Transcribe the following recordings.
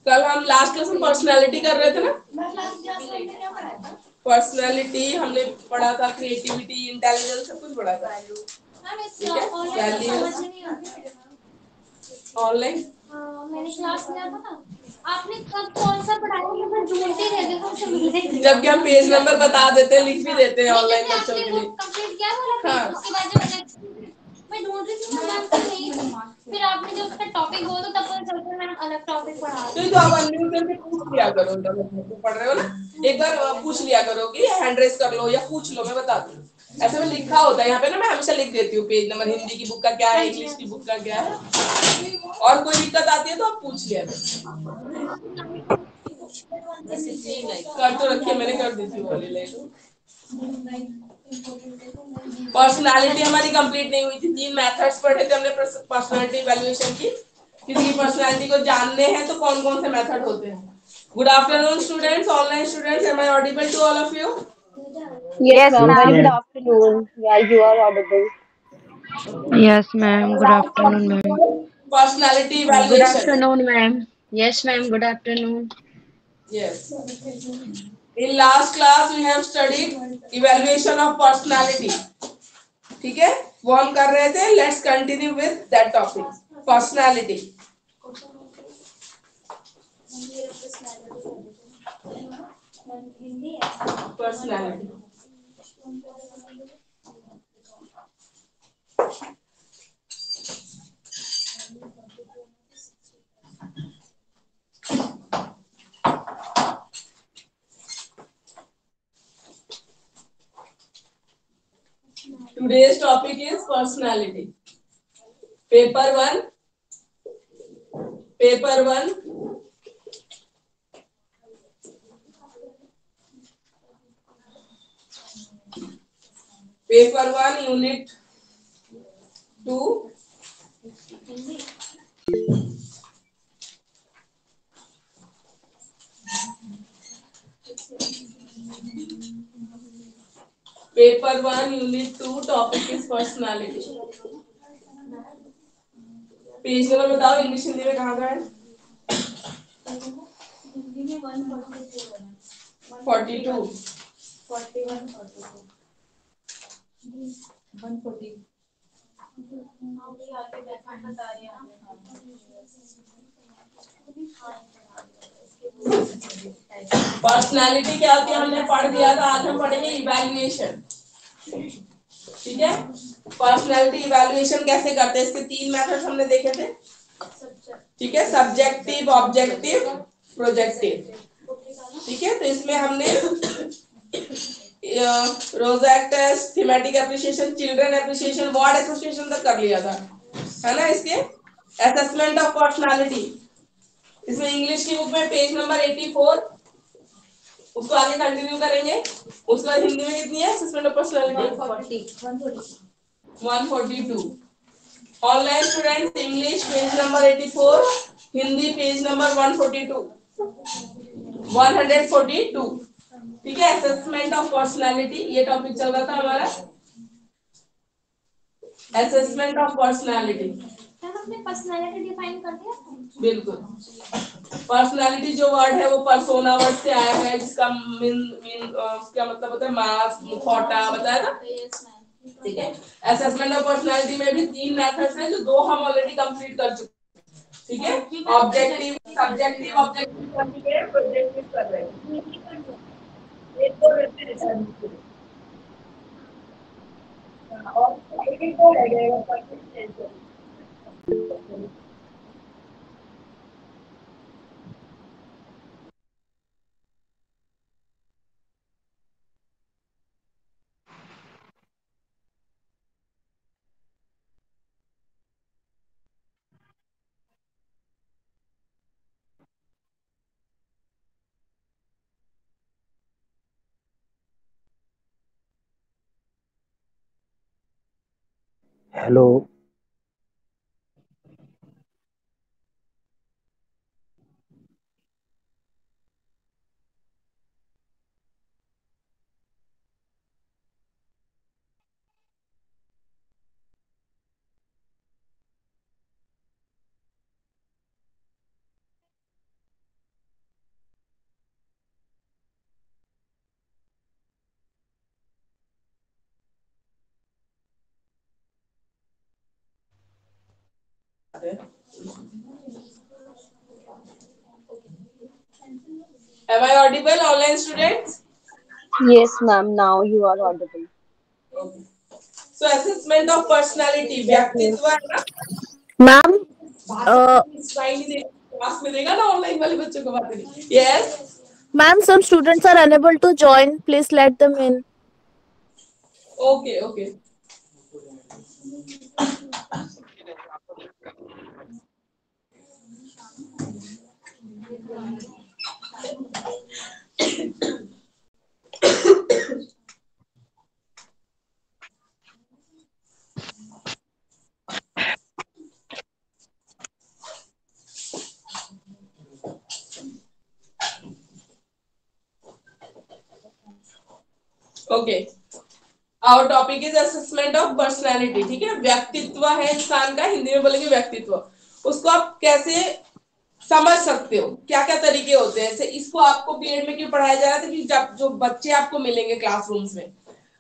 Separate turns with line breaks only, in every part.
कल हम last class में पर्सनालिटी कर रहे थे ना। पर्सनालिटी हमने पढ़ा था, क्रिएटिविटी, इंटेलिजेंस सब कुछ पढ़ा था। ठीक है, ऑनलाइन
मैंने क्लास लिया था ना। आपने कब कौन सा पढ़ाया? मैं ढूंढती रहती हूँ।
जबकि हम पेज नंबर बता देते हैं, लिख भी देते हैं ऑनलाइन बच्चों के लिए।
कंप्लीट किया वाला पेज, उसके बाद मैं ढूंढ रही थी ना नहीं। फिर आपने जब उसका टॉपिक बोला तब पता चलता मैंने अलग टॉपिक पढ़ा।
तो आप अनम्यूट करके पूछ लिया करो, जब पढ़ रहे हो ना एक बार पूछ लिया करो कि हैंड रेस कर लो या पूछ लो, मैं बता दूं। ऐसे में लिखा होता है यहाँ पे ना, मैं हमेशा लिख देती हूँ पेज नंबर, हिंदी की बुक का क्या है, इंग्लिश की बुक का क्या है। और कोई दिक्कत आती है तो आप पूछ लिया कर तो रखिए, मैंने कर दी थी वाली लाइन। पर्सनालिटी हमारी कंप्लीट नहीं हुई थी, 3 मेथड्स पढ़े थे हमने पर्सनालिटी इवैल्यूएशन की। किसी की पर्सनालिटी को जानने हैं तो कौन कौन से मेथड होते हैं। Good afternoon students, online students, am I audible to all of you?
Yes, ma'am.
Yes,
Very good
ma'am.
afternoon. Yeah, you are audible.
Yes, ma'am. Good afternoon, ma'am.
Personality
Good
evaluation.
afternoon, ma'am. Yes, ma'am. Good afternoon.
Yes. In last class we have studied evaluation of personality. ठीक है, वो हम कर रहे थे। Let's continue with that topic, personality. Personality today's topic is personality. Paper 1, paper 1, paper 1 unit 2, paper 1 unit 2 topic is personality. Page number बताओ, English Hindi में कहाँ का है? 42,
140।
पर्सनालिटी क्या होती है हमने पढ़ दिया था, आज हम पढ़ेंगे इवैल्यूएशन। ठीक है, पर्सनालिटी इवैल्यूएशन कैसे करते हैं, इसके 3 मेथड्स हमने देखे थे। ठीक है, सब्जेक्टिव, ऑब्जेक्टिव, प्रोजेक्टिव। ठीक है, तो इसमें हमने Rorschach test, thematic apperception, children apperception, word association तक कर लिया था, है ना। इसके असेसमेंट ऑफ पर्सनालिटी, इसमें इंग्लिश की बुक में पेज नंबर 84, उसको आगे कंटिन्यू करेंगे। उसके बाद हिंदी में कितनी है assessment of personality? 142। Online students English page number 84, Hindi page number 142, 142। ठीक है, असेसमेंट ऑफ पर्सनालिटी ये टॉपिक चल रहा था हमारा, असेसमेंट ऑफ पर्सनालिटी।
हमने पर्सनालिटी डिफाइन कर दिया।
बिल्कुल, पर्सनालिटी जो वर्ड है वो पर्सोना वर्ड से आया है, जिसका उसका मतलब होता है मास, मुखौटा, बताया था। ठीक है, असेसमेंट ऑफ पर्सनालिटी में भी 3 मेथड्स हैं, जो 2 हम ऑलरेडी कंप्लीट कर चुके हैं। ठीक है, ऑब्जेक्टिव, सब्जेक्टिव, ऑब्जेक्टिव कर चुके हैं, प्रोजेक्टिव कर रहे हैं। एक तो रहते हैं और एक तो रह गएगा।
Hello.
Am I audible, online students?
Yes, ma'am. Now you are audible.
Okay. So assessment of personality, व्यक्तित्व है ना,
मैम
क्लास में देगा ना ऑनलाइन वाले बच्चों को बात नहीं. Yes.
Ma'am some students are unable to join, please let them in.
Okay, okay. Okay, our topic is assessment of personality. ठीक है, व्यक्तित्व है इंसान का, हिंदी में बोलेंगे व्यक्तित्व. उसको आप कैसे समझ सकते हो, क्या क्या तरीके होते हैं. इसको आपको बीएड में क्यों पढ़ाया जा रहा था कि जब जो बच्चे आपको मिलेंगे क्लासरूम्स में,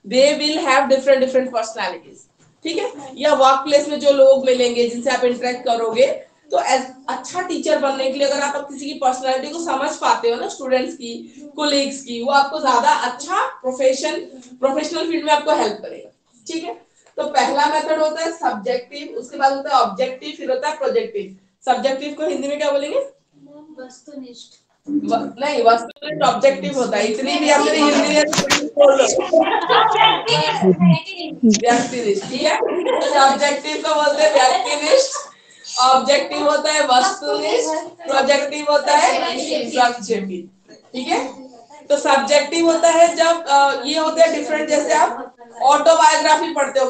they will have different different personalities. ठीक है, या वर्क प्लेस में जो लोग मिलेंगे जिनसे आप इंटरेक्ट करोगे, तो अच्छा टीचर बनने के लिए अगर आप किसी की पर्सनालिटी को समझ पाते हो ना, स्टूडेंट्स की, कोलीग्स की, वो आपको ज्यादा अच्छा प्रोफेशनल फील्ड में आपको हेल्प करेगा. ठीक है, तो पहला मेथड होता है सब्जेक्टिव, उसके बाद होता है ऑब्जेक्टिव, फिर होता है प्रोजेक्टिव. सब्जेक्टिव को हिंदी में क्या बोलेंगे?
वस्तुनिष्ठ.
नहीं, वस्तुनिष्ठ ऑब्जेक्टिव होता है. इतनी भी आपने हिंदी व्यक्तिनिष्ठ. ठीक है, ऑब्जेक्टिव को बोलते हैं व्यक्तिनिष्ठ, ऑब्जेक्टिव होता है वस्तुनिष्ठ, प्रोजेक्टिव होता है सब्जेक्टिव. ठीक है, तो सब्जेक्टिव होता है जब ये होते हैं डिफरेंट, जैसे आप ऑटोबायोग्राफी पढ़ते हो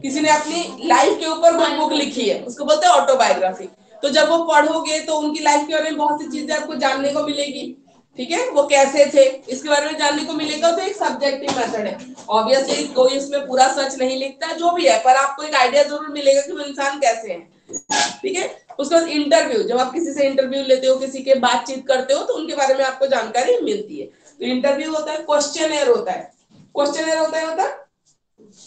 किसी ने अपनी लाइफ के ऊपर कोई बुक लिखी है, उसको बोलते हैं ऑटोबायोग्राफी. तो जब वो पढ़ोगे तो उनकी लाइफ के बारे में बहुत सी चीजें आपको जानने को मिलेगी. ठीक है, वो कैसे थे इसके बारे में जानने को मिलेगा. तो एक सब्जेक्टिव मेथड है. ऑब्वियसली कोई इसमें पूरा सच नहीं लिखता, जो भी है, पर आपको एक आइडिया जरूर मिलेगा कि वो इंसान कैसे है. ठीक है, उसके बाद इंटरव्यू, जब आप किसी से इंटरव्यू लेते हो, किसी के बातचीत करते हो, तो उनके बारे में आपको जानकारी मिलती है. तो इंटरव्यू होता है. क्वेश्चनर होता है. क्वेश्चनर होता है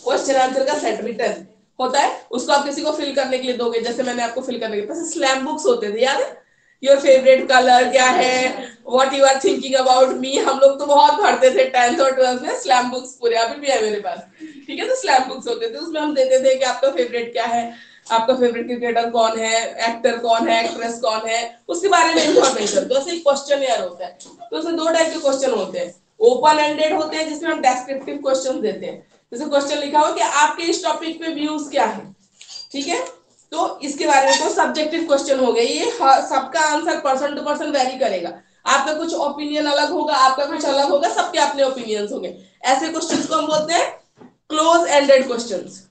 क्वेश्चन आंसर का सेट रिटर्न होता है, उसको आप किसी को फिल करने के लिए दोगे, जैसे मैंने आपको फिल करने के लिए. स्लैम बुक्स होते थे, याद है? योर फेवरेट कलर क्या है, what you are thinking about me, हम लोग तो बहुत पढ़ते थे 10th और 12th में स्लैम बुक्स पूरे, अभी भी है मेरे पास. ठीक है, तो स्लैम बुक्स होते थे, उसमें हम देते थे कि आपका फेवरेट क्या है, आपका फेवरेट क्रिकेटर कौन है, एक्टर कौन है, एक्ट्रेस कौन है, उसके बारे में इंफॉर्मेशन. तो ऐसे क्वेश्चन यार होता है. तो उसमें दो टाइप के क्वेश्चन होते हैं. ओपन एंडेड होते हैं जिसमें हम डेस्क्रिप्टिव क्वेश्चन देते हैं. जैसे क्वेश्चन लिखा हो कि आपके इस टॉपिक पे व्यूज क्या है. ठीक है, तो इसके बारे में. तो सब्जेक्टिव क्वेश्चन हो गए. ये सबका answer person to person vary करेगा. आपका कुछ ओपिनियन अलग होगा, आपका कुछ अलग होगा, सबके अपने ओपिनियंस होंगे. ऐसे क्वेश्चंस को हम बोलते हैं क्लोज एंडेड क्वेश्चंस.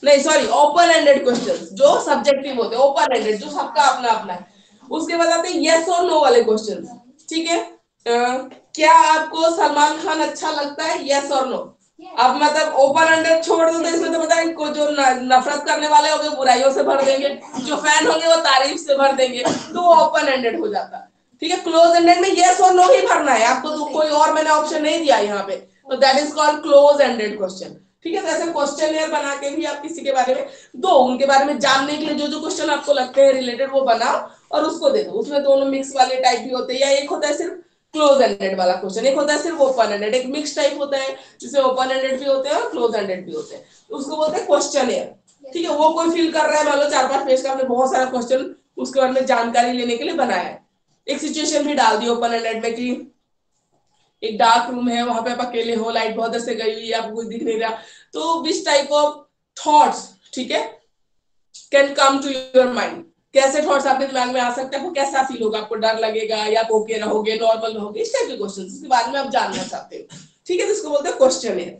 नहीं सॉरी, ओपन एंडेड क्वेश्चंस जो सब्जेक्टिव होते हैं. ओपन एंडेड जो सबका अपना अपना है. उसके बाद आते हैं यस और नो वाले क्वेश्चंस. ठीक है, क्या आपको सलमान खान अच्छा लगता है, यस और नो. अब मतलब ओपन एंडेड छोड़ दो, तो इसमें तो पता है जो नफरत करने वाले होंगे बुराइयों से भर देंगे, जो फैन होंगे वो तारीफ से भर देंगे, तो वो ओपन एंडेड हो जाता है. ठीक है, क्लोज एंडेड में यस और नो ही भरना है आपको, तो कोई और मैंने ऑप्शन नहीं दिया यहाँ पे. तो that is called close ended question. ठीक है, तो ऐसे क्वेश्चन बना के भी आप किसी के बारे में दो, उनके बारे में जानने के लिए जो जो क्वेश्चन आपको लगते हैं रिलेटेड वो बनाओ और उसको दे दो. उसमें दोनों मिक्स वाले टाइप भी होते हैं, या एक होता है सिर्फ क्लोज एंडेड वाला क्वेश्चन, एक होता है सिर्फ ओपन एंडेड. एक मिक्स टाइप होता है जिसमें ओपन एंडेड भी होते हैं और क्लोज एंडेड भी होते हैं. उसको बोलते हैं क्वेश्चनर. ठीक है, वो कोई फिल कर रहा है, मान लो 4-5 पेज का, आपने बहुत सारा क्वेश्चन उसके बारे में जानकारी लेने के लिए बनाया है. एक सिचुएशन भी डाल दी ओपन एंडेड में कि एक डार्क रूम है, वहां पे आप अकेले हो, लाइट बहुत देर से गई हुई है, आपको कुछ दिख नहीं रहा, तो विच टाइप ऑफ थॉट्स, ठीक है, can come to your mind. कैसे थॉट्स आपके दिमाग में आ सकते हैं, आपको कैसा फील होगा, आपको डर लगेगा या आप ओके रहोगे, नॉर्मल रहोगे, इस टाइप के क्वेश्चंस इसके बारे में आप जानना चाहते हो. ठीक है, तो इसको बोलते हैं क्वेश्चन है.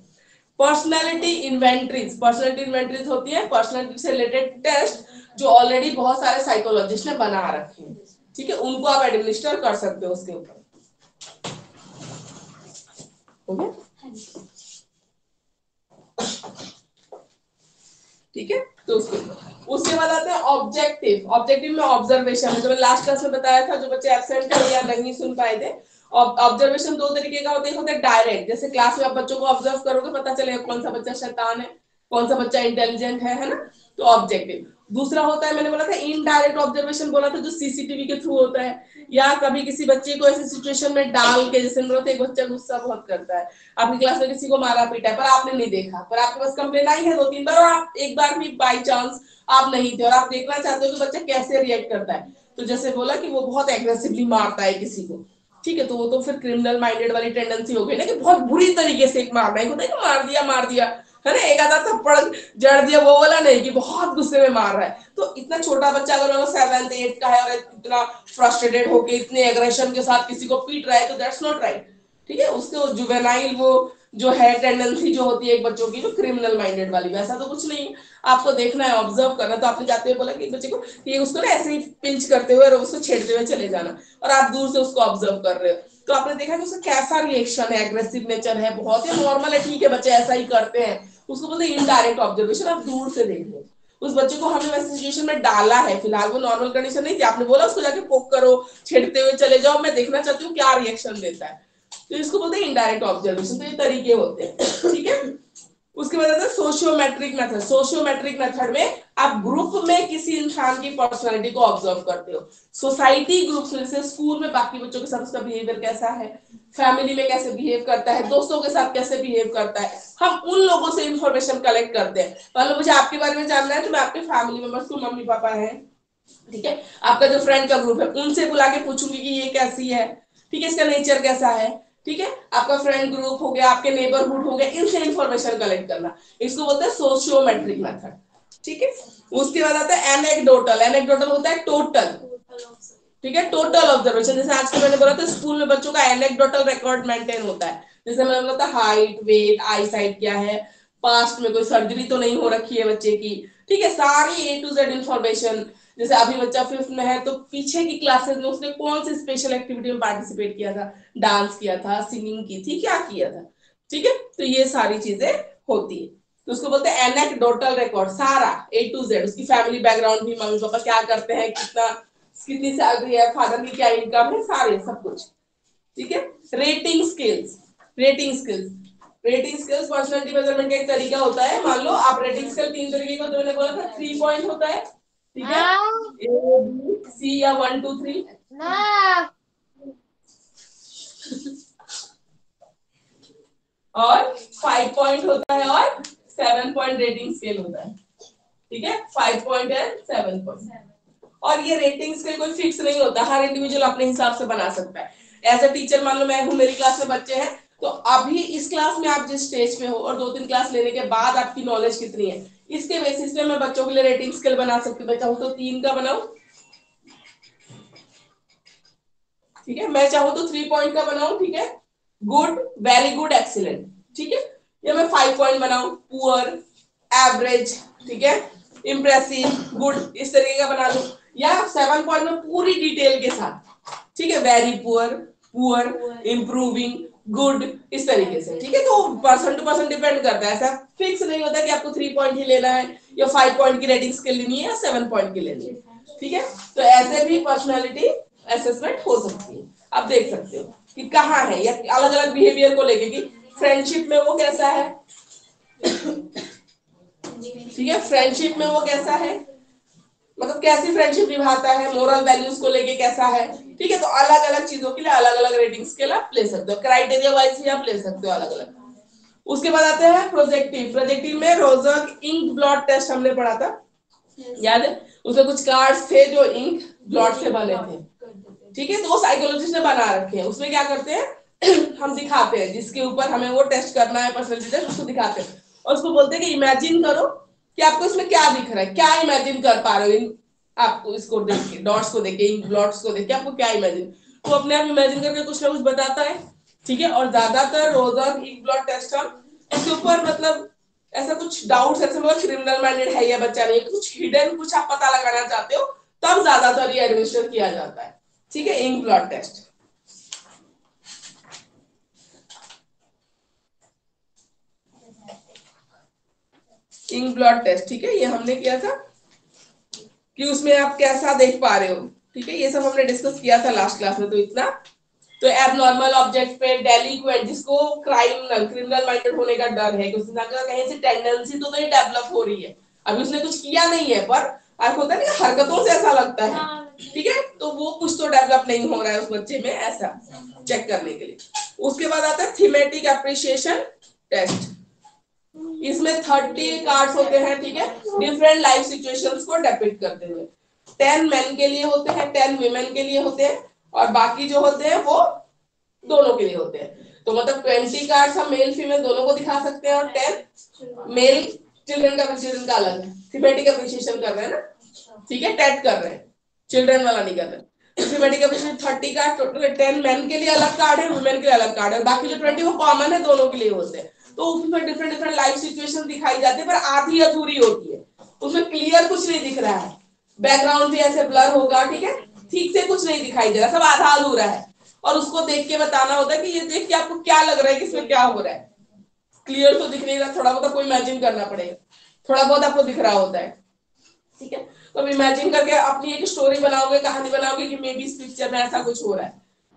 Personality inventories. पर्सनालिटी इन्वेंटरीज होती है पर्सनालिटी से रिलेटेड टेस्ट जो ऑलरेडी बहुत सारे साइकोलॉजिस्ट ने बना रखे हैं. ठीक है, उनको आप एडमिनिस्टर कर सकते हो उसके ऊपर. ठीक है, तो उसके बाद आते हैं ऑब्जेक्टिव. ऑब्जेक्टिव में ऑब्जर्वेशन है, जो मैंने लास्ट क्लास में बताया था, जो बच्चे एब्सेंट थे या नहीं सुन पाए थे. ऑब्जर्वेशन दो तरीके का होता है. एक होता है डायरेक्ट, जैसे क्लास में आप बच्चों को ऑब्जर्व करोगे, पता चलेगा कौन सा बच्चा शैतान है, कौन सा बच्चा इंटेलिजेंट है ना. तो ऑब्जेक्टिव. दूसरा होता है, मैंने बोला था इनडायरेक्ट ऑब्जर्वेशन, बोला था जो सीसीटीवी के थ्रू होता है, या कभी किसी बच्चे को ऐसी सिचुएशन में डाल के, जैसे बोला था एक बच्चा गुस्सा बहुत करता है, आपकी क्लास में किसी को मारा पीटा है पर आपने नहीं देखा, पर आपके पास कंप्लेन आई है 2-3 बार और आप एक बार भी बाई चांस आप नहीं थे और आप देखना चाहते हो कि बच्चा कैसे रिएक्ट करता है, तो जैसे बोला कि वो बहुत एग्रेसिवली मारता है किसी को, ठीक है, तो वो तो फिर क्रिमिनल माइंडेड वाली टेंडेंसी हो गई ना कि बहुत बुरी तरीके से एक मारना है, होता है कि मार दिया है ना, एक आधा थप्पड़ जड़ दिया, वो वाला नहीं कि बहुत गुस्से में मार रहा है। तो इतना छोटा बच्चा अगर वो 7th 8th का है और इतना फ्रस्ट्रेटेड होके इतने एग्रेशन के साथ किसी को पीट रहा है, तो दैट्स नॉट राइट, ठीक है, उसको जुवेनाइल वो जो है टेंडेंसी जो होती है एक बच्चों की, जो क्रिमिनल माइंडेड वाली, वैसा तो कुछ नहीं है, आपको देखना है, ऑब्जर्व करना। तो आपने जाते हुए बोला कि बच्चे को ये उसको ना ऐसे ही पिंच करते हुए और उसको छेड़ते हुए चले जाना, और आप दूर से उसको ऑब्जर्व कर रहे हो, तो आपने देखा कि उसका कैसा रिएक्शन है, एग्रेसिव नेचर है, बहुत ही नॉर्मल है, ठीक है, बच्चे ऐसा ही करते हैं, उसको बोलते हैं इनडायरेक्ट ऑब्जर्वेशन। आप दूर से देख लो, उस बच्चे को हमने वैसे सिचुएशन में डाला है, फिलहाल वो नॉर्मल कंडीशन नहीं थी, आपने बोला उसको जाके पोक करो, छेड़ते हुए चले जाओ, मैं देखना चाहती हूँ क्या रिएक्शन देता है, तो इसको बोलते हैं इनडायरेक्ट ऑब्जर्वेशन। तो ये तरीके होते हैं, ठीक है। उसके बाद आता है सोशियोमेट्रिक मेथड। सोशियोमेट्रिक मेथड में आप ग्रुप में किसी इंसान की पर्सनालिटी को ऑब्जर्व करते हो, सोसाइटी ग्रुप्स में, जैसे स्कूल में बाकी बच्चों के साथ उसका बिहेवियर कैसा है, फैमिली में कैसे बिहेव करता है, दोस्तों के साथ कैसे बिहेव करता है, हम उन लोगों से इंफॉर्मेशन कलेक्ट करते हैं। मान लो मुझे आपके बारे में जानना है, तो मैं आपके फैमिली मेंबर्स को, मम्मी पापा है, ठीक है, आपका जो फ्रेंड का ग्रुप है, उनसे बुला के पूछूंगी कि ये कैसी है, ठीक है, इसका नेचर कैसा है, ठीक है, आपका फ्रेंड ग्रुप हो गया, आपके नेबरहुड हो गया, इनसे इंफॉर्मेशन कलेक्ट करना, इसको बोलते हैं सोशियोमेट्रिक मेथड, ठीक है। उसके बाद आता है एनेक्डोटल। एनेक्डोटल होता है टोटल, ठीक है, टोटल ऑब्जर्वेशन। जैसे आज के मैंने बोला था स्कूल में बच्चों का एनेक्डोटल रिकॉर्ड मेंटेन होता है, जैसे मैंने बोला था हाइट, वेट, आई साइट क्या है, पास्ट में कोई सर्जरी तो नहीं हो रखी है बच्चे की, ठीक है, सारी A to Z इंफॉर्मेशन। जैसे अभी बच्चा 5th में है, तो पीछे की क्लासेस में उसने कौन सी स्पेशल एक्टिविटी में पार्टिसिपेट किया था, डांस किया था, सिंगिंग की थी, क्या किया था, ठीक है, तो ये सारी चीजें होती है, तो उसको बोलते हैं एनेक्डोटल रिकॉर्ड, सारा A to Z, उसकी फैमिली बैकग्राउंड भी, मम्मी पापा क्या करते हैं, कितनी सैलरी है, फादर की क्या इनकम है, सारे सब कुछ, ठीक है। Rating skills. Rating skills, rating skills personality measurement का एक तरीका होता है। मान लो आप रेटिंग स्केल 3 तरीके का, तो मैंने बोला था 3 पॉइंट होता है, ठीक है, A B C या 1 2 3 और 5 पॉइंट होता है और 7 पॉइंट रेटिंग स्केल होता है, ठीक है, 5 पॉइंट है, 7 पॉइंट। और ये रेटिंग स्केल कोई फिक्स नहीं होता, हर इंडिविजुअल अपने हिसाब से बना सकता है। एज अ टीचर मान लो मैं हूं, मेरी क्लास में बच्चे हैं, तो अभी इस क्लास में आप जिस स्टेज पे हो और 2-3 क्लास लेने के बाद आपकी नॉलेज कितनी है, इसके बेसिस पे मैं बच्चों के लिए रेटिंग स्केल बना सकती हूँ। मैं चाहूँ तो 3 का बनाऊं, ठीक है, मैं चाहूँ तो 3 पॉइंट का बनाऊं, ठीक है, गुड, वेरी गुड, एक्सीलेंट, ठीक है, या मैं 5 पॉइंट बनाऊं, पुअर, एवरेज, ठीक है, इंप्रेसिव, गुड, इस तरीके का बना दूं, या 7 पॉइंट में पूरी डिटेल के साथ, ठीक है, very poor, poor, improving, good, इस तरीके से, ठीक है। तो पर्सन टू पर्सन डिपेंड करता है, ऐसा फिक्स नहीं होता कि आपको 3 पॉइंट ही लेना है या 5 पॉइंट की रेटिंग स्केल लेनी है या 7 पॉइंट की लेनी है, ठीक है। तो ऐसे भी पर्सनालिटी असेसमेंट हो सकती है, आप देख सकते हो कि कहाँ है, या अलग अलग बिहेवियर को लेके कि फ्रेंडशिप में वो कैसा है, ठीक है, फ्रेंडशिप में वो कैसा है, मतलब कैसी फ्रेंडशिप निभाता है, मोरल वैल्यूज को लेके कैसा है, ठीक है। तो अलग अलग चीजों के लिए अलग अलग रेटिंग स्केल आप ले सकते हो, क्राइटेरिया वाइज भी आप ले सकते हो अलग अलग। उसके बाद आते हैं प्रोजेक्टिव। प्रोजेक्टिव में रोजर्स इंक ब्लॉट टेस्ट हमने पढ़ा था, याद है, उसमें कुछ कार्ड्स थे जो इंक ब्लॉट से बने थे, ठीक है, तो वो साइकोलॉजिस्ट ने बना रखे हैं। उसमें क्या करते हैं हम दिखाते हैं, जिसके ऊपर हमें वो टेस्ट करना है, पर्सनालिटी टेस्ट, उसको दिखाते हैं और उसको बोलते हैं कि इमेजिन करो कि आपको इसमें क्या दिख रहा है, क्या इमेजिन कर पा रहे हो इन, आपको इसको देख के, डॉट्स को देख के, इन ब्लॉट्स को देख के आपको क्या इमेजिन, तो अपने आप इमेजिन करके कुछ ना कुछ बताता है, ठीक है। और ज्यादातर रोजर इंक ब्लॉट टेस्ट हम इसके ऊपर, मतलब ऐसा कुछ डाउट्स, ऐसे मतलब क्रिमिनल माइंडेड है या बच्चा नहीं, कुछ हिडन कुछ आप पता लगाना चाहते हो, तब ज्यादातर ये एडमिनिस्टर किया जाता है, ठीक है, ink blot test. Ink blot test, ठीक है, ये हमने किया था कि उसमें आप कैसा देख पा रहे हो, ठीक है, ये सब हमने डिस्कस किया था लास्ट क्लास में। तो इतना तो एबनॉर्मल ऑब्जेक्ट पे डेलिक्वेंट, जिसको क्रिमिनल माइंडेड होने का डर है, कि उसने कहीं से टेंडेंसी तो नहीं डेवलप हो रही है, अभी उसने कुछ किया नहीं है, पर आपको होता है ना हरकतों से ऐसा लगता है, ठीक है, तो वो कुछ तो डेवलप नहीं हो रहा है उस बच्चे में, ऐसा चेक करने के लिए। उसके बाद आता है थीमेटिक एप्रिसिएशन टेस्ट। इसमें 30 कार्ड्स होते हैं, ठीक है, डिफरेंट लाइफ सिचुएशंस को डिपिक्ट करते हुए। 10 मेन के लिए होते हैं, 10 विमेन के लिए होते हैं, और बाकी जो होते हैं वो दोनों के लिए होते हैं। तो मतलब 20 कार्ड्स हम मेल फीमेल दोनों को दिखा सकते हैं, और 10 मेल चिल्ड्रन का एप्रिसिएशन का अलग है, थीमेटिक एप्रिसिएशन कर रहे हैं ना, ठीक है, टेट कर रहे हैं, चिल्ड्रन वाला नहीं कर रहे। Thematic appreciation 30 card, total 10 main के लिए अलग कार्ड है, वुमेन के लिए अलग कार्ड है, बाकी जो 20 वो कॉमन है, दोनों के लिए होते हैं। तो उसमें डिफरेंट डिफरेंट लाइफ सिचुएशन दिखाई जाती है, पर आधी अधूरी होती है, उसमें क्लियर कुछ नहीं दिख रहा है, बैकग्राउंड भी ऐसे ब्लर होगा, ठीक है, ठीक से कुछ नहीं दिखाई दे रहा, सब आधा अधूरा है, और उसको देख के बताना होता है कि ये देख के आपको क्या लग रहा है कि इसमें क्या हो रहा है। क्लियर तो दिख नहीं रहा, थोड़ा बहुत आपको इमेजिन करना पड़ेगा, थोड़ा बहुत आपको दिख रहा होता है, ठीक है। तो अब इमेजिन करके अपनी एक स्टोरी बनाओगे, कहानी बनाओगे कि मे बी इस पिक्चर में ऐसा कुछ हो रहा है,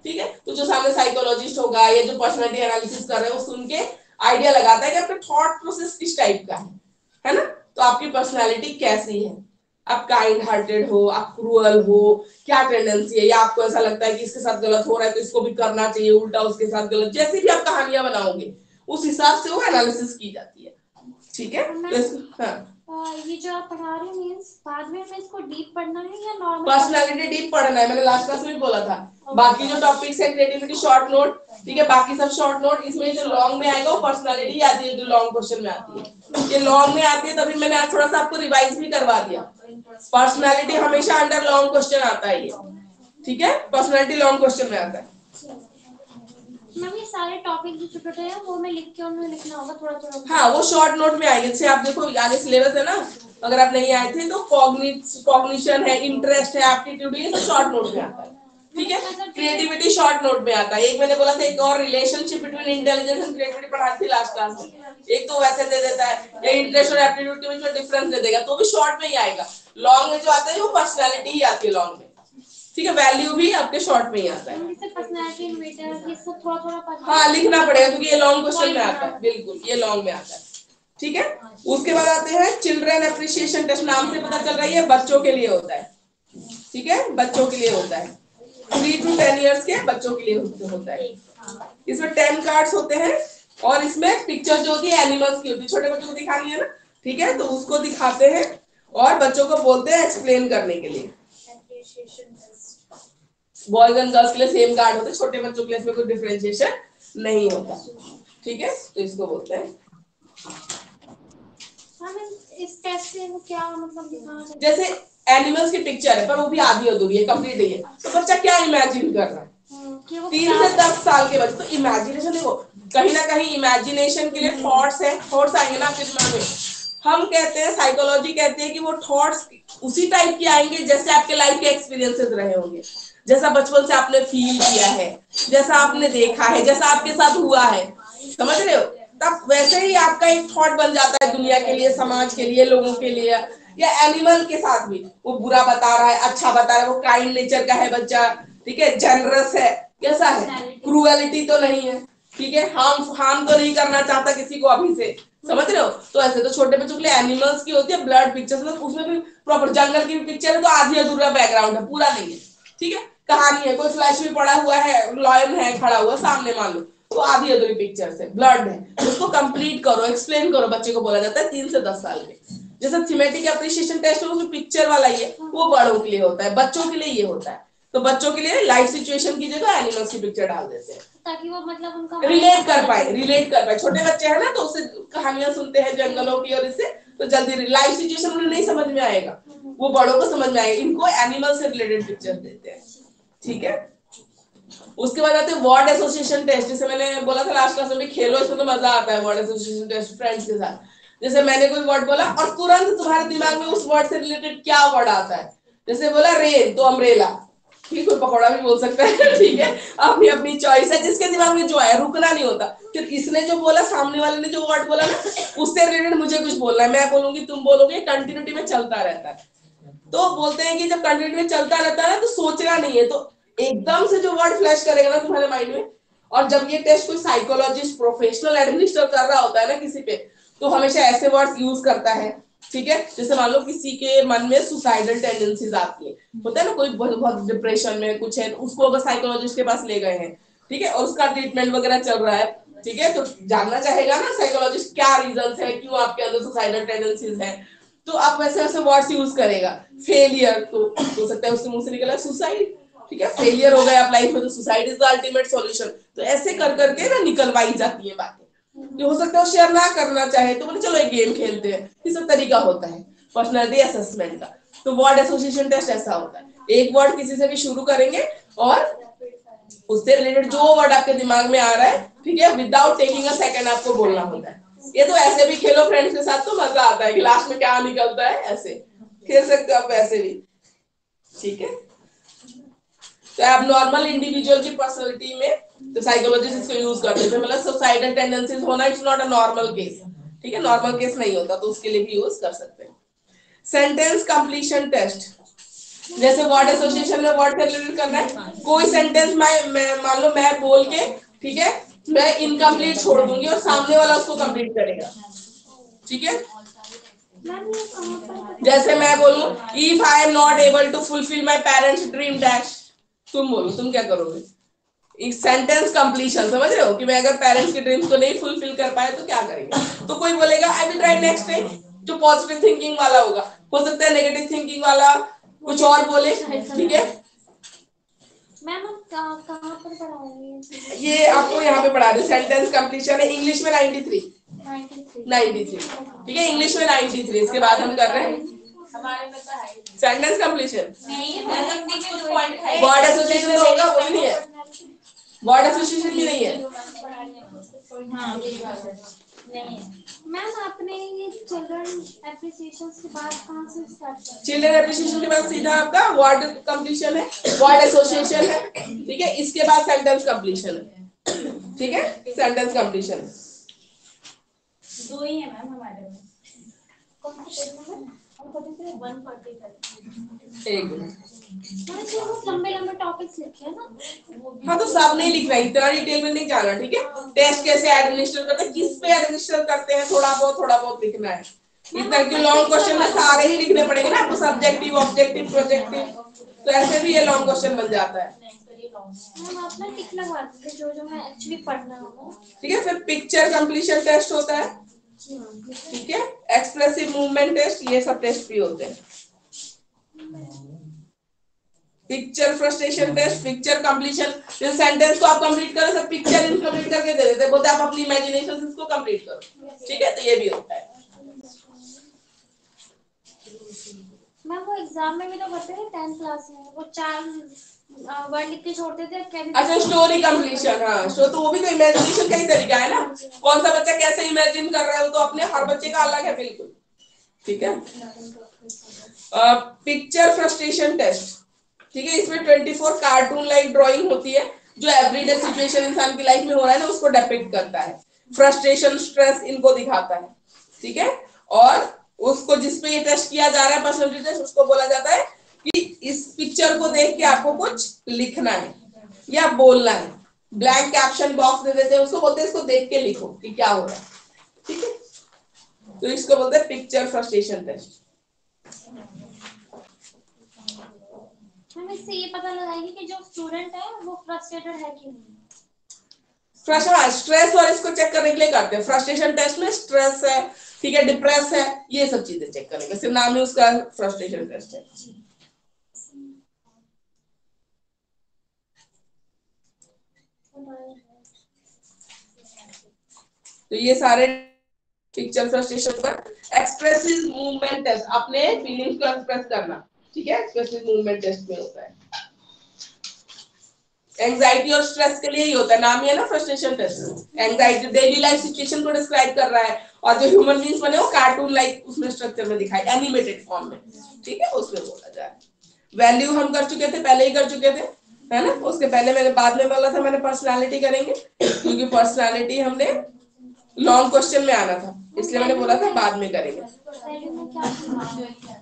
ठीक है। तो जो सामने साइकोलॉजिस्ट होगा या जो पर्सनालिटी एनालिसिस कर रहे हैं वो सुन के आइडिया लगाता है कि आपका थॉट प्रोसेस किस टाइप का है ना, तो आपकी पर्सनालिटी कैसी है, आप काइंड हार्टेड हो, आप क्रूअल हो, क्या टेंडेंसी है, या आपको ऐसा लगता है कि इसके साथ गलत हो रहा है तो इसको भी करना चाहिए, उल्टा उसके साथ गलत, जैसी भी आप कहानियां बनाओगे उस हिसाब से वो एनालिसिस की जाती है, ठीक है।
ये जो आप पढ़ा रहे हैं मींस बाद में हमें इसको डीप पढ़ना है या नॉर्मल
पर्सनालिटी डीप पढ़ना है, मैंने लास्ट क्लास में भी बोला था। बाकी जो टॉपिक्स है क्रिएटिविटी शॉर्ट नोट, ठीक है, बाकी सब शॉर्ट नोट, इसमें जो लॉन्ग में आएगा वो पर्सनालिटी आती है, जो लॉन्ग क्वेश्चन में आती है, ये लॉन्ग में आती है, तभी मैंने आज थोड़ा सा आपको रिवाइज भी करवा दिया। पर्सनालिटी हमेशा अंडर लॉन्ग क्वेश्चन आता है ये, ठीक है, पर्सनालिटी लॉन्ग क्वेश्चन में आता है।
मैम ये सारे टॉपिक जो छोटे हैं वो मैं लिख के उनमें लिखना होगा थोड़ा थोड़ा।
हाँ, वो शॉर्ट नोट में आएंगे, जैसे आप देखो आगे सिलेबस है ना, अगर आप नहीं आए थे तो कॉग्निशन है, इंटरेस्ट है, एप्टीट्यूड, ये सब शॉर्ट नोट में आता है, ठीक है। क्रिएटिविटी शॉर्ट नोट में आता है, एक मैंने बोला था एक और relationship between intelligence and creativity पढ़ाई थी लास्ट क्लास में, एक तो वैसे दे देता है, या इंटरेस्ट और एप्टीट्यूड के बीच में डिफरेंस दे देगा, तो भी शॉर्ट में ही आएगा। लॉन्ग में जो आता है वो पर्सनैलिटी ही आती है लॉन्ग में, ठीक है, वैल्यू भी आपके शॉर्ट में ही आता है।
पर्सनालिटी इन्वेटर ये सब थोड़ा थोड़ा
हाँ, लिखना पड़ेगा क्योंकि ये लॉन्ग क्वेश्चन में आता है, बिल्कुल ये लॉन्ग में आता है, ठीक है। उसके बाद आते हैं चिल्ड्रन एप्रिसिएशन टेस्ट, नाम से पता चल रहा है बच्चों के लिए होता है, ठीक है, बच्चों के लिए होता है, 3 to 10 इयर्स के बच्चों के लिए होता है। इसमें 10 कार्ड्स होते हैं, और इसमें पिक्चर जो होती है एनिमल्स की होती है, छोटे बच्चों को दिखानी है ना, ठीक है, तो उसको दिखाते हैं और बच्चों को बोलते हैं एक्सप्लेन करने के लिए। बॉयज एंड गर्ल्स के लिए सेम कार्ड होते हैं, छोटे बच्चों के लिए इसमें कोई डिफरेंशिएशन नहीं होता, ठीक है, तो इसको बोलते हैं।
इस टेस्ट से वो क्या मतलब दिखाना है?
जैसे एनिमल्स की पिक्चर है पर वो भी आधी अधूरी है, कंप्लीट नहीं है, तो बच्चा क्या इमेजिन कर रहा है, 3 से 10 साल के बच्चे, तो इमेजिनेशन देखो, कहीं ना कहीं इमेजिनेशन के लिए थॉट्स है, थॉट्स आएंगे ना आपके दिमाग में, हम कहते हैं, साइकोलॉजी कहते हैं कि वो थॉट्स उसी टाइप के आएंगे जैसे आपके लाइफ के एक्सपीरियंसेस रहे होंगे, जैसा बचपन से आपने फील किया है, जैसा आपने देखा है, जैसा आपके साथ हुआ है, समझ रहे हो, तब वैसे ही आपका एक थॉट बन जाता है दुनिया के लिए, समाज के लिए, लोगों के लिए, या एनिमल के साथ भी, वो बुरा बता रहा है, अच्छा बता रहा है, वो काइंड नेचर का है बच्चा, ठीक है, जनरस है, कैसा है, क्रूएलिटी तो नहीं है, ठीक है, हार्म तो नहीं करना चाहता किसी को अभी से, समझ रहे हो। तो ऐसे तो छोटे बच्चों के लिए एनिमल्स की होती है ब्लड पिक्चर्स, मतलब उसमें भी प्रॉपर जंगल की पिक्चर है तो आधी अधूरा बैकग्राउंड है, पूरा नहीं है, ठीक है, कहानी है, कोई फ्लैश में पड़ा हुआ है, लॉयन है खड़ा हुआ सामने मान लो, तो आधी अधूरी पिक्चर्स है, ब्लड है, उसको कंप्लीट करो, एक्सप्लेन करो, बच्चे को बोला जाता है 3 से 10 साल के। जैसे थीमेटिक एप्रिसिएशन टेस्ट है उसमें पिक्चर वाला ही है, वो बड़ों के लिए होता है, बच्चों के लिए ये होता है, तो बच्चों के लिए लाइफ सिचुएशन की जगह एनिमल्स की पिक्चर डाल देते हैं
ताकि वो मतलब उनका
रिलेट कर पाए, छोटे बच्चे हैं ना तो उससे कहानियां सुनते हैं जंगलों की, और इससे तो जल्दी लाइफ सिचुएशन उन्हें नहीं समझ में आएगा, वो बड़ों को समझ में आएगा, इनको एनिमल से रिलेटेड पिक्चर देते हैं, ठीक है। उसके बाद आते हैं वर्ड एसोसिएशन टेस्ट, जैसे मैंने बोला था लास्ट क्लास में भी, खेलो इसमें तो मजा आता है, वर्ड एसोसिएशन टेस्ट फ्रेंड्स के साथ, जैसे मैंने कोई वर्ड बोला और तुरंत तुम्हारे दिमाग में उस वर्ड से रिलेटेड क्या वर्ड आता है, जैसे बोला रेन तो अम्ब्रेला, ठीक, कोई पकौड़ा भी बोल सकता है, ठीक है, अपनी अपनी चॉइस है, जिसके दिमाग में जो आया, रुकना नहीं होता, फिर इसने जो बोला, सामने वाले ने जो वर्ड बोला ना, उससे रिलेटेड मुझे कुछ बोलना है, मैं बोलूंगी तुम बोलोगे, कंटिन्यूटी में चलता रहता है। तो बोलते हैं कि जब कंटिन्यूटी में चलता रहता है तो सोचना नहीं है, तो एकदम से जो वर्ड फ्लैश करेगा ना तुम्हारे माइंड में, और जब ये टेस्ट कोई साइकोलॉजिस्ट प्रोफेशनल एडमिनिस्टर कर रहा होता है ना किसी पे, तो हमेशा ऐसे वर्ड्स यूज करता है, ठीक है, जैसे मान लो किसी के मन में सुसाइडल टेंडेंसीज आती है, होता है ना, कोई बहुत डिप्रेशन में कुछ है, उसको अगर साइकोलॉजिस्ट के पास ले गए हैं, ठीक है, और उसका ट्रीटमेंट वगैरह चल रहा है, ठीक है, तो जानना चाहेगा ना साइकोलॉजिस्ट क्या रीजंस है, क्यों आपके अंदर सुसाइडल टेंडेंसीज है, तो आप वैसे वैसे वर्ड्स यूज करेगा। फेलियर तो हो सकता है उसके मुंह से निकला सुसाइड, ठीक है, फेलियर हो गया आप लाइफ में तो suicide is the ultimate solution. तो ऐसे कर करके ना निकलवाई जाती है बातें, जो हो सकता है वो शेयर ना करना चाहे, तो बोले चलो एक गेम खेलते हैं। ये सब तरीका होता है पर्सनालिटी असेसमेंट का। तो वर्ड एसोसिएशन टेस्ट ऐसा होता है, एक वर्ड किसी से भी शुरू करेंगे और उससे रिलेटेड जो वर्ड आपके दिमाग में आ रहा है, ठीक है, विदाउट टेकिंग अ सेकंड आपको बोलना होता है। ये तो ऐसे भी खेलो फ्रेंड्स के साथ तो मजा आता है कि लास्ट में क्या निकलता है, ऐसे खेल सकते हो आप वैसे भी, ठीक है। तो अब नॉर्मल इंडिविजुअल की पर्सनालिटी में तो साइकोलॉजिस्ट इसको यूज करते हैं, मतलब सुसाइडल टेंडेंसीज होना it's not a normal case, ठीक है, नॉर्मल केस नहीं होता, तो उसके लिए भी यूज कर सकते हैं। सेंटेंस कंप्लीशन टेस्ट, जैसे वर्ड एसोसिएशन में वर्ड से रिलेटेड करना है, कोई सेंटेंस मैं मान लो मैं बोल के, ठीक है, मैं इनकम्प्लीट छोड़ दूंगी और सामने वाला उसको कंप्लीट करेगा, ठीक है। जैसे मैं बोलूं if I am not able to fulfil my parents dream dash, तुम बोलो तुम क्या करोगे, एक सेंटेंस कंप्लीशन, समझ रहे हो कि मैं अगर पेरेंट्स के ड्रीम्स को नहीं फुलफिल कर पाए तो क्या करेंगे। तो कोई बोलेगा I will try next time, जो पॉजिटिव थिंकिंग वाला होगा, हो सकता है नेगेटिव थिंकिंग वाला कुछ और बोले, ठीक है।
मैम आप कहाँ पर पढ़ा रही हैं?
ये आपको यहाँ पे पढ़ा रहे, सेंटेंस कंप्लीशन है, इंग्लिश में 93, ठीक है, इंग्लिश में 93। इसके बाद हम कर रहे हैं सेंटेंस कंप्लीशन, वर्ड एसोसिएशन होगा, वो भी नहीं है, वर्ड एसोसिएशन भी नहीं है।
मैम आपने ये चिल्ड्रन एप्रिसिएशन के बाद कहाँ से स्टार्ट किया?
चिल्ड्रन एप्रिसिएशन के बाद सीधा आपका वर्ड कंप्लीशन है, वर्ड एसोसिएशन है, ठीक है, इसके बाद सेंटेंस कंप्लीशन है, ठीक है, सेंटेंस कंप्लीशन
दो ही है मैम हमारे में। कौन सा पेज नंबर? 140
एक मिनट।
बहुत लंबे लंबे टॉपिक्स लिखे हैं ना।
हाँ तो सब नहीं लिख रहा, इतना डिटेल में नहीं जाना, ठीक है। टेस्ट कैसे एडमिनिस्टर करते हैं, किस पे एडमिनिस्टर करते हैं, थोड़ा बहुत लिखना है। इतना क्यों लॉन्ग क्वेश्चन में सारे ही लिखने पड़ेंगे ना आपको, सब्जेक्टिव ऑब्जेक्टिव प्रोजेक्टिव, तो ऐसे भी ये लॉन्ग क्वेश्चन बन जाता है।
मैम आप ना टिक लगवा दीजिए जो मैं एक्चुअली पढ़ना होगा,
ठीक है। फिर पिक्चर कंप्लीशन टेस्ट होता है, ठीक है, एक्सप्रेसिव मूवमेंट टेस्ट, ये सब टेस्ट भी होते हैं। Picture frustration test, picture completion, जिस सेंटेंस को आप कंप्लीट करो सब पिक्चर इनकम्प्लीट करके दे देते हैं, बोलते आप अपनी इमेजिनेशन से इसको कंप्लीट करो, ठीक है, तो ये भी होता है।
मैम वो एग्जाम में भी तो करते थे 10th क्लास में, वो 4 वर्ड लिख के छोड़ते थे।
अच्छा स्टोरी कंप्लीशन, हाँ तो वो भी तो इमेजिनेशन का ही तरीका है ना, कौन सा बच्चा कैसे इमेजिन कर रहा है, वो तो अपने हर बच्चे का अलग है बिल्कुल, ठीक है। पिक्चर फ्रस्ट्रेशन टेस्ट, ठीक है, इसमें 24 कार्टून लाइक ड्राइंग होती है, जो एवरीडे सिचुएशन इंसान की लाइफ में हो रहा है ना उसको डिपिक्ट करता है, फ्रस्ट्रेशन स्ट्रेस इनको दिखाता है, ठीक है। और उसको जिसपे ये टेस्ट किया जा रहा है पर्सनालिटी टेस्ट, उसको बोला जाता है कि इस पिक्चर को देख के आपको कुछ लिखना है या बोलना है, ब्लैंक कैप्शन बॉक्स दे देते हैं, उसको बोलते हैं इसको देख के लिखो कि क्या हो रहा है, ठीक है। तो इसको बोलते हैं पिक्चर फ्रस्ट्रेशन टेस्ट।
हम इससे ये पता लगाएंगे कि जो स्टूडेंट है वो फ्रस्ट्रेटेड है कि नहीं।
स्ट्रेस और इसको चेक करने के लिए करते हैं फ्रस्ट्रेशन टेस्ट में, स्ट्रेस है, ठीक है, डिप्रेस है, ये सब चीजें चेक करेंगे, सिर्फ नाम ही उसका फ्रस्ट्रेशन टेस्ट है। तो ये सारे पिक्चर फ्रस्ट्रेशन पर। एक्सप्रेसिव मूवमेंट टेस्ट, अपने फीलिंग्स को एक्सप्रेस करना, ठीक है, एक्सप्रेसिव मूवमेंट टेस्ट में होता है। एंजाइटी और स्ट्रेस के लिए ही होता है, नाम ही है ना frustration test. Anxiety daily life situation को डिस्क्राइब कर रहा है, और जो ह्यूमन बीइंग्स बने वो कार्टून लाइक उसमें स्ट्रक्चर में दिखाई, एनिमेटेड फॉर्म में, ठीक है, उसमें बोला जाए। वैल्यू हम कर चुके थे, पहले ही कर चुके थे, है ना, उसके पहले मैंने बाद में बोला था मैंने पर्सनालिटी करेंगे, क्योंकि पर्सनालिटी हमने लॉन्ग क्वेश्चन में आना था, इसलिए मैंने बोला था बाद में करेंगे।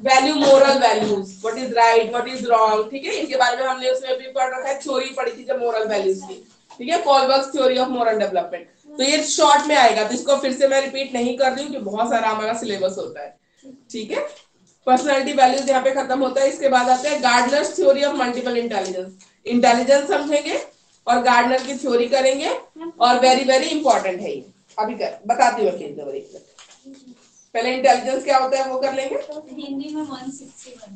Value, moral values, what is right what is wrong, ठीक है, इनके बारे में हमने उसमें भी पढ़ रखा है, थ्योरी पढ़ी थी जब मोरल वैल्यूज की, ठीक है, Kohlberg's theory of moral development. तो ये शॉर्ट में आएगा, तो इसको फिर से मैं रिपीट नहीं कर रही हूँ कि बहुत सारा हमारा सिलेबस होता है, ठीक है, पर्सनालिटी वैल्यूज यहाँ पे खत्म होता है। इसके बाद आते हैं Gardner's theory of multiple intelligence. Intelligence समझेंगे और गार्डनर की थ्योरी करेंगे और वेरी वेरी इंपॉर्टेंट है ये। अभी बताती हूँ पहले इंटेलिजेंस क्या होता है वो कर लेंगे।
हिंदी में 161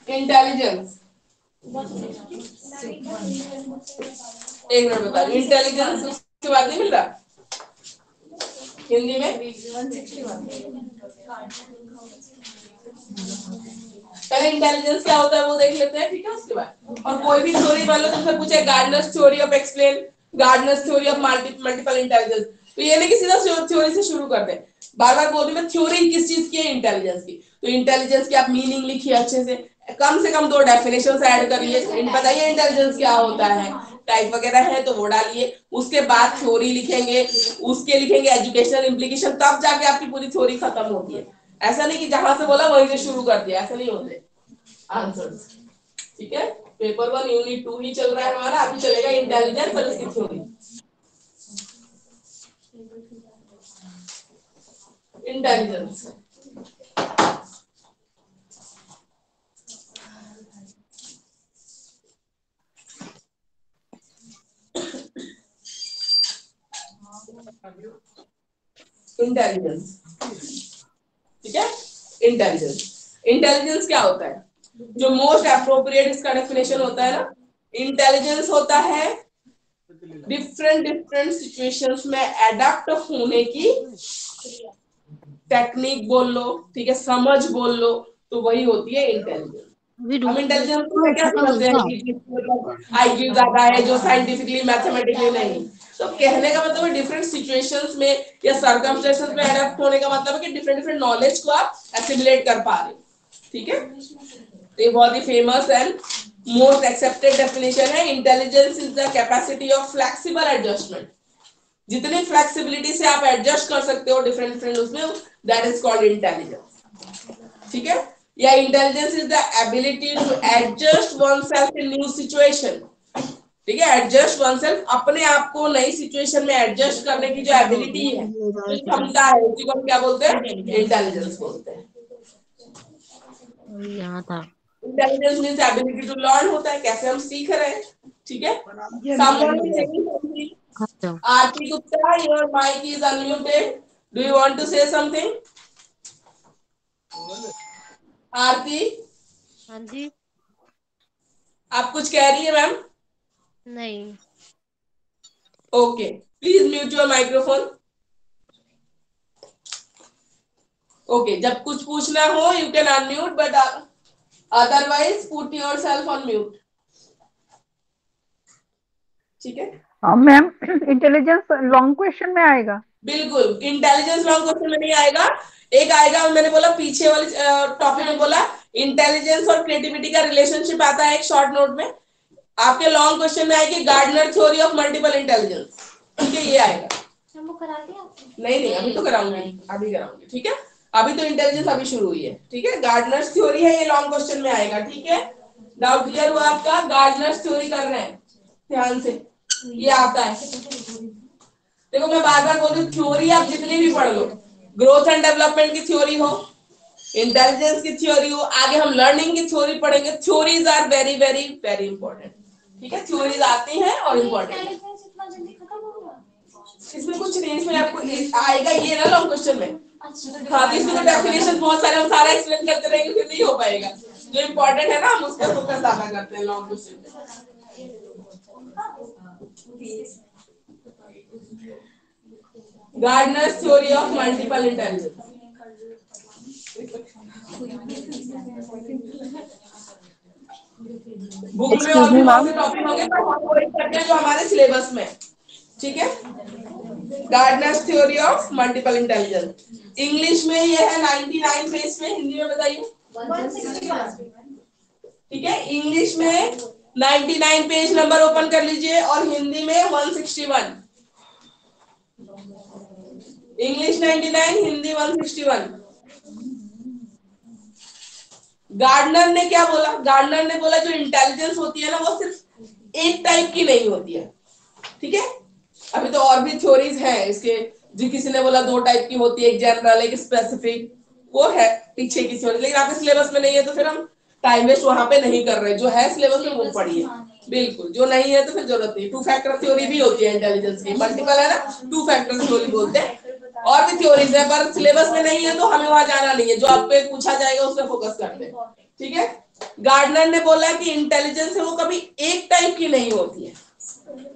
इंटेलिजेंस एक मिनट बता रही, इंटेलिजेंस उसके बाद नहीं मिल रहा हिंदी में। पहले इंटेलिजेंस क्या होता है वो देख लेते हैं, ठीक है। उसके बाद और कोई भी थ्योरी मान लो तुमसे पूछे Gardner's theory of explain, Gardner's theory of multiple intelligence, तो ये नहीं कि सीधा थ्योरी से शुरू कर दे। बार बार बोल रही मैं थ्योरी किस चीज की है, इंटेलिजेंस की। तो इंटेलिजेंस की आप मीनिंग लिखिए अच्छे से कम 2 डेफिनेशन ऐड करिए, बताइए इंटेलिजेंस क्या होता है, टाइप वगैरह है तो वो डालिए। उसके बाद थ्योरी लिखेंगे, उसके लिखेंगे एजुकेशनल इम्प्लीकेशन, तब जाके आपकी पूरी थ्योरी खत्म होती है। ऐसा नहीं कि जहां से बोला वहीं से शुरू कर दिया, ऐसा नहीं होते आंसर्स। ठीक है, पेपर 1 यूनिट 2 ही चल रहा है हमारा, अभी चलेगा इंटेलिजेंस और उसकी थ्योरी। इंटेलिजेंस इंटेलिजेंस ठीक है। इंटेलिजेंस क्या होता है, जो मोस्ट अप्रोप्रिएट इसका डेफिनेशन होता है ना, इंटेलिजेंस होता है डिफरेंट सिचुएशंस में एडेप्ट होने की टेक्निक बोल लो, ठीक है, समझ बोल लो, तो वही होती है इंटेलिजेंस। हम इंटेलिजेंस को क्या समझते हैं कि आईक्यू ज्यादा है, जो साइंटिफिकली मैथमेटिकली नहीं। तो कहने का मतलब है डिफरेंट सिचुएशंस में या सर्कमस्टेंसेस में अडैप्ट होने का मतलब है कि डिफरेंट नॉलेज को आप एसिमिलेट कर पा रहे हो, ठीक है। तो ये बहुत ही famous and most accepted definition है। Intelligence is the capacity of flexible adjustment, जितनी फ्लेक्सिबिलिटी से आप एडजस्ट कर सकते हो डिफरेंट उसमें, दैट इज कॉल्ड इंटेलिजेंस, ठीक है। या intelligence is the ability to adjust oneself in new situation, ठीक है। एडजस्ट वनसेल्फ, अपने आप को नई सिचुएशन में एडजस्ट करने की जो एबिलिटी है, जो क्षमता है, उसी को हम क्या बोलते हैं, इंटेलिजेंस बोलते हैं।
यहाँ था।
Intelligence means ability to learn होता है, कैसे हम सीख रहे हैं, ठीक है। Aarti Gupta, your mic is unmuted, do you want to say something? Aarti,
हाँ जी।
आप कुछ कह रही है मैम?
नहीं।
Okay, please mute your microphone. Okay, जब कुछ पूछना हो you can unmute, but otherwise put yourself on mute, ठीक है।
मैम इंटेलिजेंस लॉन्ग क्वेश्चन में आएगा?
बिल्कुल, इंटेलिजेंस लॉन्ग क्वेश्चन में नहीं आएगा। एक आएगा, मैंने बोला पीछे वाले टॉपिक में बोला इंटेलिजेंस और क्रिएटिविटी का रिलेशनशिप आता है एक शॉर्ट नोट में। आपके लॉन्ग क्वेश्चन में आएगी Gardner theory of multiple intelligence, ठीक है, ये आएगा।
वो करा दिया?
नहीं, अभी तो कराऊंगी, अभी कराऊंगी, ठीक है। अभी तो इंटेलिजेंस अभी शुरू हुई है, ठीक है। गार्डनर्स थ्योरी है, ये लॉन्ग क्वेश्चन में आएगा, ठीक है। डाउट क्लियर हुआ आपका? गार्डनर्स थ्योरी कर रहे हैं ध्यान से, ये आता है। देखो मैं बार बार बोल रही हूँ, थ्योरी आप जितनी भी पढ़ लो, ग्रोथ एंड डेवलपमेंट की थ्योरी हो, इंटेलिजेंस की थ्योरी हो, आगे हम लर्निंग की थ्योरी पढ़ेंगे, theories are very very very important, ठीक है। थ्योरीज आती हैं और इम्पोर्टेंट।
इतना जल्दी खत्म होगा?
इसमें कुछ नहीं, इसमें आपको आएगा ये ना लॉन्ग क्वेश्चन में। हाँ, तो इसमें डेफिनेशन बहुत सारे, हम सारा एक्सप्लेन करते रहेंगे फिर नहीं हो पाएगा। जो इम्पोर्टेंट है ना हम उस पर फोकस ज्यादा करते हैं लॉन्ग क्वेश्चन में। Gardner's theory of multiple intelligence, book में और भी बहुत से टॉपिक होंगे पर हम वही करते हैं जो हमारे सिलेबस में, ठीक है। Gardner's theory of multiple intelligence, English में ये है 99 पेज में, हिंदी में बताइए। 161, ठीक है। इंग्लिश में 99 पेज नंबर ओपन कर लीजिए और हिंदी में 161। इंग्लिश 99, हिंदी 161। गार्डनर ने क्या बोला? गार्डनर ने बोला जो इंटेलिजेंस होती है ना वो सिर्फ एक टाइप की नहीं होती है, ठीक है। अभी तो और भी थ्योरीज हैं इसके, जो किसी ने बोला 2 टाइप की होती है, एक जनरल एक स्पेसिफिक, वो है पीछे की थ्योरी, लेकिन आपके सिलेबस में नहीं है तो फिर हम टाइम वेस्ट वहां पे नहीं कर रहे। जो है सिलेबस में वो पढ़िए, बिल्कुल। जो नहीं है तो फिर जरूरत नहीं। 2 फैक्टर थ्योरी भी होती है इंटेलिजेंस की, मल्टीपल है ना, 2 फैक्टर थ्योरी बोलते हैं। और भी थ्योरीज है, पर सिलेबस में नहीं है तो हमें वहां जाना नहीं है, जो आप पे पूछा जाएगा उस पर फोकस करते हैं, ठीक है। गार्डनर ने बोला कि इंटेलिजेंस है वो कभी एक टाइप की नहीं होती है,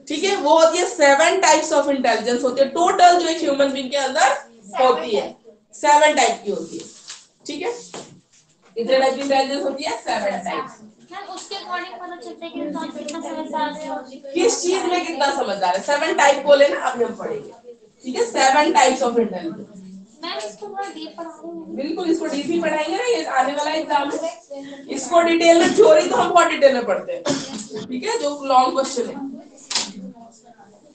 ठीक है, वो होती है 7 टाइप्स ऑफ इंटेलिजेंस होती है टोटल, जो एक ह्यूमन बीइंग के अंदर होती है 7 टाइप की होती है, ठीक है। कितने टाइप की इंटेलिजेंस होती है? 7 टाइप्स।
मैम उसके अकॉर्डिंग पता चलता है कि इंसान कितना समझदार है,
किस चीज में कितना समझदार है। 7 टाइप बोले ना, अभी हम पढ़ेंगे, ठीक है। 7 टाइप्स ऑफ इंटेलिजेंस।
मैम इसको थोड़ा डीप पढ़ा रहे
बिल्कुल, इसको डीप ही पढ़ाएंगे ना, ये आने वाला एग्जाम है। इसको डिटेल में, थ्योरी तो हम बहुत डिटेल में पढ़ते हैं, ठीक है, जो लॉन्ग क्वेश्चन है।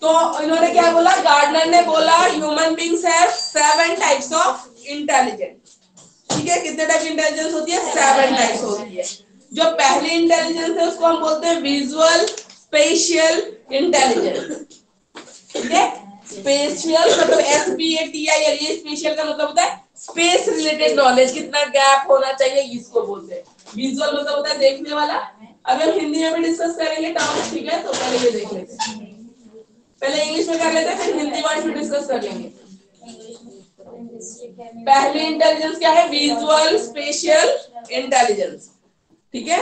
तो इन्होंने क्या बोला, गार्डनर ने बोला human beings have 7 types of intelligence, ठीक है। कितने टाइप की इंटेलिजेंस होती है? 7 टाइप्स होती है। जो पहली इंटेलिजेंस है उसको हम बोलते हैं विजुअल स्पेशियल इंटेलिजेंस, ठीक है। स्पेशियल मतलब SPATIAL, ये स्पेशियल का मतलब होता है स्पेस रिलेटेड नॉलेज, कितना गैप होना चाहिए इसको बोलते हैं। विजुअल मतलब होता है देखने वाला। अब हम हिंदी में भी डिस्कस करेंगे टर्म्स, ठीक है। तो पहले ये देख लेते हैं, पहले इंग्लिश में कर लेते हैं, फिर हिंदी वर्ड में डिस्कस कर लेंगे। पहली इंटेलिजेंस क्या है? विजुअल स्पेशियल इंटेलिजेंस, ठीक है,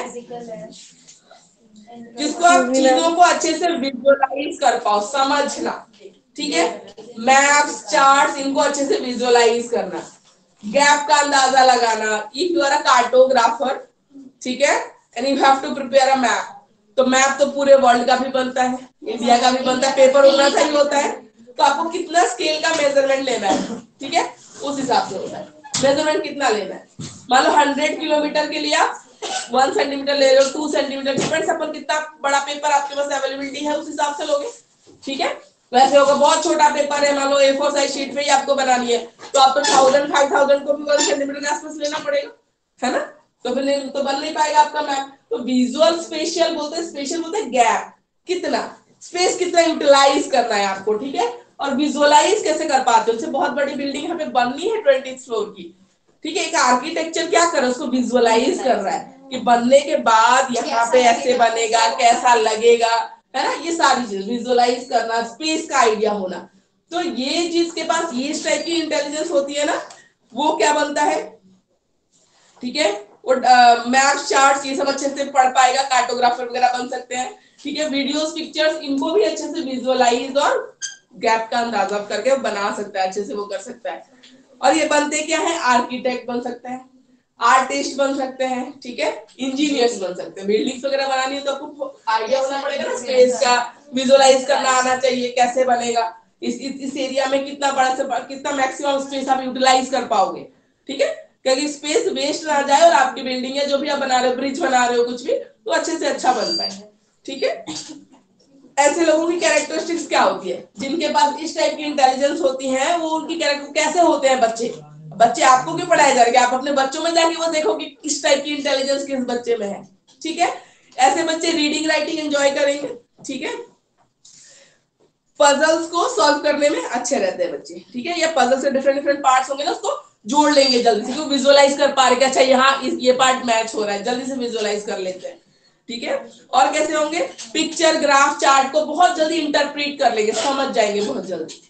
जिसको आप चीजों को अच्छे से विजुअलाइज कर पाओ, समझना, ठीक है। मैप्स, चार्ट्स, इनको अच्छे से विजुअलाइज करना, गैप का अंदाजा लगाना। If you are a cartographer, ठीक है, and you have to prepare a map, तो मैप तो पूरे वर्ल्ड का भी बनता है, इंडिया का भी बनता है, पेपर उतना सा ही होता है, तो आपको कितना स्केल का मेजरमेंट लेना है, ठीक है, उस हिसाब से होता है। मेजरमेंट कितना लेना है, मान लो 100 किलोमीटर के लिए आप 1 सेंटीमीटर ले रहे हो, 2 सेंटीमीटर, डिपेंड्स अपन कितना बड़ा पेपर आपके पास अवेलेबिलिटी है उस हिसाब से लोगे, ठीक है। वैसे होगा बहुत छोटा पेपर है, मान लो A4 साइज शीट पे ही आपको बनानी है, तो आपको 1000 5000 को भी 1 सेंटीमीटर के आसपास लेना पड़ेगा, है ना, तो फिर तो बन नहीं पाएगा आपका मैप। तो विजुअल स्पेशियल बोलते हैं, स्पेशल बोलते हैं गैप, कितना स्पेस कितना यूटिलाइज करना है आपको, ठीक है। और विजुअलाइज कैसे कर पाते हो, जैसे बहुत बड़ी बिल्डिंग यहाँ पे बननी है 20th फ्लोर की, ठीक है, एक आर्किटेक्चर क्या कर रहा है, उसको विजुअलाइज कर रहा है कि बनने के बाद यहाँ पे ऐसे बनेगा, कैसा लगेगा, है ना, ये सारी चीज विजुअलाइज करना, स्पेस का आइडिया होना। तो ये जिसके पास ये इस टाइप की इंटेलिजेंस होती है ना, वो क्या बनता है, ठीक है, वो मैप चार्ट ये सब अच्छे से पढ़ पाएगा, कार्टोग्राफर वगैरह बन सकते हैं, ठीक है। वीडियोस, पिक्चर्स, इनको भी अच्छे से विजुअलाइज और गैप का अंदाजा करके बना सकता है, अच्छे से वो कर सकता है। और ये बनते क्या है, आर्किटेक्ट बन सकते हैं, आर्टिस्ट बन सकते हैं, ठीक है, इंजीनियर्स बन सकते हैं। बिल्डिंग्स वगैरह बनानी है तो आपको आइडिया होना पड़ेगा ना, स्पेस का विजुअलाइज करना आना चाहिए, कैसे बनेगा, इस एरिया में कितना बड़ा से कितना मैक्सिमम स्पेस आप यूटिलाइज कर पाओगे, ठीक है, क्योंकि स्पेस वेस्ट ना जाए और आपकी बिल्डिंग है जो भी आप बना रहे हो, ब्रिज बना रहे हो, कुछ भी, तो अच्छे से अच्छा बन पाए, ठीक है। ऐसे लोगों की कैरेक्टरिस्टिक्स क्या होती है, जिनके पास इस टाइप की इंटेलिजेंस होती है, वो उनकी कैरेक्टर कैसे होते हैं। बच्चे आपको क्यों पढ़ाए जा रहे हैं, आप अपने बच्चों में जाके वो देखो कि किस टाइप की इंटेलिजेंस किस बच्चे में है, ठीक है। ऐसे बच्चे रीडिंग राइटिंग एंजॉय करेंगे, ठीक है, पजल्स को सॉल्व करने में अच्छे रहते हैं बच्चे, ठीक है, या पजल से डिफरेंट डिफरेंट पार्ट्स होंगे ना, उसको जोड़ लेंगे जल्दी से, क्योंकि विजुअलाइज कर पा रहे कि अच्छा यहाँ ये पार्ट मैच हो रहा है, जल्दी से विजुअलाइज कर लेते हैं, ठीक है। और कैसे होंगे, पिक्चर, ग्राफ, चार्ट को बहुत जल्दी इंटरप्रेट कर लेंगे, समझ जाएंगे बहुत जल्दी,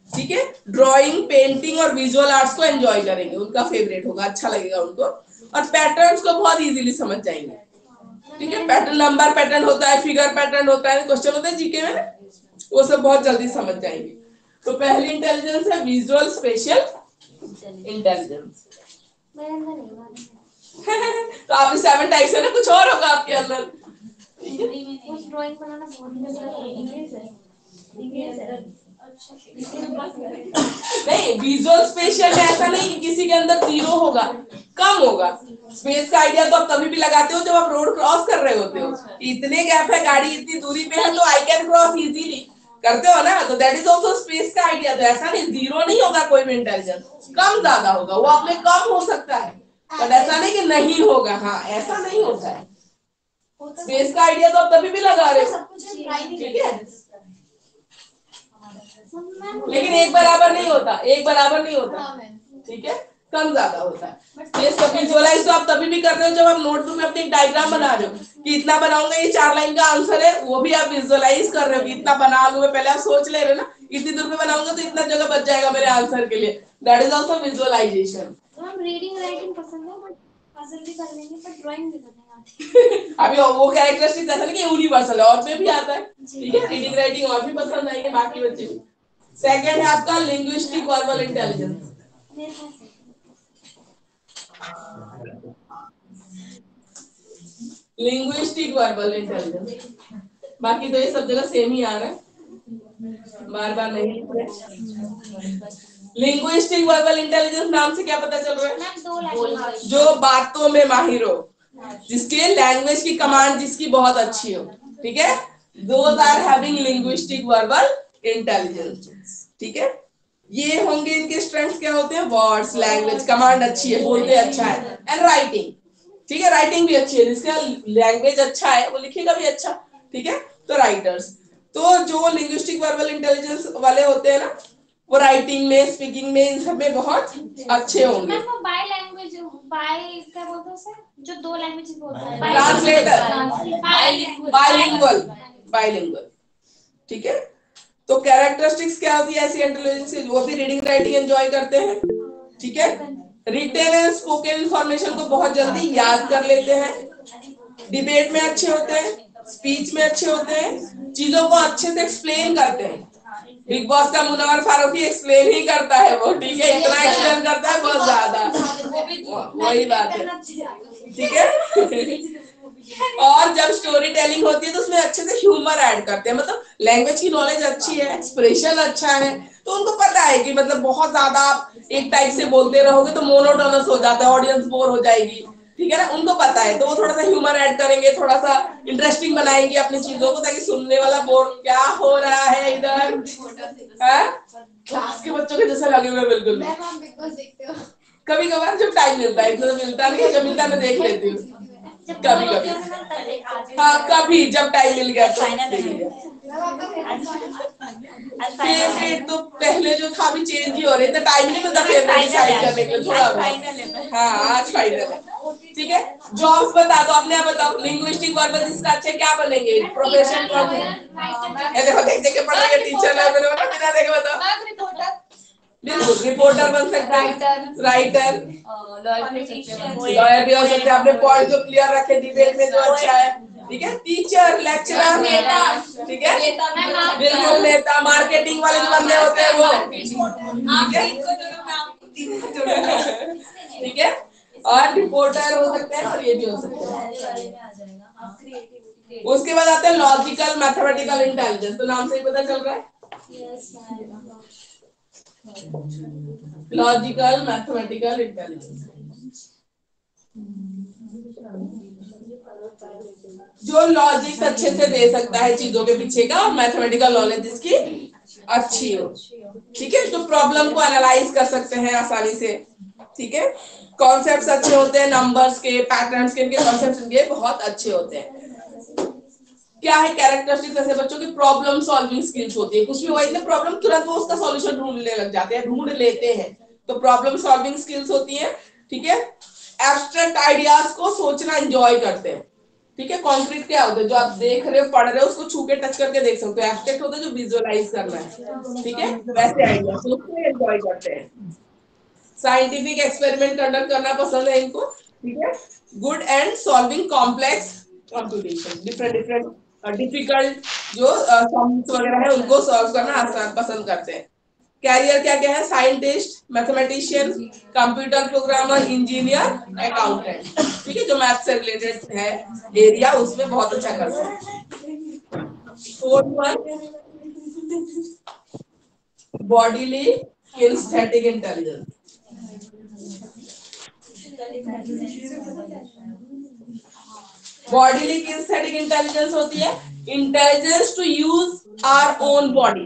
ठीक है। ड्राइंग, पेंटिंग और विजुअल आर्ट्स को एंजॉय करेंगे, उनका फेवरेट होगा, अच्छा लगेगा उनको। और पैटर्न्स को बहुत इजीली समझ जाएंगे, ठीक है। पैटर्न, नंबर पैटर्न होता है, फिगर पैटर्न होता है, क्वेश्चन होता है जीके में, वो सब बहुत जल्दी समझ जाएंगे। तो पहली इंटेलिजेंस है विजुअल स्पेशियल इंटेलिजेंस। तो आप 7 टाइप्स है ना, कुछ और होगा आपके अंदर,
ड्राइंग बनाना
नहीं, विजुअल स्पेशियल में ऐसा नहीं कि किसी के अंदर 0 होगा, कम होगा। स्पेस का आइडिया तो आप तभी भी लगाते हो जब आप रोड क्रॉस कर रहे होते हो, इतने गैप है, गाड़ी इतनी दूरी पे है, तो आई कैन क्रॉस इजीली करते हो ना, तो दैट इज ऑल्सो स्पेस का आइडिया। तो ऐसा नहीं 0 नहीं होगा, कोई भी इंटेलिजेंस कम ज्यादा होगा, वो आप में कम हो सकता है, बट ऐसा नहीं कि नहीं होगा, हाँ ऐसा नहीं होता है। स्पेस का आइडिया तो आप तभी भी लगा रहे हो, ठीक है। लेकिन एक बराबर नहीं होता, एक बराबर नहीं होता, ठीक है, कम ज्यादा होता है। ये सब विजुअलाइज तो आप तभी भी कर रहे हो जब आप नोटबुक में अपनी एक डायग्राम बना रहे हो कि इतना बनाऊंगा, ये 4 लाइन का आंसर है, वो भी आप विजुअलाइज कर रहे हो कि इतना बना लूंगा, पहले आप सोच ले रहे हो ना, इतनी दूर पे बनाऊंगा तो इतना जगह बच जाएगा मेरे आंसर के लिए, that is also visualisation.
Reading writing पसंद है बट पजल भी कर लेंगे पर ड्राइंग भी करने आती है।
अभी वो कैरेक्टरिस्टिक ऐसा नहीं कि यूनिवर्सल है, और पे भी आता है, ठीक है, रीडिंग राइटिंग और भी पसंद आएंगे बाकी बच्चे भी। सेकंड है आपका linguistic verbal intelligence. Linguistic verbal intelligence, बाकी तो ये सब जगह सेम ही आ रहा है, बार बार नहीं लिख रहे। लिंग्विस्टिक वर्बल इंटेलिजेंस नाम से क्या पता चल रहा है? जो बातों में माहिर हो, जिसके लैंग्वेज की कमांड जिसकी बहुत अच्छी हो, ठीक है, those are having linguistic verbal intelligence, ठीक है। ये होंगे इनके स्ट्रेंथ्स, क्या होते हैं? वर्ड्स, लैंग्वेज, कमांड अच्छी है, बोलते अच्छा है, एंड राइटिंग, ठीक है, राइटिंग भी अच्छी है, जिसका लैंग्वेज अच्छा है वो लिखेगा भी अच्छा, ठीक है, तो राइटर्स। तो जो लिंग्विस्टिक वर्बल इंटेलिजेंस वाले होते हैं ना, वो राइटिंग में, स्पीकिंग में, इन सब में बहुत अच्छे होंगे।
मैम वो बाय लैंग्वेज, बाय क्या बोलते हैं उसे, जो 2 लैंग्वेजेस बोलता है,
ट्रांसलेटर, बाइलिंगुअल, बाइलिंगुअल, ठीक है। तो कैरेक्टरिस्टिक्स क्या होती है ऐसी इंटेलिजेंस की? वो भी रीडिंग राइटिंग एंजॉय करते हैं, ठीक है, रिटेन एंड स्पोकन इंफॉर्मेशन को बहुत जल्दी याद कर लेते हैं, डिबेट में अच्छे होते हैं, स्पीच में अच्छे होते हैं, चीजों को अच्छे से एक्सप्लेन करते हैं। बिग बॉस का मुनव्वर फारूकी एक्सप्लेन ही करता है वो, ठीक है, इतना एक्सप्लेन करता है बहुत ज्यादा, वही बात है, ठीक है। और जब स्टोरी टेलिंग होती है तो उसमें अच्छे से ह्यूमर ऐड करते हैं, मतलब लैंग्वेज की नॉलेज अच्छी है, एक्सप्रेशन अच्छा है, तो उनको पता है कि मतलब बहुत ज्यादा आप एक टाइप से बोलते रहोगे तो मोनोटोनस हो जाता है, ऑडियंस बोर हो जाएगी, ठीक है ना, उनको पता है, तो वो थोड़ा सा ह्यूमर ऐड करेंगे, थोड़ा सा इंटरेस्टिंग बनाएंगे अपनी चीजों को, ताकि सुनने वाला बोर, क्या हो रहा है इधर, क्लास के बच्चों के जैसा लगे हुए बिल्कुल। कभी कभार जब टाइम मिलता है, इतना तो मिलता नहीं है, जब मिलता है मैं देख लेती हूँ कभी कभी, हाँ कभी जब टाइम मिल गया तो देख लिया। फेवरेट तो पहले जो था अभी चेंज ही हो रहे थे, टाइम नहीं मिलता फेवरेट डिसाइड करने के लिए, थोड़ा हाँ आज फाइनल है, ठीक है। जॉब्स बता दो, अपने आप बताओ, लिंग्विस्टिक वर्बल जिसका अच्छे क्या बनेंगे, प्रोफेशन कौन है? देखो देख देख के पढ़ रही है, टीचर है, मैंने बोला बिना देखे बताओ, बिल्कुल रिपोर्टर बन सकते हैं, राइटर, लॉयर भी हो सकते हैं, अपने पॉइंट को क्लियर रखे, डिबेट में जो अच्छा है, ठीक है, टीचर, लेक्चरर, ठीक है, बिल्कुल नेता, मार्केटिंग वाले जो बंदे होते हैं वो, ठीक है, और रिपोर्टर हो सकते हैं, और ये भी हो सकते हैं। उसके बाद आते हैं लॉजिकल मैथमेटिकल इंटेलिजेंस, तो नाम से ही पता चल रहा है, लॉजिकल मैथमेटिकल इंटेलिजेंस, जो लॉजिक अच्छे से दे सकता है चीजों के पीछे का, और मैथमेटिकल नॉलेज जिसकी अच्छी हो, ठीक है, तो प्रॉब्लम को एनालाइज कर सकते हैं आसानी से, ठीक है, कॉन्सेप्ट्स अच्छे होते हैं, नंबर्स के, पैटर्न्स के, इनके कॉन्सेप्ट्स इनके बहुत अच्छे होते हैं। क्या है कैरेक्टरिस्टिक्स ऐसे बच्चों की? प्रॉब्लम सॉल्विंग स्किल्स होती है, कुछ भी हुआ इतने प्रॉब्लम तुरंत वो उसका सॉल्यूशन ढूंढने लग जाते हैं, ढूंढ लेते हैं, तो प्रॉब्लम सॉल्विंग स्किल्स होती है, ठीक है। एब्स्ट्रैक्ट आइडियाज को सोचना एंजॉय करते हैं, ठीक है। कॉन्क्रीट क्या होता है? जो आप देख रहे हो, पढ़ रहे हो, उसको छू के टच करके देख सकते हो। एब्स्ट्रैक्ट होता है जो विजुअलाइज करना है, ठीक है, वैसे आइडिया सोचते हैं, एंजॉय करते हैं। साइंटिफिक एक्सपेरिमेंट कंडक्ट करना पसंद है इनको, ठीक है। Good and solving complex computation, different difficult जो सॉल्व्स वगैरह है उनको सॉल्व करना आसान पसंद करते हैं। कैरियर क्या क्या है? Scientist, mathematician, computer programmer, engineer, accountant, ठीक है, जो मैथ से रिलेटेड है एरिया उसमें बहुत अच्छा करते हैं। Fourth one bodily kinesthetic intelligence, bodily kinesthetic intelligence होती है intelligence to use our own body,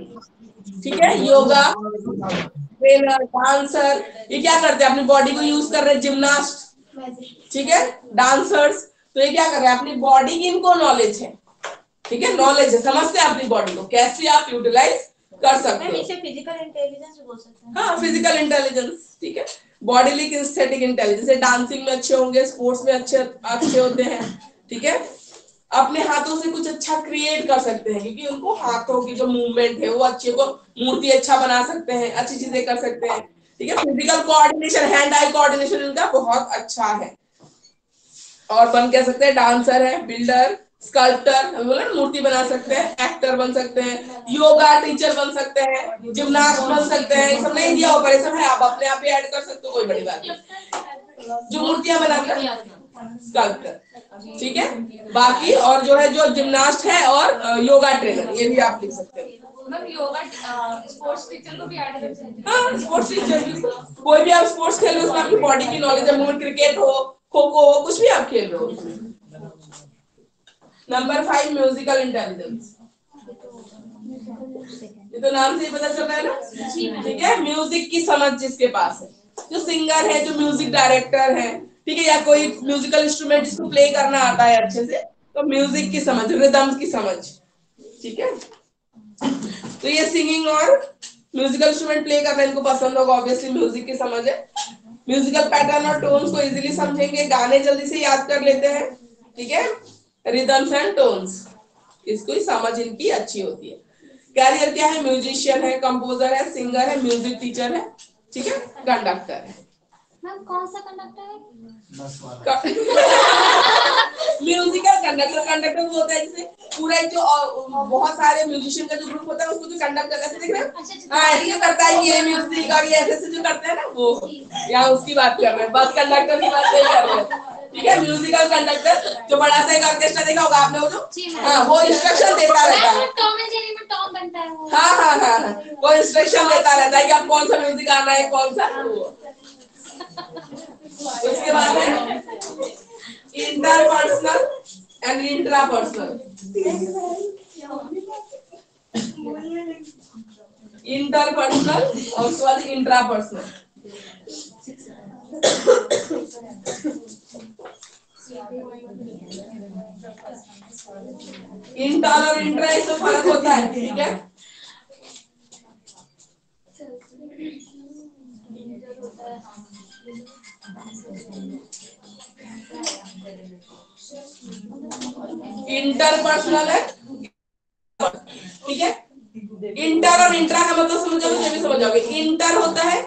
ठीक है। योगा ट्रेनर, डांसर, ये क्या करते हैं? अपनी बॉडी को यूज कर रहे हैं, जिम्नास्ट, ठीक है, डांसर्स, तो ये क्या कर रहे हैं? अपनी बॉडी की इनको नॉलेज है, ठीक है, नॉलेज है, समझते हैं अपनी बॉडी को, कैसे आप यूटिलाइज कर सकते हो।
इसे फिजिकल इंटेलिजेंस बोल सकते हैं।
हाँ, फिजिकल इंटेलिजेंस, ठीक है। बॉडीली किनेस्थेटिक इंटेलिजेंस, डांसिंग में अच्छे होंगे, स्पोर्ट्स में अच्छे अच्छे होते हैं, ठीक है। अपने हाथों से कुछ अच्छा क्रिएट कर सकते हैं, क्योंकि उनको हाथों की जो मूवमेंट है वो अच्छे को मूर्ति अच्छा बना सकते हैं, अच्छी चीजें कर सकते हैं, ठीक है। Physical coordination, hand eye coordination इनका बहुत अच्छा है। और बन कह सकते हैं डांसर है, बिल्डर, स्कल्प्टर, बोला मूर्ति बना सकते हैं, एक्टर बन सकते हैं, योगा टीचर बन सकते हैं, जिमनास्ट बन सकते हैं। सब नहीं दिया ऊपर, सब है, आप अपने आप ही ऐड कर सकते हो, कोई बड़ी बात नहीं। जो मूर्तियां बनाते हैं स्कल्प्टर, ठीक है। बाकी और जो है जो जिमनास्ट है और योगा ट्रेनर, ये भी आप लिख सकते हो।
योगा स्पोर्ट्स टीचर को भी ऐड कर सकते हैं।
हाँ, स्पोर्ट्स टीचर, कोई भी आप स्पोर्ट्स खेल रहे हो उसमें आपकी बॉडी की नॉलेज है, मूवमेंट, क्रिकेट हो, खो खो हो, कुछ भी आप खेल रहे हो। नंबर 5 म्यूजिकल इंटेलिजेंस, ये तो नाम से ही पता चल रहा है ना, ठीक है। म्यूजिक की समझ जिसके पास है, जो सिंगर है, जो म्यूजिक डायरेक्टर है, ठीक है, या कोई म्यूजिकल इंस्ट्रूमेंट जिसको प्ले करना आता है अच्छे से, तो म्यूजिक की समझ, रिदम्स की समझ, ठीक है। तो ये सिंगिंग और म्यूजिकल इंस्ट्रूमेंट प्ले करना इनको पसंद होगा, ऑब्वियसली म्यूजिक की समझ है। म्यूजिकल पैटर्न और टोन्स को इजीली समझेंगे, गाने जल्दी से याद कर लेते हैं, ठीक है। रिदम्स एंड टोन्स, इसको ही समझ इनकी अच्छी होती है। कैरियर क्या है, म्यूजिशियन है, कंपोजर है, सिंगर है, म्यूजिक टीचर है, ठीक है, कंडक्टर है।
मैम कौन सा कंडक्टर है?
म्यूजिकल कंडक्टर, कंडक्टर वो होता है जैसे पूरा एक जो बहुत सारे म्यूजिशियन का जो ग्रुप होता है उसको जो कंडक्ट करता है, देख रहे हैं, हाँ ऐसे करता है ये म्यूजिक और ये ऐसे जो करते हैं ना, वो यहाँ उसकी बात कर रहे हैं, बस कंडक्टर की बात नहीं कर रहे हैं, ठीक है। म्यूजिकल कंडक्टर जो बड़ा सा एक ऑर्केस्ट्रा देखा होगा आपने, वो जो हाँ वो इंस्ट्रक्शन देता रहता है,
टॉम एंड जेरी में टॉम बनता है वो।
हाँ हाँ हाँ, वो इंस्ट्रक्शन देता रहता है कि आप कौन सा म्यूजिक आना है, कौन सा। उसके बाद है इंटरपर्सनल एंड इंट्रापर्सनल। इंटरपर्सनल और उसके बाद इंट्रापर्सनल। इंटर और इंट्रा इसमें फर्क होता है, ठीक है। इंटरपर्सनल है, ठीक है। इंटर और इंट्रा का मतलब समझोगे तो भी समझ जाओगे। इंटर होता है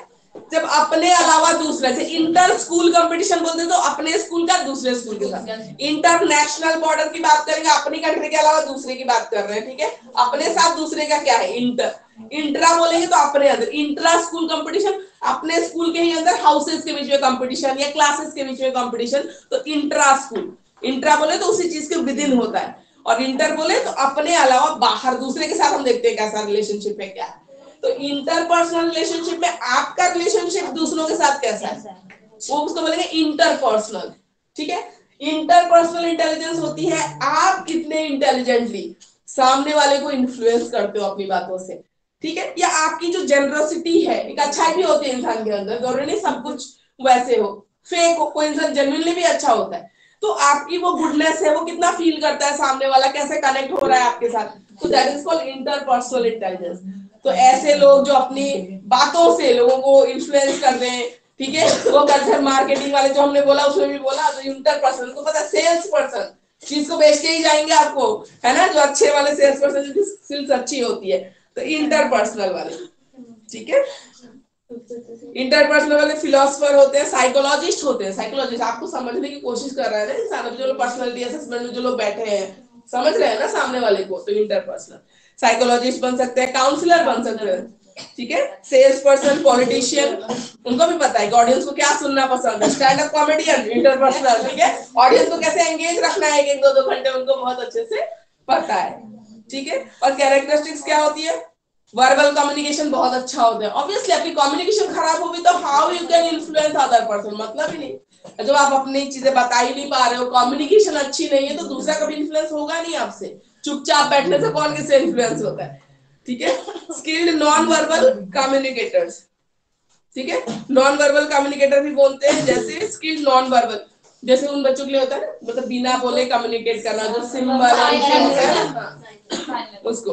जब अपने अलावा दूसरे से, इंटर स्कूल कंपटीशन बोलते हैं तो अपने स्कूल का दूसरे स्कूल के साथ। इंटरनेशनल बॉर्डर की बात करेंगे, अपनी कंट्री के अलावा दूसरे की बात कर रहे हैं, ठीक है। अपने साथ दूसरे का क्या है, इंटर। इंट्रा बोलेंगे तो अपने अंदर। इंट्रा स्कूल कंपटीशन, अपने स्कूल के ही अंदर हाउसेस के बीच में कंपटीशन या क्लासेस के बीच में कंपटीशन, तो इंट्रा स्कूल। इंट्रा बोले तो उसी चीज के विद इन होता है, और इंटर बोले तो अपने अलावा बाहर दूसरे के साथ हम देखते हैं कैसा रिलेशनशिप है, क्या है। तो इंटरपर्सनल रिलेशनशिप में आपका रिलेशनशिप दूसरों के साथ कैसा है, वो उसको बोलेंगे इंटरपर्सनल, ठीक है। इंटरपर्सनल इंटेलिजेंस होती है आप कितने इंटेलिजेंटली सामने वाले को इन्फ्लुएंस करते हो अपनी बातों से, ठीक है। या आपकी जो जेनरसिटी है, एक अच्छाई भी होती है इंसान के अंदर, जरूरी नहीं सब कुछ वैसे हो, फेक हो, कोई इंसान जेन्युइनली भी अच्छा होता है, तो आपकी वो गुडनेस है, वो कितना फील करता है सामने वाला, कैसे कनेक्ट हो रहा है आपके साथ, तो that is called interpersonal intelligence. तो ऐसे लोग जो अपनी बातों से लोगों को इन्फ्लुएंस कर रहे हैं, ठीक है, वो कल्चर मार्केटिंग वाले जो हमने बोला उसमें भी बोला, तो इंटरपर्सनल को पता, सेल्स पर्सन चीज को बेच के ही जाएंगे आपको, है ना, जो अच्छे वाले सेल्स पर्सन जिनकी स्किल्स अच्छी होती है, तो इंटरपर्सनल वाले, ठीक है। इंटरपर्सनल वाले फिलोसफर होते हैं, साइकोलॉजिस्ट होते हैं। साइकोलॉजिस्ट आपको समझने की कोशिश कर रहा है ना इंसान, जो लोग पर्सनालिटी असेसमेंट में जो लोग बैठे हैं, समझ रहे हैं ना सामने वाले को, तो इंटरपर्सनल साइकोलॉजिस्ट बन सकते हैं, काउंसलर बन सकते हैं, ठीक है। सेल्स पर्सन, पॉलिटिशियन, उनको भी पता है कि ऑडियंस को क्या सुनना पसंद है। स्टैंड अप कॉमेडियन, इंटरपर्सनल, ठीक है, ऑडियंस को कैसे एंगेज रखना है, एक 1-2 घंटे उनको बहुत अच्छे से पता है, ठीक है। और कैरेक्टरिस्टिक्स क्या होती है, वर्बल कम्युनिकेशन बहुत अच्छा होता है। ऑब्वियसली आपकी कम्युनिकेशन खराब होगी तो how you can influence other person, मतलब ही नहीं। जब आप अपनी चीजें बता ही नहीं पा रहे हो, कम्युनिकेशन अच्छी नहीं है, तो दूसरा कभी इन्फ्लुएंस होगा नहीं आपसे। चुपचाप बैठने से कौन किससे इन्फ्लुएंस होता है, ठीक है। स्किल्ड नॉन वर्बल कम्युनिकेटर्स, ठीक है, नॉन वर्बल कम्युनिकेटर भी बोलते हैं, जैसे स्किल्ड नॉन वर्बल, जैसे उन बच्चों के लिए होता है ना, मतलब बिना बोले कम्युनिकेट करना, जो सिंबल होता है उसको,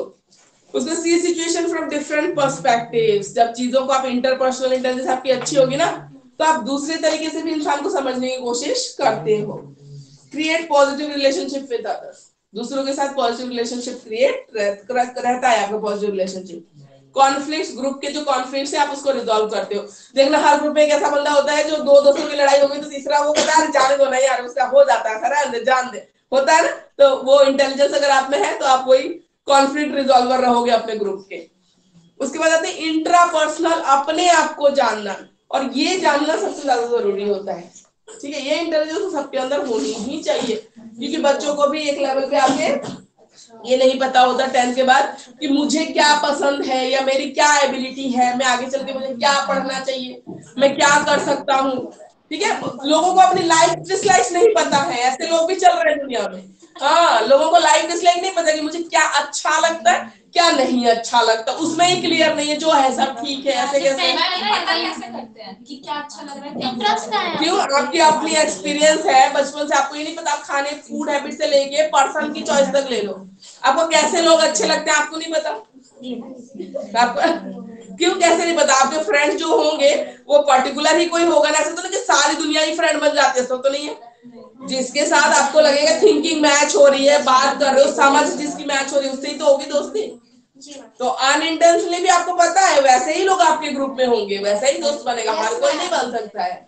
उसको सी सिचुएशन फ्रॉम डिफरेंट पर्सपेक्टिव्स। जब चीजों को आप इंटरपर्सनल इंटेलिजेंस आपकी अच्छी होगी ना, तो आप दूसरे तरीके से भी इंसान को समझने की कोशिश करते हो। Create positive relationship with others, दूसरों के साथ पॉजिटिव रिलेशनशिप क्रिएट रहता है आपका पॉजिटिव रिलेशनशिप। कॉन्फ्लिक्ट, ग्रुप के जो कॉन्फ्लिक्ट है आप उसको रिजॉल्व करते हो। देखना हर ग्रुप में एक ऐसा बंदा होता है जो दो दोस्तों की लड़ाई हो गई तो तीसरा वो कहता है जाने दो, नहीं यार उसका हो जाता है, खरा जान दे, होता है ना। तो वो इंटेलिजेंस अगर आप में है तो आप वही कॉन्फ्लिक्ट रिजॉल्वर रहोगे अपने ग्रुप के। उसके बाद आते हैं इंट्रापर्सनल, अपने आप को जानना, और ये जानना सबसे ज्यादा जरूरी होता है। ठीक है, ये इंटेलिजेंस सबके अंदर होनी ही चाहिए, क्योंकि बच्चों को भी एक लेवल पे आके ये नहीं पता होता 10th के बाद कि मुझे क्या पसंद है या मेरी क्या एबिलिटी है, मैं आगे चल के मुझे क्या पढ़ना चाहिए, मैं क्या कर सकता हूँ। ठीक है, लोगों को अपनी लाइफ डिसलाइक नहीं पता है, ऐसे लोग भी चल रहे हैं दुनिया में। हाँ, लोगों को लाइफ डिसलाइक नहीं पता कि मुझे क्या अच्छा लगता है क्या नहीं अच्छा लगता, उसमें ही क्लियर नहीं है, जो है सब ठीक है। ऐसे कैसे
करते हैं कि क्या अच्छा लग रहा है, इंटरेस्ट है,
क्यों? आपकी अपनी एक्सपीरियंस है, बचपन से आपको ये नहीं पता, आप खाने फूड हैबिट से लेके पर्सन की चॉइस तक ले लो, आपको कैसे लोग अच्छे लगते हैं आपको नहीं पता। आपको क्यों कैसे नहीं पता? आपके फ्रेंड जो होंगे वो पर्टिकुलर ही कोई होगा ना, ऐसा तो नहीं कि सारी दुनिया ही फ्रेंड बन जाती है, सब तो नहीं है। जिसके साथ आपको लगेगा थिंकिंग मैच हो रही है, बात कर रहे हो, समझ जिसकी मैच हो रही है, उससे ही तो होगी दोस्ती। तो अनइंटेंशनली भी आपको पता है वैसे ही लोग आपके ग्रुप में होंगे, वैसा ही दोस्त बनेगा, हर कोई नहीं बन सकता है।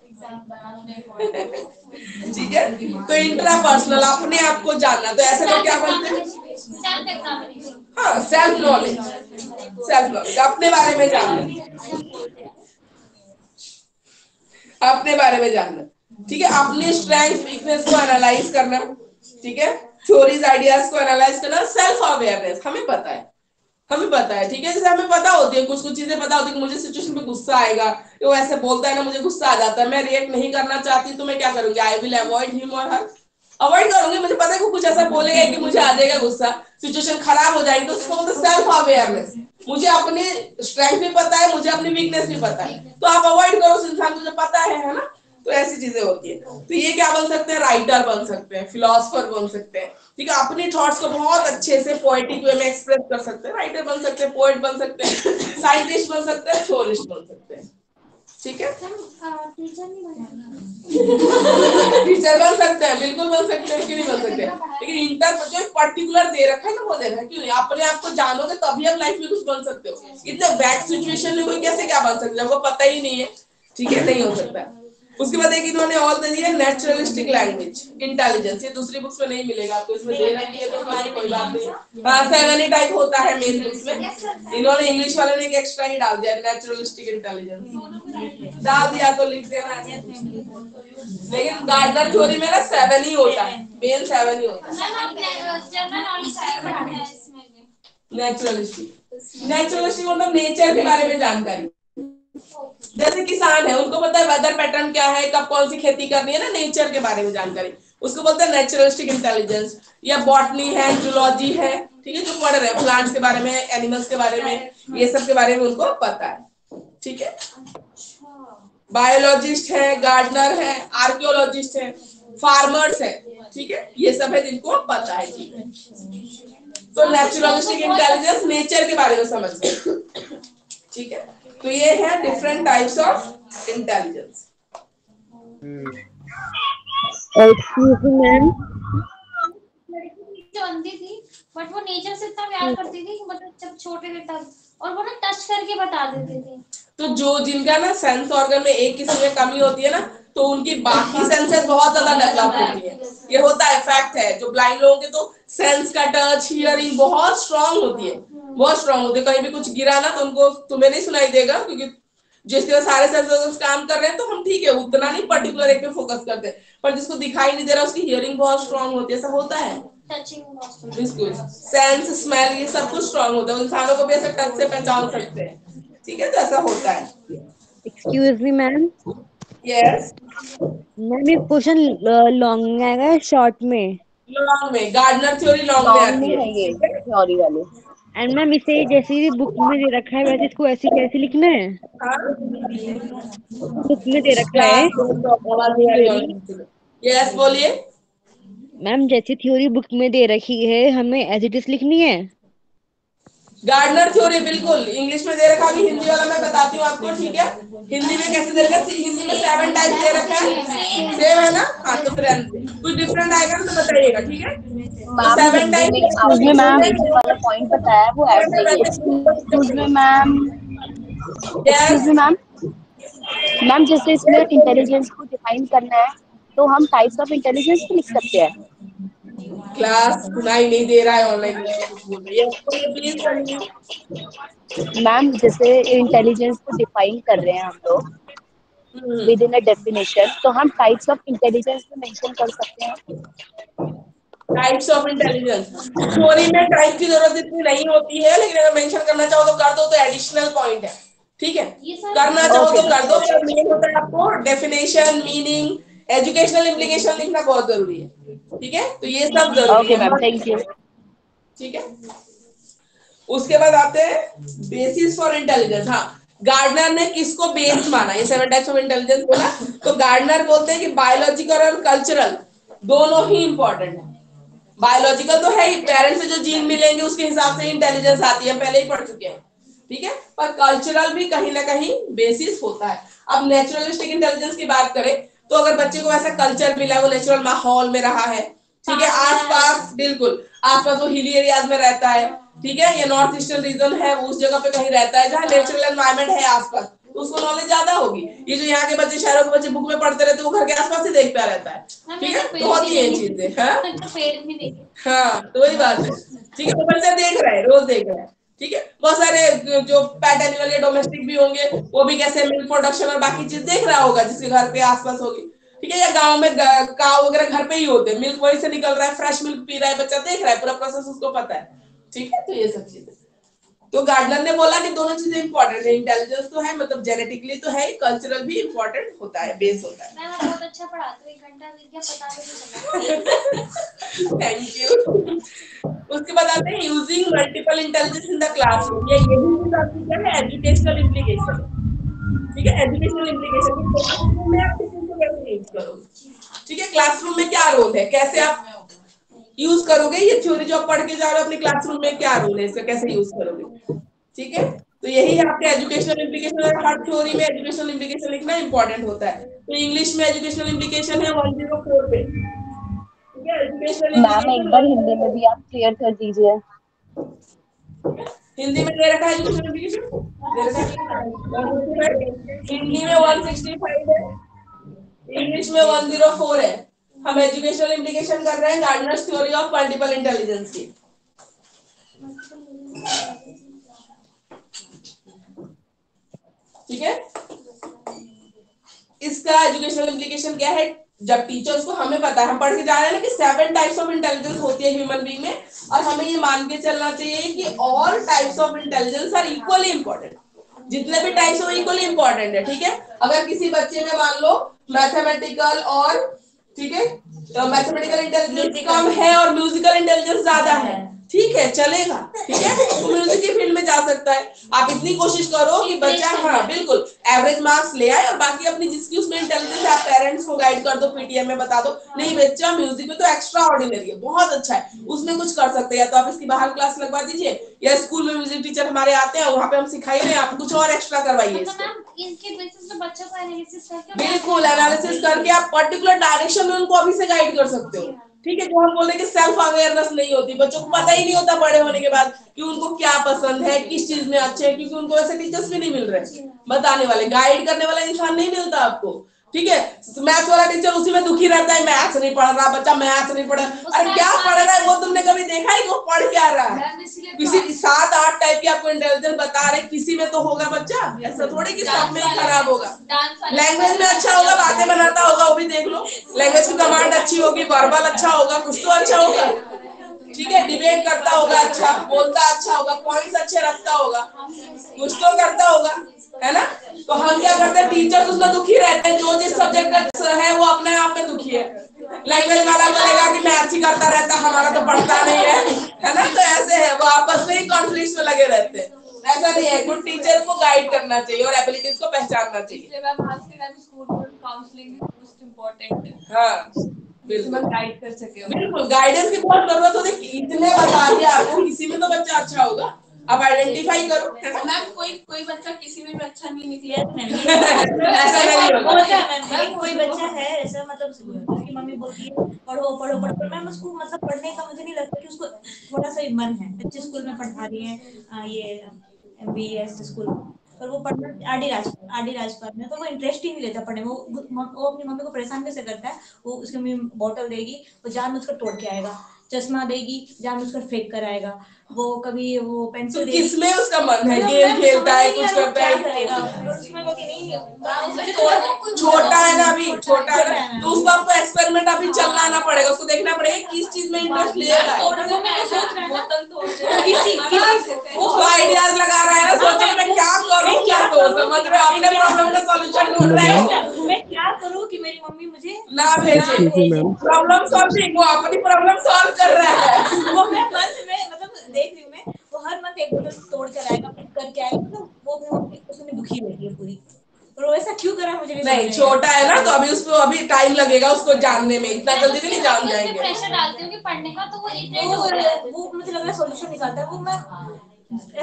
ठीक है, तो इंट्रापर्सनल, अपने आप को जानना, तो ऐसे लोग क्या बनते हैं? हाँ, सेल्फ नॉलेज, सेल्फ नॉलेज, अपने बारे में जानना, अपने बारे में जानना। ठीक है, अपनी स्ट्रेंथ वीकनेस को एनालाइज करना। ठीक है, थ्योरीज आइडियाज को एनालाइज करना। सेल्फ अवेयरनेस, हमें पता है, हमें पता है। ठीक है, जैसे हमें पता होती है कुछ कुछ चीजें पता होती है कि मुझे सिचुएशन में गुस्सा आएगा, वो ऐसे बोलता है ना, मुझे गुस्सा आ जाता है, मैं रिएक्ट नहीं करना चाहती तो मैं क्या करूंगी? आई विल अवॉइड हिम और हर, अवॉइड करूंगी। मुझे पता है कि कुछ ऐसा बोलेगा कि मुझे आ जाएगा गुस्सा, सिचुएशन खराब हो जाएगी, तो उसको बोलते सेल्फ अवेयरनेस। मुझे अपनी स्ट्रेंथ भी पता है, मुझे अपनी वीकनेस भी पता है, तो आप अवॉइड करो उस इंसान को जो पता है ना। तो ऐसी चीजें होती है। तो ये क्या बन सकते हैं? राइटर बन सकते हैं, फिलोसफर बन सकते हैं। ठीक है, अपने थॉट्स को बहुत अच्छे से पोएटिक वे में एक्सप्रेस कर सकते हैं, राइटर बन सकते हैं, पोएट बन सकते हैं, साइंटिस्ट बन सकते हैं, थ्योरिस्ट बन सकते हैं। ठीक है, टीचर बन सकते हैं, बिल्कुल बन सकते हैं, क्यों नहीं बन सकते? लेकिन इंटर जो पर्टिकुलर दे रखा है ना वो देना, क्यों नहीं? अपने आप को जानोगे तभी आप लाइफ में कुछ बन सकते हो। इतने बैड सिचुएशन में कोई कैसे क्या बन सकता है, वो पता ही नहीं है। ठीक है, नहीं हो सकता। उसके बाद एक इन्होंने और दे दिया नेचुरलिस्टिक लैंग्वेज इंटेलिजेंस, ये दूसरी बुक्स में नहीं मिलेगा आपको, इसमें दे रखी है तो हमारी कोई बात नहीं। हाँ, 7 ही टाइप होता है मेन बुक्स में, इन्होंने इंग्लिश वाले ने एक एक्स्ट्रा ही डाल दिया, नेचुरलिस्टिक इंटेलिजेंस डाल दिया तो लिख देना। लेकिन गार्डनर थ्योरी में ना 7 ही होता है, मेन 7 ही होता है। नेचुरलिस्टिक मतलब नेचर के बारे में जानकारी। जैसे किसान है, उनको पता है वेदर पैटर्न क्या है, कब कौन सी खेती करनी है ना, नेचर के बारे में जानकारी, उसको बोलते हैं नेचुरलिस्टिक इंटेलिजेंस। या बॉटनी है, जूलॉजी है, ठीक है, जो पढ़ रहे हैं प्लांट्स के बारे में, एनिमल्स के बारे में, ये सब के बारे में उनको पता है। ठीक है, बायोलॉजिस्ट है, गार्डनर है, आर्कियोलॉजिस्ट है, फार्मर्स है। ठीक है, ये सब है जिनको पता है। ठीक है, तो नेचुरलिस्टिक इंटेलिजेंस नेचर के बारे में समझते हैं। ठीक है, तो ये है different types of intelligence.
Excuse me ma'am,
बनती थी बट वो नेचर से इतना प्यार करती थी कि मतलब जब छोटे थे तब, और वो ना टच करके बता देते थे।
तो जो जिनका ना सेंस ऑर्गन में एक किसी में कमी होती है ना, तो उनकी बाकी सेंसेस बहुत ज्यादा डेवलप होती है। ये होता है, फैक्ट है। जो ब्लाइंड लोगों के तो सेंस का टच, हियरिंग बहुत स्ट्रांग होती है, बहुत स्ट्रांग होती है। कहीं भी कुछ गिरा ना तो उनको, तुम्हें नहीं सुनाई देगा, क्योंकि जिसके सारे सेंसर्स काम कर रहे हैं तो हम ठीक है, उतना नहीं पर्टिकुलर एक पे फोकस करते हैं, पर जिसको दिखाई नहीं दे रहा उसकी हियरिंग बहुत स्ट्रांग होती है। ऐसा होता है, बिल्कुल। सेंस, स्मेल, ये सब कुछ स्ट्रांग होता है, इंसानों को भी ऐसे टच से पहचान सकते हैं। ठीक है, तो ऐसा होता है।
Excuse me ma'am,
yes,
ma'am ये क्वेश्चन लॉन्ग में आएगा शॉर्ट में?
लॉन्ग में, गार्डनर थ्योरी लॉन्ग में
लॉन्ग
आती
में
है।
है ये थ्योरी वाले। एंड मैम इसे जैसे भी बुक में दे रखा है वैसे इसको ऐसे कैसे लिखना है? बुक में दे रखा है थ्योरी।
यस, बोलिए।
मैम जैसे थ्योरी बुक में दे रखी है हमें एज इट इज लिखनी है?
गार्डनर थ्योरी बिल्कुल इंग्लिश में दे रखा है, हिंदी वाला मैं बताती हूँ आपको, ठीक है। हिंदी में कैसे दे रखा है, हिंदी में 7 टाइप दे रखा है, सेम है ना? हाँ तो फिर कुछ डिफरेंट आएगा तो बताइएगा, ठीक है। तो 7 टाइप
एक्सक्यूज मी मैम, जो वाला पॉइंट बताया वो ऐड करिए। Excuse me ma'am, excuse me ma'am, ma'am जैसे इसमें इंटेलिजेंस को डिफाइन करना है तो हम टाइप्स ऑफ इंटेलिजेंस को लिख सकते हैं।
क्लास सुनाई नहीं दे रहा है, ऑनलाइन कुछ बोल रही है, आपको ये प्लीज करिए।
मैम जैसे इंटेलिजेंस को डिफाइन कर रहे हैं हम लोग विद इन अ डेफिनेशन, तो हम टाइप्स ऑफ इंटेलिजेंस में मेंशन कर सकते हैं।
टाइप्स ऑफ इंटेलिजेंस थ्योरी में टाइप की जरूरत इतनी नहीं होती है, लेकिन अगर मेंशन करना चाहो तो कर दो, तो एडिशनल पॉइंट है, ठीक है। करना चाहो तो कर दो, पर मेन होता है आपको डेफिनेशन, मीनिंग, एजुकेशनल इम्प्लीकेशन लिखना बहुत जरूरी है, ठीक है। तो ये सब जरूरी
ओके
है
मैम, थैंक यू।
ठीक है। उसके बाद आते हैं बेसिस फॉर इंटेलिजेंस। हाँ, गार्डनर ने किसको बेस माना, ये 7 टाइप्स ऑफ इंटेलिजेंस बोला, तो गार्डनर बोलते हैं कि बायोलॉजिकल और कल्चरल दोनों ही इंपॉर्टेंट है। बायोलॉजिकल तो है ही, पेरेंट्स से जो जीन मिलेंगे उसके हिसाब से इंटेलिजेंस आती है, पहले ही पढ़ चुके हैं, ठीक है। पर कल्चरल भी कहीं ना कहीं बेसिस होता है। अब नेचुरलिस्टिक इंटेलिजेंस की बात करें तो अगर बच्चे को ऐसा कल्चर मिला, वो नेचुरल माहौल में रहा है, ठीक है, आसपास, बिल्कुल आसपास वो हिली एरियाज में रहता है, ठीक है, ये नॉर्थ ईस्टर्न रीजन है, उस जगह पे कहीं रहता है जहाँ नेचुरल एनवायरनमेंट है आसपास, तो उसको नॉलेज ज्यादा होगी। ये जो यहाँ के बच्चे, शहरों के बच्चे बुक में पढ़ते रहते, वो घर के आसपास ही देखता रहता है, ठीक है, तो होती है ये चीजें। हाँ तो वही बात है, ठीक है, तो बच्चा देख रहा है, रोज देख रहा है, ठीक है। बहुत सारे जो पेट एनिमल या डोमेस्टिक भी होंगे, वो भी कैसे मिल्क प्रोडक्शन और बाकी चीज देख रहा होगा जिसके घर पे आसपास होगी, ठीक है। या गांव में काव वगैरह घर पे ही होते हैं, मिल्क वहीं से निकल रहा है, फ्रेश मिल्क पी रहा है, बच्चा देख रहा है, पूरा प्रोसेस उसको पता है, ठीक है। तो ये सब चीजें, तो गार्डनर ने बोला कि दोनों चीजें इंपॉर्टेंट है, इंटेलिजेंस तो है, मतलब जेनेटिकली तो है, कल्चरल भी इंपॉर्टेंट होता है, बेस होता है।
मैं बहुत अच्छा पढ़ाती हूँ, 1 घंटा बीत गया पता भी नहीं चला।
Thank you. उसके बाद आते हैं using multiple intelligence in the classroom. ये यही चीज आपकी क्या है, एजुकेशनल इम्प्लीकेशन, ठीक है। एजुकेशनल इम्प्लीकेशन क्लासरूम में आप किसी को कैसे यूज करोगे, ठीक है, क्लासरूम में क्या रोल है, कैसे आप यूज करोगे, ये थ्योरी जो आप पढ़ के जा रहे हो अपने क्लासरूम में क्या रोल है, इसका कैसे यूज करोगे, ठीक है। तो यही है आपके एजुकेशनल इम्प्लीकेशन, और हर थ्योरी में एजुकेशनल इम्प्लीकेशन लिखना इंपॉर्टेंट होता है। तो इंग्लिश में एजुकेशनल इम्प्लीकेशन है 104 पे, ठीक है। एजुकेशनल
मैम एक बार हिंदी में भी आप क्लियर कर दीजिए।
हिंदी में दे रखा है एजुकेशनल इम्प्लीकेशन, हिंदी में 165 है, इंग्लिश में 104 है। हम एजुकेशनल इम्प्लीकेशन कर रहे हैं Gardner's theory of multiple intelligence की, ठीक है। इसका एजुकेशनल इम्प्लीकेशन क्या है, जब टीचर्स को, हमें पता है, हम पढ़ के जा रहे हैं ना कि 7 टाइप्स ऑफ इंटेलिजेंस होती है ह्यूमन बीइंग में, और हमें ये मान के चलना चाहिए कि all types of intelligence are equally important, जितने भी टाइप्स हो इक्वली इंपॉर्टेंट है, ठीक है। अगर किसी बच्चे में मान लो मैथमेटिकल और, ठीक है, तो मैथमेटिकल इंटेलिजेंस कम है और म्यूजिकल इंटेलिजेंस ज्यादा है, ठीक है, चलेगा, ठीक है, तो म्यूजिक की फील्ड में जा सकता है। आप इतनी कोशिश करो कि बच्चा, हाँ बिल्कुल, एवरेज मार्क्स ले आए, और बाकी अपनी जिसकी उसमें इंटेलिजेंस है, आप पेरेंट्स को गाइड कर दो, पीटीएम में बता दो, नहीं बच्चा म्यूजिक में तो एक्स्ट्रा ऑर्डिनरी है, बहुत अच्छा है, उसमें कुछ कर सकते हैं, या तो आप इसकी बाहर क्लास लगवा दीजिए, या स्कूल में म्यूजिक टीचर हमारे आते हैं, वहाँ पे हम सिखाई रहे हैं, आप कुछ और एक्स्ट्रा करवाइए इसको,
इनके बेसिस पे बच्चों को एनालिसिस करके,
बिल्कुल एनालिसिस करके आप पर्टिकुलर डायरेक्शन में उनको अभी से गाइड कर सकते हो, ठीक है। जो हम बोल रहे हैं कि सेल्फ अवेयरनेस नहीं होती, बच्चों को पता ही नहीं होता बड़े होने के बाद कि उनको क्या पसंद है, किस चीज में अच्छे है, क्योंकि उनको ऐसे टीचर्स भी नहीं मिल रहे बताने वाले, गाइड करने वाला इंसान नहीं मिलता आपको, ठीक है। मैथ्स वाला टीचर उसी में दुखी रहता है, मैथ्स नहीं पढ़ रहा बच्चा, मैथ्स नहीं पढ़ रहा, अरे क्या पढ़ रहा है वो तुमने कभी देखा है कि वो पढ़ क्या रहा है, किसी 7-8 टाइप की आपको इंटेलिजेंस बता रहे, किसी में तो होगा बच्चा, ऐसा थोड़ी कि सब में ही खराब होगा। लैंग्वेज में अच्छा होगा, बातें बनाता होगा, वो भी देख लो, लैंग्वेज की कमांड अच्छी होगी, वर्बल अच्छा होगा, कुछ तो अच्छा होगा, ठीक है, डिबेट करता होगा, अच्छा बोलता, अच्छा होगा, पॉइंट्स अच्छे रखता होगा, कुछ तो करता होगा, है ना। तो हम क्या करते हैं, टीचर्स उसमें दुखी रहते हैं, जो जिस सब्जेक्ट का है वो अपने आप में दुखी है। लैंग्वेज वाला बोलेगा कि मैं अच्छी करता रहता, हमारा तो पढ़ता नहीं है ना, तो ऐसे है, वो आपस में ही कॉन्फ्लिक्ट में लगे रहते हैं, ऐसा नहीं है। गुड टीचर को गाइड करना चाहिए और एबिलिटीज को पहचानना चाहिए। हाँ बिल्कुल गाइड कर सके, बिल्कुल गाइडेंस की बहुत जरूरत होती है, इतने बता दिया आपको, किसी में तो बच्चा अच्छा होगा, अब आइडेंटिफाई करो।
मैम कोई बच्चा किसी में भी अच्छा नहीं निकले
ऐसा नहीं होता।
कोई बच्चा है ऐसा, मतलब उसकी मम्मी बोलती है पढ़ो पढ़ो पढ़ो, पर मैम उसको मतलब पढ़ने का मुझे नहीं लगता कि उसको थोड़ा सा मन है। अच्छे स्कूल में पढ़ा रही है, ये MBS स्कूल, पर वो पढ़ना आरडी राजपाल में, तो वो इंटरेस्ट ही नहीं लेता पढ़ने में। वो अपनी मम्मी को परेशान कैसे करता है, वो उसकी मम्मी बोतल देगी, वो जानबूझकर तोड़ के आएगा, चश्मा देगी जानबूझकर फेंक कर आएगा, वो कभी वो पेंसिल
तो किसमें उसका मन है, गेम खेलता है, कुछ करता है, छोटा है ना अभी, छोटा है ना, तो उसको आपको एक्सपेरिमेंट अभी चलाना पड़ेगा, उसको देखना पड़ेगा किस चीज में इंटरेस्ट ले रहा है। उसको आइडियाज लगा रहा है ना, सोचे मैं क्या करूँ क्या करूँ, समझ रहे हो, अपने प्रॉब्लम का सॉल्यूशन ढूंढ रहे हो।
मैं क्या करूँ कि मेरी मम्मी मुझे
ना भेजे, प्रॉब्लम सॉल्विंग, वो अपनी प्रॉब्लम सॉल्व कर रहा है।
वो मैं मंथ में मतलब देख रही हूँ मैं, वो हर मंथ एक बोतल तोड़ कर आएगा, करके आएगा, मतलब वो उसमें दुखी रहती है पूरी। और वो ऐसा क्यों करा मुझे
नहीं, छोटा है ना, तो अभी उसको अभी टाइम लगेगा उसको जानने में, इतना जल्दी भी नहीं जान जाएंगे।
प्रेशर डालती हूँ कि पढ़ने का, तो वो
मुझे लग रहा है सॉल्यूशन निकालता है वो। मैं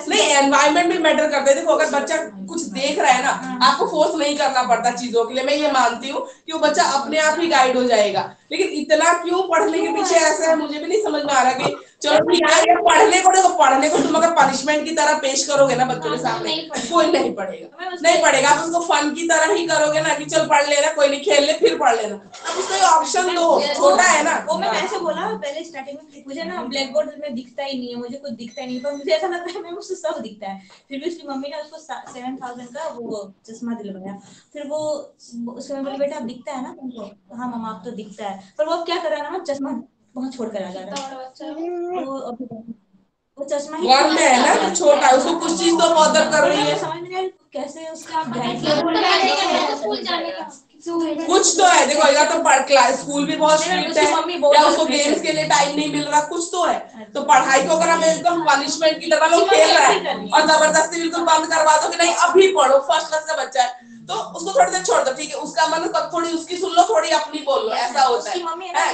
नहीं, एनवायरनमेंट भी मैटर करता है। देखो अगर बच्चा कुछ देख रहा है ना, आपको फोर्स नहीं करना पड़ता चीजों के लिए, मैं ये मानती हूँ कि वो बच्चा अपने आप ही गाइड हो जाएगा। लेकिन इतना क्यों पढ़ने के पीछे ऐसा है, मुझे भी नहीं समझ में आ रहा कि चलो ठीक है, पढ़ने को देखो, पढ़ने को तुम अगर पनिशमेंट की तरह पेश करोगे ना बच्चों के सामने, कोई नहीं पढ़ेगा, नहीं पढ़ेगा। आप उसको फन की तरह ही करोगे ना कि चल पढ़ लेना, कोई नहीं, खेल ले फिर पढ़ लेना, अब उसको ऑप्शन दो, छोटा है ना।
वो मैं ऐसे बोला पहले स्टार्टिंग में, मुझे ना ब्लैक बोर्ड में दिखता ही नहीं है, मुझे कुछ दिखता ही नहीं, पर मुझे ऐसा लगता है मैं उससे सब दिखता है। फिर भी उसकी मम्मी ने उसको 7000 का वो चश्मा दिलवाया। फिर वो उसके मम्मी बोली बेटा अब दिखता है ना तुमको, हाँ मम्मा अब तो दिखता है। पर वो क्या कर रहा है ना, चश्मा वहाँ छोड़ कर आ जा रहा है। वो चश्मा ही
वन में है ना, तो छोटा है, उसको कुछ चीज तो बॉदर कर रही है।
समझ में नहीं आ रही कैसे उसका
कुछ तो है, देखो या तो क्लास स्कूल भी बहुत स्ट्रिक्ट है, या उसको गेम्स के लिए टाइम नहीं मिल रहा, कुछ तो है। तो पढ़ाई को अगर हम एकदम पनिशमेंट की तरह लोग खेल रहा है और जबरदस्ती बिल्कुल बंद करवा दो कि नहीं अभी पढ़ो, फर्स्ट क्लास का बच्चा है, तो उसको थोड़ी देर छोड़ दो, ठीक है, उसका मन कब थोड़ी उसकी सुन लो, थोड़ी अपनी बोल लो, ऐसा होता है।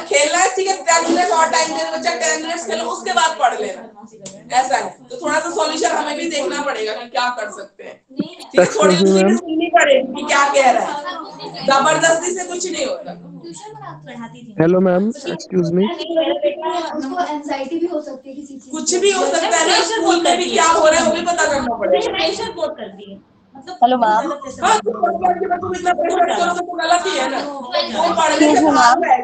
खेलना है ठीक है, 10 मिनट और टाइम दे बच्चा, 10 मिनट खेलो, उसके बाद पढ़ लेना, ऐसा है। तो थोड़ा सा सॉल्यूशन हमें भी देखना पड़ेगा कि क्या कर सकते हैं, ठीक है, थोड़ी उसकी भी सुननी पड़ेगी कि क्या कह रहा है, जबरदस्ती से कुछ नहीं होता।
हेलो मैम, एक्सक्यूज मी।
उसको एंजाइटी भी हो सकती है किसी चीज,
कुछ भी हो सकता है ना, स्कूल में भी क्या हो रहा है वो भी पता करना पड़ेगा।
प्रेशर बहुत करती है,
हेलो मैम।
हाँ, तो तुम इतना प्रेशर करो तो गलत ही है ना, वो पढ़ने से भाग रहा है।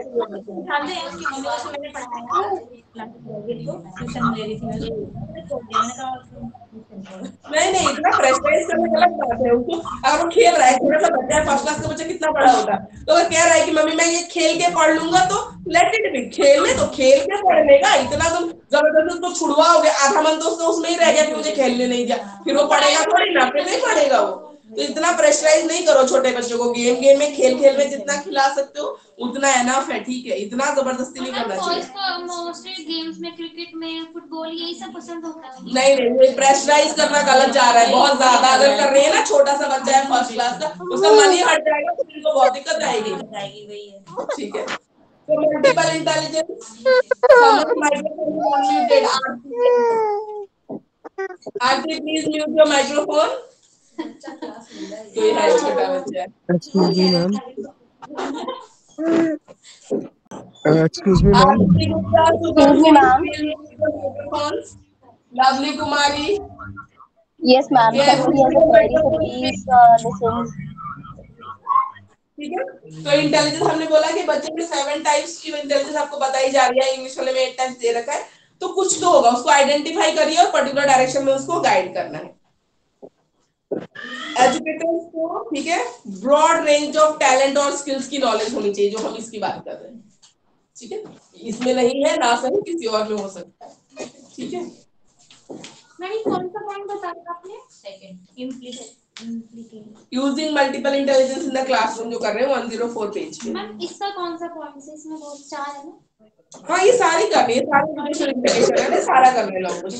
नहीं, इतना प्रेशराइज करना गलत बात है। उसको अगर वो खेल रहा है, छोटा सा बच्चा है, फर्स्ट क्लास का बच्चा कितना बड़ा होता है, तो अगर कह रहा है कि मम्मी मैं ये खेल के पढ़ लूंगा, तो लेट इट बी, खेलने तो खेल के पढ़ लेगा। इतना तुम जबरदस्ती उसको छुड़वाओगे, आधा मन तो उसमें ही रह गया कि मुझे खेलने नहीं दिया, फिर वो पढ़ेगा थोड़ी ना, फिर नहीं पढ़ेगा वो। तो इतना प्रेशराइज नहीं करो छोटे बच्चों को, गेम में खेल में जितना खिला सकते हो उतना एनफ है, ठीक है, इतना जबरदस्ती नहीं करना चाहिए।
मोस्टली गेम्स में क्रिकेट में फुटबॉल यही सब पसंद होता है।
नहीं, प्रेशराइज करना गलत जा रहा है, बहुत ज्यादा अगर कर रही है ना, छोटा सा बच्चा है फर्स्ट क्लास का, उसका मन ही हट जाएगा, तो फिर बहुत दिक्कत आएगी, ठीक है। तो multiple intelligence, Aarti please mute your microphone. कोई है छोटा बच्चा।
Excuse me ma'am. Excuse me ma'am.
Lovely Kumari.
Yes ma'am.
ठीक है, तो इंटेलिजेंस हमने बोला कि बच्चे में 7 टाइप्स की इंटेलिजेंस आपको बताई जा रही है, इंग्लिश वाले में 8 टाइप्स दे रखा है, तो कुछ तो होगा, उसको आइडेंटिफाई करिए और पर्टिकुलर डायरेक्शन में उसको गाइड करना है। एजुकेटर्स को, ठीक है, ब्रॉड रेंज ऑफ टैलेंट और स्किल्स की नॉलेज होनी चाहिए, जो हम इसकी बात कर रहे हैं, ठीक है, इसमें नहीं है ना, सही किसी और में हो सकता है, ठीक है।
मैंने कौन सा पॉइंट बताया आपने?
Second,
using multiple intelligence in the classroom जो कर रहे हैं 104 पेज पे।
मैम इसका कौन सा पॉइंट है? इसमें बहुत 4 है ना।
हाँ, ये सारी करनी है, सारी इंटेलिजेंस है, सारा करने लो कुछ।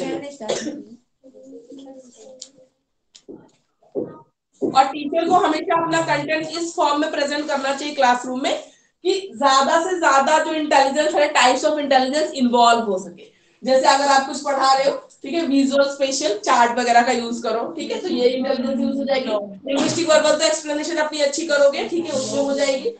और टीचर को हमेशा अपना कंटेंट इस फॉर्म में प्रेजेंट करना चाहिए क्लासरूम में कि ज्यादा से ज्यादा जो इंटेलिजेंस है, टाइप्स ऑफ इंटेलिजेंस इन्वॉल्व हो सके। जैसे अगर आप कुछ पढ़ा रहे हो, ठीक है, विजुअल स्पेशल चार्ट वगैरह का यूज करो, ठीक है, तो ये इंटेलिजेंस यूज हो जाएगी। लिंग्विस्टिक वर्बल तो एक्सप्लेनेशन अपनी अच्छी करोगे, ठीक है, उसमें हो जाएगी।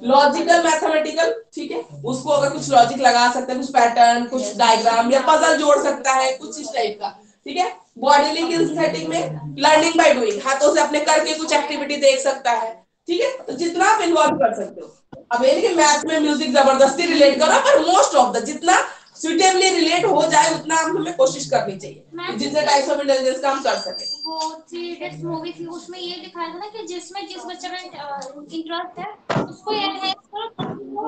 लॉजिकल मैथमेटिकल, ठीक है, उसको अगर कुछ लॉजिक लगा सकते हैं, कुछ पैटर्न, कुछ डायग्राम या पजल जोड़ सकता है, कुछ इस टाइप का, ठीक है। बॉडी किनेस्थेटिक में लर्निंग बाय डूइंग, हाथों से अपने करके कुछ एक्टिविटी देख सकता है, ठीक है, तो जितना आप इन्वॉल्व कर सकते हो। अब ये नहीं कि मैथ में म्यूजिक जबरदस्ती रिलेट करो, पर मोस्ट ऑफ द जितना सुटेबली रिलेट हो जाए उतना हमें कोशिश करनी चाहिए, जितने टाइप्स ऑफ इंटेलिजेंस का हम कर सके।
वो 3 इडियट्स मूवी थी, उसमें ये दिखाया था ना कि जिसमें जिस बच्चे का इंटरेस्ट है उसको एनहांस करो ताकि वो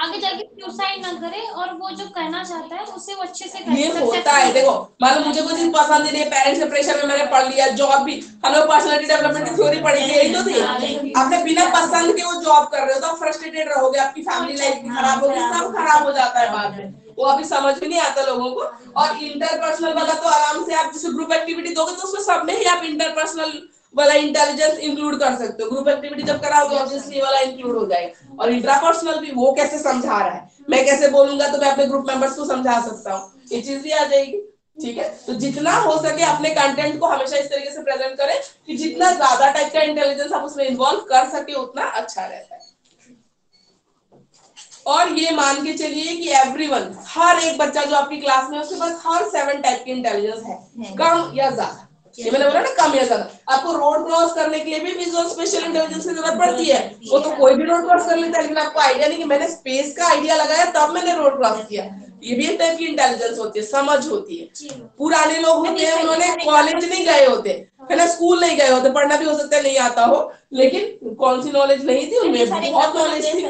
आगे जाके सुसाइड ना करे और वो जो करना चाहता है उसे वो अच्छे से करे।
ये होता है, देखो मान लो मुझे कुछ चीज पसंद नहीं है, पेरेंट्स के प्रेशर में मैंने पढ़ लिया, जॉब भी, हम लोग पर्सनालिटी डेवलपमेंट की थ्योरी पढ़ी थी, यही तो थी। आपने बिना पसंद के वो जॉब कर रहे हो तो आप फ्रस्ट्रेटेड रहोगे, आपकी फैमिली लाइफ भी खराब होगी, सब खराब हो जाता है बाद में, वो अभी समझ भी नहीं आता लोगों को। और इंटरपर्सनल वाला तो आराम से आप जैसे ग्रुप एक्टिविटी दोगे तो उसमें सब में ही आप इंटरपर्सनल वाला इंटेलिजेंस इंक्लूड कर सकते हो। ग्रुप एक्टिविटी जब कराओगे ऑब्वियसली वाला इंक्लूड हो जाएगा। और इंट्रापर्सनल भी, वो कैसे समझा रहा है, मैं कैसे बोलूंगा तो मैं अपने ग्रुप मेंबर्स को समझा सकता हूँ, ये चीज भी आ जाएगी, ठीक है। तो जितना हो सके अपने कंटेंट को हमेशा इस तरीके से प्रेजेंट करें कि जितना ज्यादा टाइप का इंटेलिजेंस आप उसमें इन्वॉल्व कर सके उतना अच्छा रहता है। और ये मान के चलिए कि एवरीवन, हर एक बच्चा जो आपकी क्लास में है उसके पास हर 7 टाइप की इंटेलिजेंस है, कम या ज्यादा। ये मैंने बोला ना कम या ज्यादा। आपको रोड क्रॉस करने के लिए भी विजुअल स्पेशल इंटेलिजेंस की जरूरत पड़ती है, वो तो कोई भी रोड क्रॉस कर लेता है, लेकिन आपको आइडिया नहीं कि मैंने स्पेस का आइडिया लगाया तब मैंने रोड क्रॉस किया, ये भी एक टाइप की इंटेलिजेंस होती है, समझ होती है। पुराने लोग होते हैं, उन्होंने कॉलेज नहीं गए होते है ना, स्कूल नहीं गए होते, पढ़ना भी हो सकता है नहीं आता हो, लेकिन कौन सी नॉलेज नहीं थी उनमें, बहुत नॉलेज थी।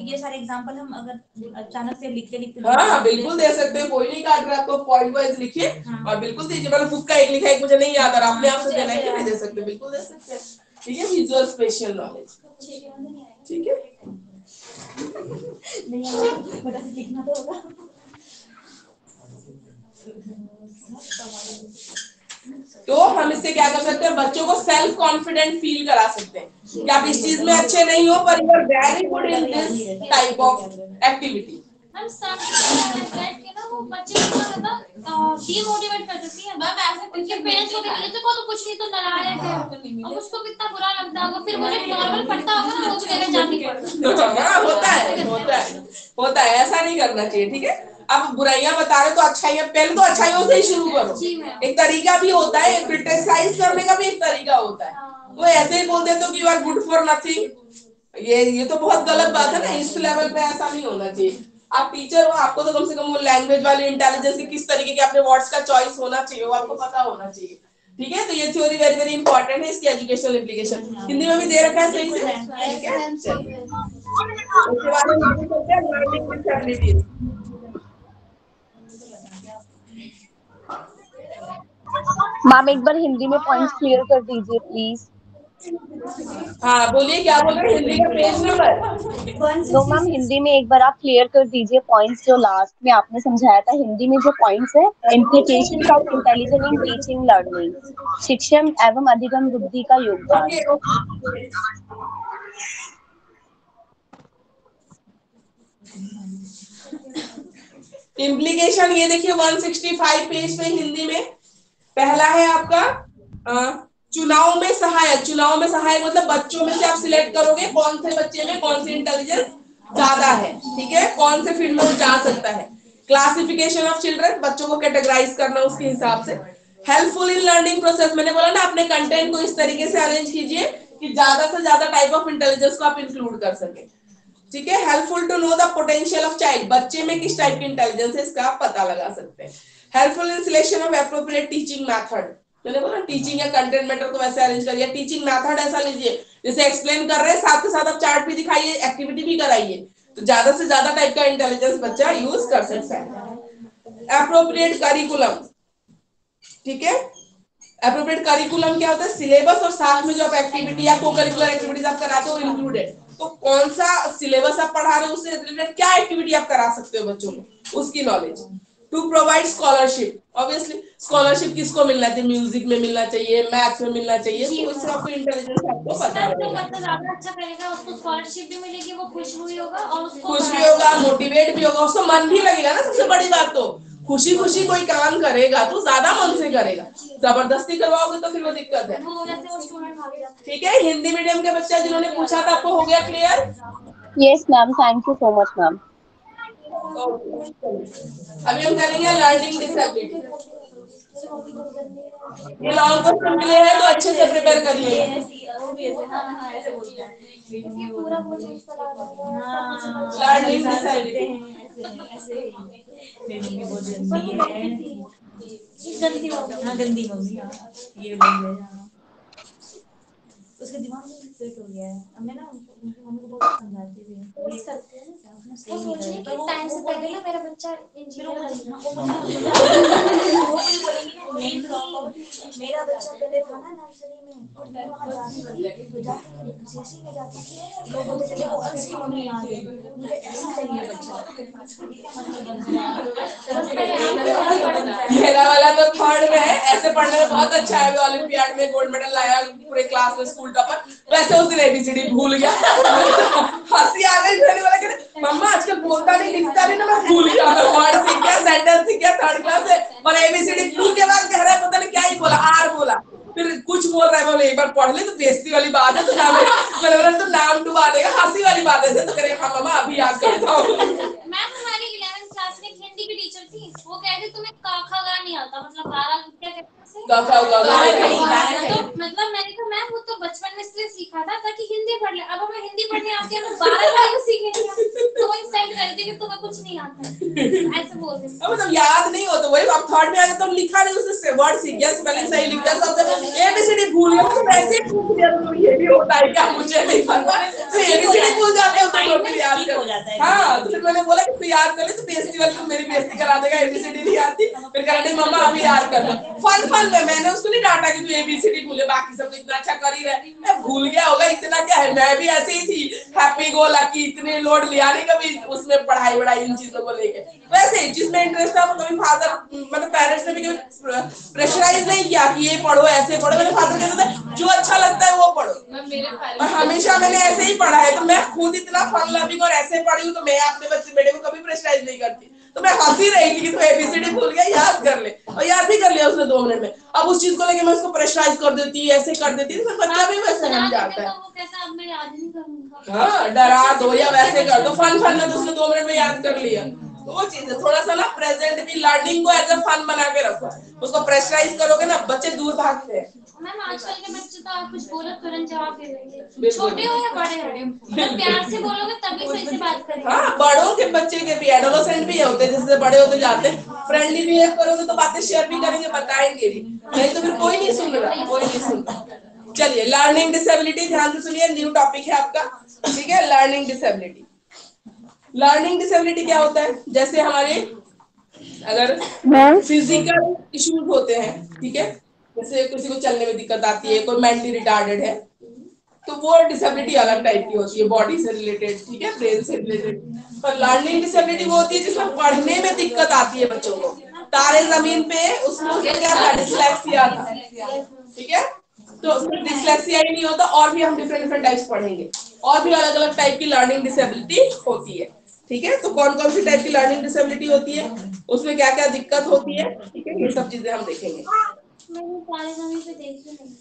ये सारे एग्जांपल हम अगर अचानक से लिखते लिखते,
हाँ बिल्कुल दे सकते हैं, कोई नहीं काट रहा, आपको पॉइंट वाइज लिखिए और बिल्कुल दीजिए। मतलब बुक का एक लिखा है, मुझे नहीं याद आ रहा, अपने आप से देना है कि नहीं दे सकते, बिल्कुल दे सकते हैं, ठीक है। विजुअल स्पेशल नॉलेज, ठीक है।
लिखना तो होगा।
तो हम इससे क्या कर सकते हैं, बच्चों को सेल्फ कॉन्फिडेंट फील करा सकते हैं कि आप इस चीज में अच्छे नहीं हो पर you are very good in this type of activity.
हम बैठ के ना वो बच्चे को ज्यादा डीमोटिवेट कर देती है। मैम ऐसे उनके पेरेंट्स को कहते देखो तो कुछ नहीं तो नालायक है, अब उसको कितना बुरा लगता होगा, फिर वो जब नॉर्मल पढ़ता होगा ना वो तो कहना जाती है।
होता है, ऐसा नहीं करना चाहिए, ठीक है। आप बुराइयां बता रहे तो अच्छाइयां, पहले तो अच्छाइयों से ही शुरू करो। एक तरीका भी होता है, क्रिटिसाइज करने का भी एक तरीका होता है। वो ऐसे ही बोल देते हो कि you are good for nothing, ये तो बहुत गलत बात है ना, इस लेवल पे ऐसा नहीं होना चाहिए। आप टीचर हो, आपको तो कम से कम वो लैंग्वेज वाली इंटेलिजेंस की किस तरीके के अपने वर्ड्स का चॉइस होना चाहिए वो आपको पता होना चाहिए, ठीक है। तो ये थ्योरी वेरी वेरी इंपॉर्टेंट है, इसकी एजुकेशनल इम्प्लीकेशन हिंदी में भी दे रखा है सही से, ठीक है। उसके बाद हम आगे चलते हैं लर्निंग डिसेबिलिटीज।
मैम एक बार हिंदी में पॉइंट्स क्लियर कर दीजिए प्लीज।
हाँ बोलिए, क्या बोल रहे हैं, हिंदी का page number.
No ma'am, Hindi में एक बार आप क्लियर कर दीजिए पॉइंट्स जो लास्ट में आपने समझाया था। हिंदी में जो पॉइंट्स है, implications of intelligence in teaching learning, शिक्षण एवं अधिगम बुद्धि का योगदान।
इम्प्लीकेशन ये देखिए 165 पेज पे हिंदी में। पहला है आपका चुनाव में सहायक। चुनाव में सहायक मतलब बच्चों में से आप सिलेक्ट करोगे कौन से बच्चे में कौन सी इंटेलिजेंस ज्यादा है, ठीक है, कौन से फील्ड में वो जा सकता है। क्लासिफिकेशन ऑफ चिल्ड्रन, बच्चों को कैटेगराइज करना उसके हिसाब से। हेल्पफुल इन लर्निंग प्रोसेस, मैंने बोला ना अपने कंटेंट को इस तरीके से अरेंज कीजिए कि ज्यादा से ज्यादा टाइप ऑफ इंटेलिजेंस को आप इंक्लूड कर सके, ठीक है। Helpful to know the potential of child, बच्चे में किस टाइप की इंटेलिजेंस है इसका आप पता लगा सकते हैं। Helpful in selection of appropriate teaching method, मैंने बोला टीचिंग या कंटेंट मैटर को वैसे अरेंज करिए। टीचिंग मेथड ऐसा लीजिए जैसे एक्सप्लेन कर रहे हैं साथ के साथ आप चार्ट भी दिखाइए, एक्टिविटी भी कराइए, तो ज्यादा से ज्यादा टाइप का इंटेलिजेंस बच्चा यूज कर सकता है। एप्रोप्रिएट करिकुलम, ठीक है। एप्रोप्रिएट करिकुलम क्या होता है, सिलेबस और साथ में जो आप एक्टिविटी या को करिकुलर एक्टिविटीज आप कराते हो इंक्लूडेड। तो कौन सा सिलेबस आप पढ़ा रहे हो उससे रिलेटेड क्या एक्टिविटी आप करा सकते हो बच्चों को, उसकी knowledge. To provide scholarship, obviously scholarship किसको मिलना चाहिए, म्यूजिक में मिलना चाहिए, मैथ्स में मिलना चाहिए, तो उससे आपको इंटेलिजेंस आपको पता रहेगा।
ज्यादा अच्छा करेगा उसको स्कॉलरशिप भी मिलेगी, वो खुश भी होगा और उसको
खुश भी होगा, मोटिवेट भी होगा, उसको मन भी लगेगा ना, सबसे बड़ी बात तो खुशी खुशी कोई काम करेगा तो ज्यादा मन से करेगा, जबरदस्ती करवाओगे तो फिर वो दिक्कत है। ठीक है, हिंदी मीडियम के बच्चे जिन्होंने पूछा था आपको हो गया clear?
Yes ma'am, thank you so much ma'am.
अभी हम करेंगे लर्निंग डिसेबिलिटी। ये लॉन्ग क्वेश्चन मिले हैं तो अच्छे से प्रिपेयर करिए। लर्निंग डिसेबिलिटी
गंदी मम्मी ये बोल रहे उसके दिमाग में फिट हो गया है। अब मैं ना उनकी मम्मी को बहुत समझाती थी, फोर्स करते हैं ना, अपना सही नहीं करते। पर टाइम से पहले ना मेरा बच्चा इंजीनियर मेरा बच्चा पहले था ना नर्सरी में, तो जैसे में जाती थी लोग बोलते थे देखो असली मम्मी आ गई, मुझे ऐसा चाहिए बच्चा।
मेरा वाला तो थर्ड में है, ऐसे पढ़ने में बहुत अच्छा है, ओलंपियाड में गोल्ड मेडल लाया पूरे क्लास में स्कूल टॉपर, वैसे उस दिन एबीसीडी भूल गया। हंसी आ गई, मैंने बोला कि मम्मा आजकल बोलता नहीं लिखता नहीं ना, मैं भूल गया, वर्ड सीख गया, सेंटेंस सीख गया थर्ड क्लास से, और एबीसीडी भूल के बाद कह रहा है पता नहीं क्या ही बोला, आर बोला, फिर कुछ बोल रहा है, बोले एक बार पढ़ ले तो बेइज्जती वाली बात है, तो नाम मैंने बोला तो नाम डुबा देगा, हंसी वाली बात है, तो करेगा हाँ मम्मा अभी याद करता हूँ।
मैं हमारी 11th क्लास में हिंदी की टीचर थी, वो कहती तुम्हें क ख ग नहीं आता, मतलब 12 क्या कहते हैं, तो मतलब मैंने कहा मैम वो तो बचपन में इसलिए सीखा था ताकि हिंदी पढ़ ले, अब हमें हिंदी पढ़ने आती है तो 12 क्यों सीखेंगे, तो वो इंसल्ट कर दी कि तुम्हें कुछ नहीं आता, ऐसे बोल रहे हैं।
मतलब याद नहीं हो तो वही अब थर्ड में आ गया तो लिखा नहीं, उससे वर्ड सीख गया, स्पेलिंग सही लिख गया, सब एबीसीडी भूल गया, तो वैसे ही पूछ लिया, तो ये भी होता है क्या मुझे नहीं पता, तो एबीसीडी भूल जाते हो तो फिर याद हो जाता है। हां, तो फिर मैंने बोला कि तू याद कर ले, तो बेइज्जती वाली तो मेरी बेइज्जती करा देगा, एबीसीडी नहीं आती, फिर कह रही मम्मा अभी याद कर लो। फन में मैंने उसको नहीं डांटा कि तू एबीसीडी भूले, बाकी सब तो इतना अच्छा कर ही रहे, मैं भूल गया होगा, इतना क्या है, मैं भी ऐसे ही थी, हैप्पी गो लकी, इतने लोड लिया नहीं कभी उसमें पढ़ाई वढ़ाई इन चीजों को लेके, वैसे जिसमें इंटरेस्ट था वो कभी फादर मतलब पेरेंट्स ने भी कभी प्रेशराइज नहीं किया कि ये पढ़ो ऐसे पढ़ो, मेरे फादर कहते थे जो अच्छा लगता है वो पढ़ो, और हमेशा मैंने ऐसे ही पढ़ा है, तो मैं खुद इतना फन लविंग और ऐसे पढ़ी हूँ, तो मैं अपने बच्चे बेटे को कभी प्रेशराइज नहीं करती, तो मैं हंसी रही थी कि तू एबीसीडी भूल गया, याद कर ले, और याद भी कर लिया उसने 2 मिनट में। अब उस चीज को लेके मैं उसको प्रेशराइज कर देती, ऐसे कर देती, तो बच्चा भी वैसे बन जाता है। हाँ, डरा दो या वैसे कर दो, फन में तो उसने 2 मिनट में याद कर लिया, तो वो चीज है, थोड़ा सा ना प्रेजेंट भी लर्निंग को एज अ फन बना के रखो, उसको प्रेशराइज करोगे ना बच्चे दूर भागते हैं।
मैम आजकल के बच्चे तो आप कुछ बोलो तुरंत जवाब दे देंगे, छोटे हो या बड़े हो, जब प्यार से बोलोगे तभी सही से बात करेंगे।
हाँ, बड़ों के बच्चे के भी एडोलेसेंट भी होते हैं, जैसे बड़े होते जाते हैं, फ्रेंडली बिहेव करोगे तो बातें शेयर भी करेंगे, बताएंगे भी, नहीं तो फिर कोई नहीं सुन रहा, कोई नहीं सुन रहा। चलिए लर्निंग डिसेबिलिटी ध्यान से सुनिए, न्यू टॉपिक है आपका, ठीक है, लर्निंग डिसेबिलिटी। लर्निंग डिसेबिलिटी क्या होता है, जैसे हमारे अगर फिजिकल इश्यूज होते हैं, ठीक है, जैसे किसी को चलने में दिक्कत आती है, कोई मेंटली रिटार्डेड है, तो वो डिसेबिलिटी अलग टाइप की होती है, बॉडी से रिलेटेड, ठीक है, ब्रेन से रिलेटेड। पर लर्निंग डिसेबिलिटी वो होती है जिसमें पढ़ने में दिक्कत आती है बच्चों को, तारे जमीन पे उसको क्या था, डिस्लेक्सिया था, ठीक है, तो उसमें डिस्लेक्सिया ही नहीं होता, और भी हम डिफरेंट टाइप्स पढ़ेंगे, और भी अलग अलग टाइप की लर्निंग डिसेबिलिटी होती है, ठीक है, तो कौन कौन सी टाइप की लर्निंग डिसेबिलिटी होती है, उसमें क्या क्या दिक्कत होती है, ठीक है, ये सब चीजें हम देखेंगे।
मैंने तारे जमीन पे देखी नहीं,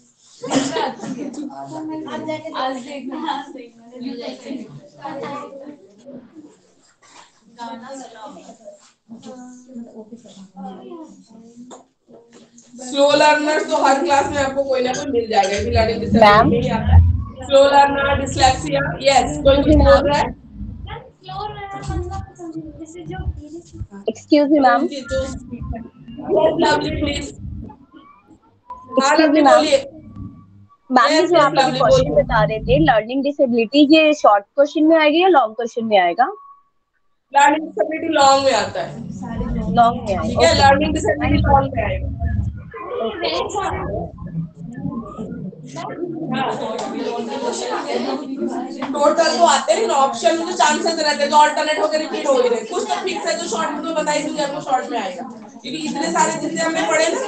स्लो लर्नर्स तो हर क्लास में आपको कोई ना कोई मिल जाएगा, कि लर्निंग डिसेबिलिटी नहीं आता है, स्लो लर्नर, डिस्लेक्सिया, यस, कोई कुछ बोल रहा है,
स्लो लर्नर मतलब समझिए जैसे जो
excuse me ma'am,
lovely please,
excuse me ma'am, ma'am जो आप अभी क्वेश्चन बता रहे थे लर्निंग डिसेबिलिटी, ये शॉर्ट क्वेश्चन में आएगा या लॉन्ग क्वेश्चन में आएगा?
लर्निंग डिसेबिलिटी लॉन्ग में आता है,
लॉन्ग में आएगा,
ठीक है, लर्निंग डिसेबिलिटी लॉन्ग में आएगा। टोटल तो आते हैं, ऑप्शन में तो चांसेस रहते हैं, तो ऑल्टरनेट होकर रिपीट हो ही रहे, कुछ तो फिक्स है जो शॉर्ट में तो बता ही दूंगी आपको, शॉर्ट में आएगा, क्योंकि इतने सारे जितने हमने पढ़े ना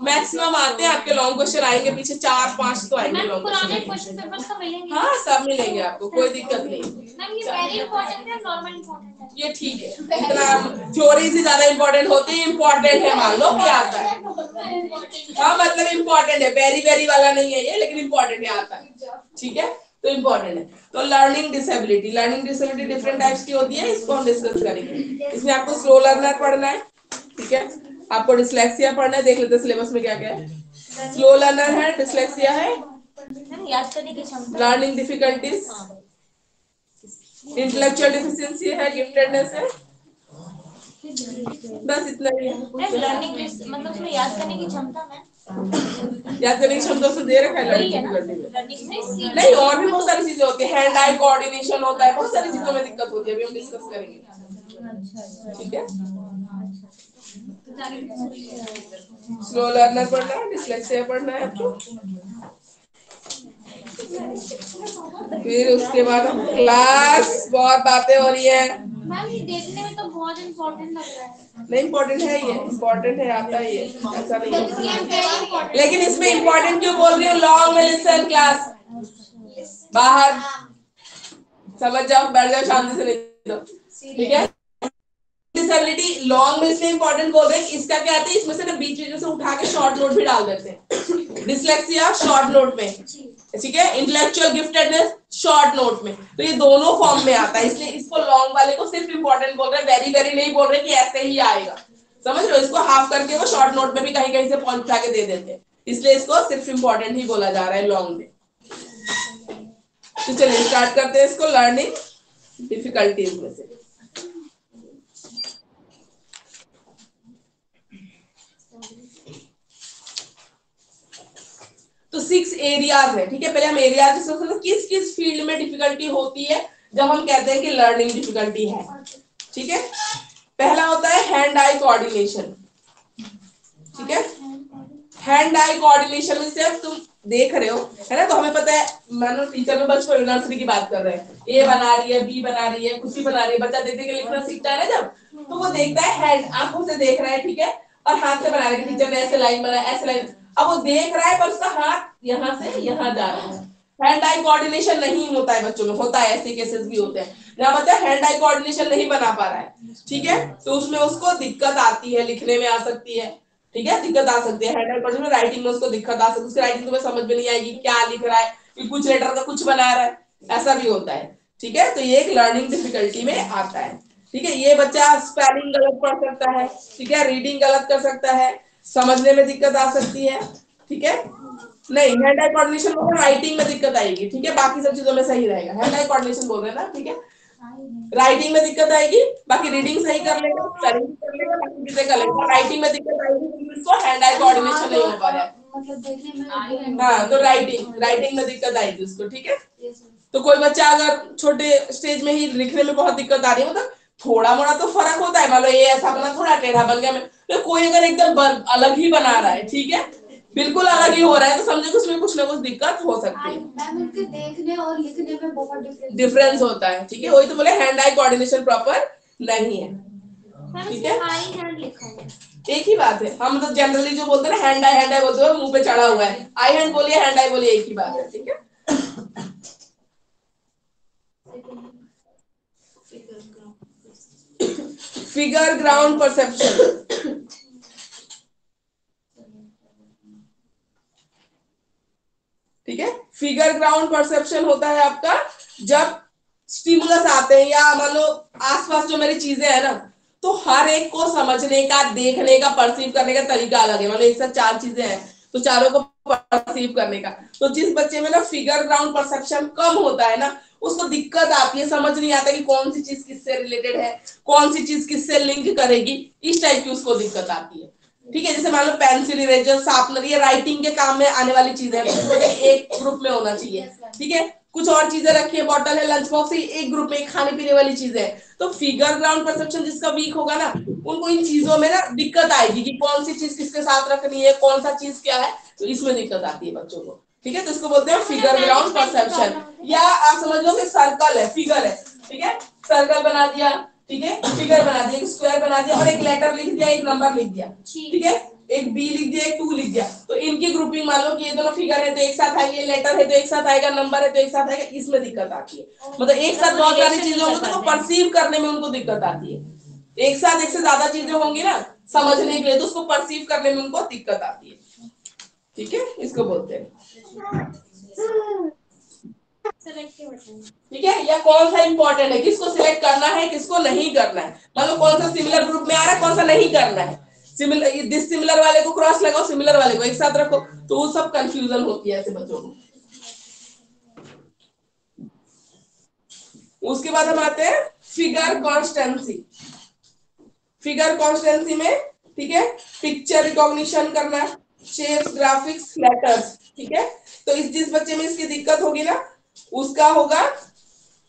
मैक्सिमम आते हैं आपके लॉन्ग क्वेश्चन आएंगे पीछे 4-5 तो आएंगे लॉन्ग
पुराने क्वेश्चन पेपर्स तो मिलेंगे।
हाँ सब मिलेंगे आपको, कोई दिक्कत नहीं।
मैम ये वेरी इंपॉर्टेंट है, नॉर्मल इंपॉर्टेंट है?
ये ठीक है, इतना थ्योरी से ज्यादा इंपॉर्टेंट होती है, इंपॉर्टेंट है मान लो कि आता है। हाँ मतलब इंपॉर्टेंट है, वेरी वेरी वाला नहीं है ये, लेकिन इंपॉर्टेंट है, आता है, ठीक है, तो इंपॉर्टेंट है। तो लर्निंग डिसेबिलिटी, डिफरेंट टाइप्स की होती है, इसको हम डिस्कस करेंगे। इसमें आपको स्लो लर्नर पढ़ना है, ठीक है, आपको डिसलेक्सिया पढ़ना है, देख लेते हैं सिलेबस में क्या क्या है। स्लो लर्नर है, डिसलेक्सिया है,
याद करने की क्षमता,
लर्निंग डिफिकल्टीज, इंटेलेक्चुअल डिफिशियंसी है, गिफ्टेडनेस है, बस इतना ही है।
लर्निंग मतलब उसमें याद करने की क्षमता में,
याद करने की क्षमता से दे रखा है लर्निंग, नहीं और भी बहुत सारी चीजें होती है, हैंड आई कोऑर्डिनेशन होता है, बहुत सारी चीजों में दिक्कत होती है, अभी हम डिस्कस करेंगे, ठीक है। स्लो लर्नर पढ़ना है, डिसलेक्सिया पढ़ना है आपको, फिर उसके बाद क्लास, बहुत बातें हो रही है
मैम ये देखने में तो बहुत इम्पोर्टेंट लग रहा है।
नहीं इम्पोर्टेंट है, ये इम्पोर्टेंट है, आता है ये, ऐसा नहीं है, लेकिन इसमें इम्पोर्टेंट क्यों बोल रही हूँ, लॉन्ग में लिसन क्लास, बाहर समझ जाओ, बैठ जाओ शांति से, नहीं तो ठीक है। डिसेबिलिटी लॉन्ग में इसलिए इंपॉर्टेंट बोल रहे हैं, इसका क्या आता है, इसमें से ना बीच बीच से उठा के शॉर्ट नोट भी डाल देते हैं, डिसलेक्सिया शॉर्ट नोट में, ठीक है, इंटेलेक्चुअल गिफ्टेडनेस शॉर्ट नोट में, तो ये दोनों फॉर्म में आता है, इसलिए इसको लॉन्ग वाले को सिर्फ इंपॉर्टेंट बोल रहे हैं, वेरी वेरी नहीं बोल रहे कि ऐसे ही आएगा, समझ रहे हो, इसको हाफ करके वो शॉर्ट नोट में भी कहीं कहीं से पॉइंट उठा के दे देते हैं, इसलिए इसको सिर्फ इंपॉर्टेंट ही बोला जा रहा है लॉन्ग में। तो चलिए स्टार्ट करते हैं इसको, लर्निंग डिफिकल्टीज में से। तो 6 एरियाज है, ठीक है, पहले हम एरियाज डिस्कस करते हैं, किस किस फील्ड में डिफिकल्टी होती है जब हम कहते हैं कि लर्निंग डिफिकल्टी है, ठीक है। पहला होता है हैंड आई कोऑर्डिनेशन, ठीक है, हैंड आई कोऑर्डिनेशन में सिर्फ तुम देख रहे हो, है ना, तो हमें पता है, मानो टीचर में बचपन नर्सरी की बात कर रहे हैं, ए बना रही है, बी बना रही है, कुछ भी बना रही है, बच्चा देख के लिखना सीखता है ना जब, तो वो देखता है हैंड, आंखों से देख रहा है, ठीक है, और हाथ से बना रहा है, टीचर ने ऐसे लाइन बनाया, ऐसे लाइन, अब वो देख रहा है पर उसका हाथ यहाँ से यहाँ जा रहा है, हैंड आई कोऑर्डिनेशन नहीं होता है बच्चों में, होता है, ऐसे केसेस भी होते हैं जहाँ बच्चा हैंड आई कोऑर्डिनेशन नहीं बना पा रहा है, ठीक है, तो उसमें उसको दिक्कत आती है, लिखने में आ सकती है, ठीक है, दिक्कत आ सकती है, हैंड आई कोऑर्डिनेशन में राइटिंग में उसको दिक्कत आ सकती है, उसकी राइटिंग तुम्हें समझ में नहीं आएगी क्या लिख रहा है, कि कुछ लेटर का कुछ बना रहा है, ऐसा भी होता है, ठीक है, तो ये एक लर्निंग डिफिकल्टी में आता है, ठीक है, ये बच्चा स्पेलिंग गलत पढ़ सकता है, ठीक है, रीडिंग गलत कर सकता है, समझने में दिक्कत आ सकती है, ठीक है, नहीं हैंड आई कोऑर्डिनेशन में राइटिंग में दिक्कत आएगी, ठीक है, बाकी सब चीजों में सही रहेगा, हैंड आई कोऑर्डिनेशन बोल रहे हैं ना, ठीक है, राइटिंग में दिक्कत आएगी, बाकी रीडिंग सही कर लेगा, स्पेलिंग कर लेगा, बाकी चीजें कर लेगा, राइटिंग में दिक्कत आएगी, इसको हैंड आई कोऑर्डिनेशन नहीं हो पा रहा है, हाँ, तो राइटिंग में दिक्कत आएगी उसको, ठीक है, तो कोई बच्चा अगर छोटे स्टेज में ही लिखने में बहुत दिक्कत आ रही है, मतलब थोड़ा मोड़ा तो फर्क होता है, मान लो ये ऐसा बना, थोड़ा टेढ़ा बन गया, तो कोई अगर एकदम अलग ही बना रहा है, ठीक है, बिल्कुल अलग ही हो रहा है, तो समझो कि उसमें कुछ ना कुछ दिक्कत हो सकती है,
मैम उनके देखने और लिखने में बहुत
डिफरेंस होता है, ठीक है, वही तो बोले हैंड आई कोऑर्डिनेशन प्रॉपर नहीं है, ठीक है,
आई हैंड लिखा हुआ है,
एक ही बात है, हम तो जनरली जो बोलते हैं ना हैंड आई बोलते हैं, मुंह पे चढ़ा हुआ है, आई हैंड बोलिए, हैंड आई बोलिए, एक ही बात है, ठीक है। फिगर ग्राउंड परसेप्शन, ठीक है, फिगर ग्राउंड परसेप्शन होता है आपका जब स्टिमुलस आते हैं, या मान लो आसपास जो मेरी चीजें है ना, तो हर एक को समझने का, देखने का, परसीव करने का तरीका अलग है, मतलब एक साथ 4 चीजें हैं, तो चारों को परसीव करने का, तो जिस बच्चे में ना फिगर ग्राउंड परसेप्शन कम होता है ना, उसको दिक्कत आती है, समझ नहीं आता कि कौन सी चीज किससे रिलेटेड है, कौन सी चीज किससे लिंक करेगी, इस टाइप की उसको दिक्कत आती है, ठीक है, जैसे मान लो पेंसिल, इरेजर, शार्पनर, ये राइटिंग के काम में आने वाली चीजें हैं, एक ग्रुप में होना चाहिए, ठीक है, कुछ और चीजें रखी है, बॉटल है, लंच बॉक्स है, एक ग्रुप में खाने पीने वाली चीजें हैं, तो फिगर ग्राउंड परसेप्शन जिसका वीक होगा ना, उनको इन चीजों में ना दिक्कत आएगी कि कौन सी चीज किसके साथ रखनी है, कौन सा चीज क्या है, तो इसमें दिक्कत आती है बच्चों को, ठीक है, तो इसको बोलते हैं फिगर ग्राउंड परसेप्शन, या आप समझ लो कि सर्कल है, फिगर है, ठीक है, सर्कल बना दिया, ठीक है, फिगर बना दिया, एक स्क्वायर बना दिया और एक लेटर लिख दिया, एक नंबर लिख दिया, ठीक है, एक बी लिख दिया, एक 2 लिख दिया। तो इनकी ग्रुपिंग मान लो कि ये दोनों फिगर है तो एक साथ आएंगे, लेटर है तो एक साथ आएगा, नंबर है तो एक साथ आएगा, इसमें दिक्कत आती है। मतलब एक साथ बहुत सारी चीजें होंगी तो परसीव करने में उनको दिक्कत आती है। एक साथ एक से ज्यादा चीजें होंगी ना समझने के लिए तो उसको परसीव करने में उनको दिक्कत आती है, ठीक है, इसको बोलते हैं। ठीक है, या कौन सा इंपॉर्टेंट है, किसको सिलेक्ट करना है, किसको नहीं करना है। मतलब कौन सा सिमिलर ग्रुप में आ रहा है, कौन सा नहीं करना है। सिमिलर, डिसिमिलर वाले को क्रॉस लगाओ, सिमिलर वाले को एक साथ रखो, तो वो सब कंफ्यूजन होती है ऐसे बच्चों को। उसके बाद हम आते हैं फिगर कॉन्स्टेंसी। फिगर कॉन्स्टेंसी में, ठीक है, पिक्चर रिकॉग्निशन करना, शेप्स, ग्राफिक्स, लेटर्स, ठीक है। तो जिस बच्चे में इसकी दिक्कत होगी ना उसका होगा